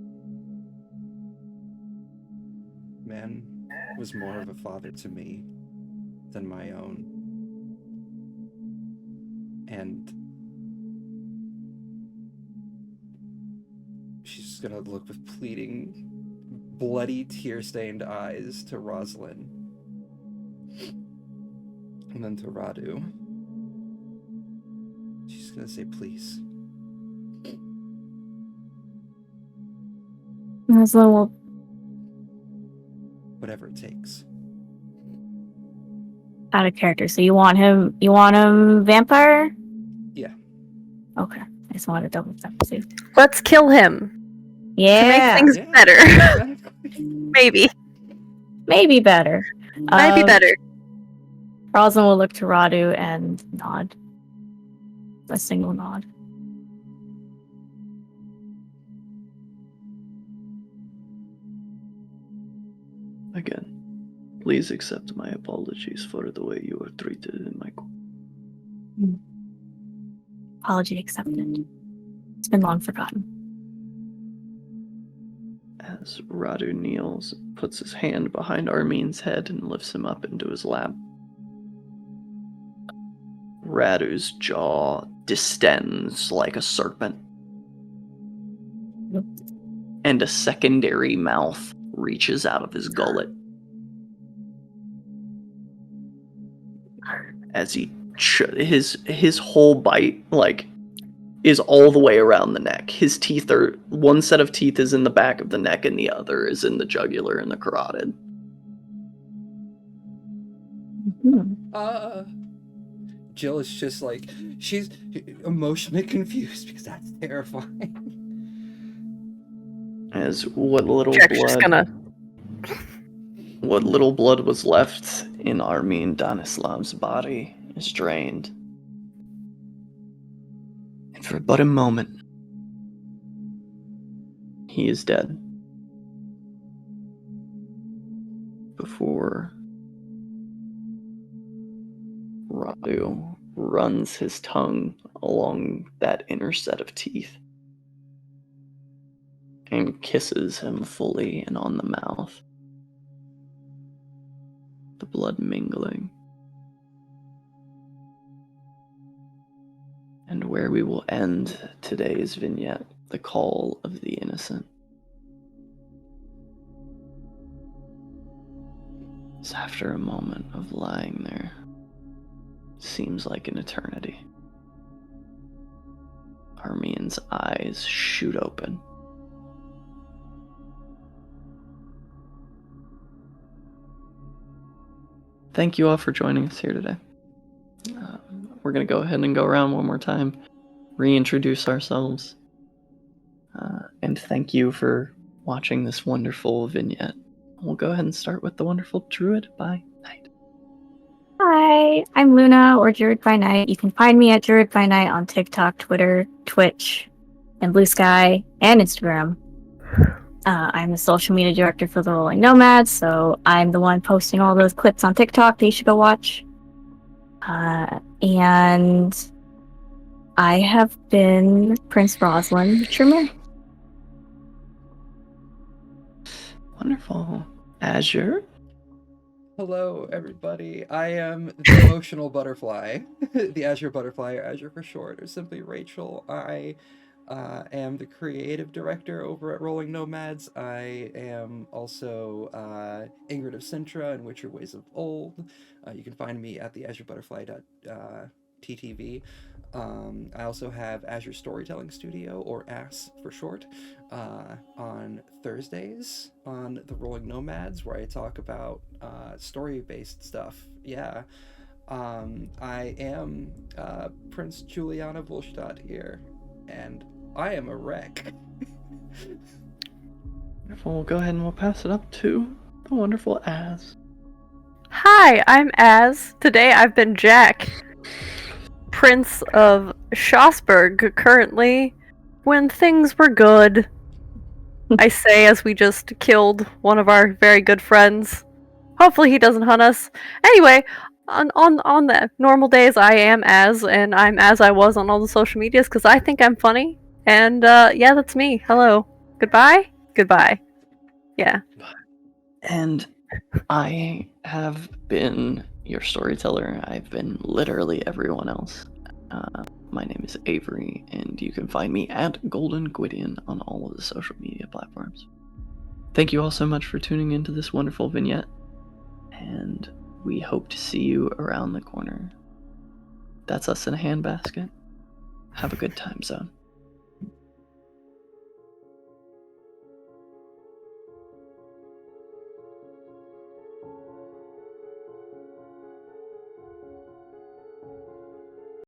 Man was more of a father to me than my own. And she's just gonna look with pleading, bloody, tear-stained eyes to Rosalind. And then to Radu. She's gonna say, please. Rosalind will Whatever it takes. out of character. So you want him vampire? Yeah. Okay. I just wanted to double check. See. Let's kill him to Yeah. make things Yeah, better. exactly. Maybe. Maybe better. Might be better. Rosalind will look to Radu and nod. A single nod. Again, please accept my apologies for the way you were treated in my court. Apology accepted. It's been long forgotten. As Radu kneels, puts his hand behind Armin's head and lifts him up into his lap. Radu's jaw distends like a serpent, and a secondary mouth reaches out of his gullet as he his whole bite like is all the way around the neck. His teeth are one set of teeth is in the back of the neck and the other is in the jugular and the carotid. Jill is just like, she's emotionally confused because that's terrifying. As what little Jack's just gonna. what little blood was left in Armin Danislav's body is drained. And for but a moment, he is dead. Before Radu runs his tongue along that inner set of teeth and kisses him fully and on the mouth, the blood mingling. And where we will end today's vignette, the call of the innocent, is after a moment of lying there. Seems like an eternity. Armin's eyes shoot open. Thank you all for joining us here today. We're going to go ahead and go around one more time, reintroduce ourselves, and thank you for watching this wonderful vignette. We'll go ahead and start with the wonderful Druid by Night. Hi, I'm Luna, or Druid by Night. You can find me at Druid by Night on TikTok, Twitter, Twitch, and Blue Sky, and Instagram. I'm the social media director for the Rolling Nomads, so I'm the one posting all those clips on TikTok that you should go watch. And I have been Prince Rosalind Tremere. Wonderful. Azure? Hello, everybody. I am the emotional butterfly, the Azure Butterfly, or Azure for short, or simply Rachel. I am the creative director over at Rolling Nomads. I am also Ingrid of Sintra and Witcher Ways of Old. You can find me at the azurebutterfly.ttv. I also have Azure Storytelling Studio, or ASS for short, on Thursdays on the Rolling Nomads, where I talk about story-based stuff. Yeah. I am Prince Juliana Volstadt here, and I am a wreck. Wonderful. We'll go ahead and we'll pass it up to the wonderful Az. Hi, I'm Az. Today I've been Jack, Prince of Schosberg, currently, when things were good. I say as we just killed one of our very good friends. Hopefully he doesn't hunt us. Anyway, on the normal days I am Az, and I'm as I was on all the social medias because I think I'm funny. And yeah, that's me. Hello. Goodbye? Goodbye. Yeah. And I have been your storyteller. I've been literally everyone else. My name is Avery, and you can find me at Golden Gwydion on all of the social media platforms. Thank you all so much for tuning into this wonderful vignette, and we hope to see you around the corner. That's us in a handbasket. Have a good time, Zone.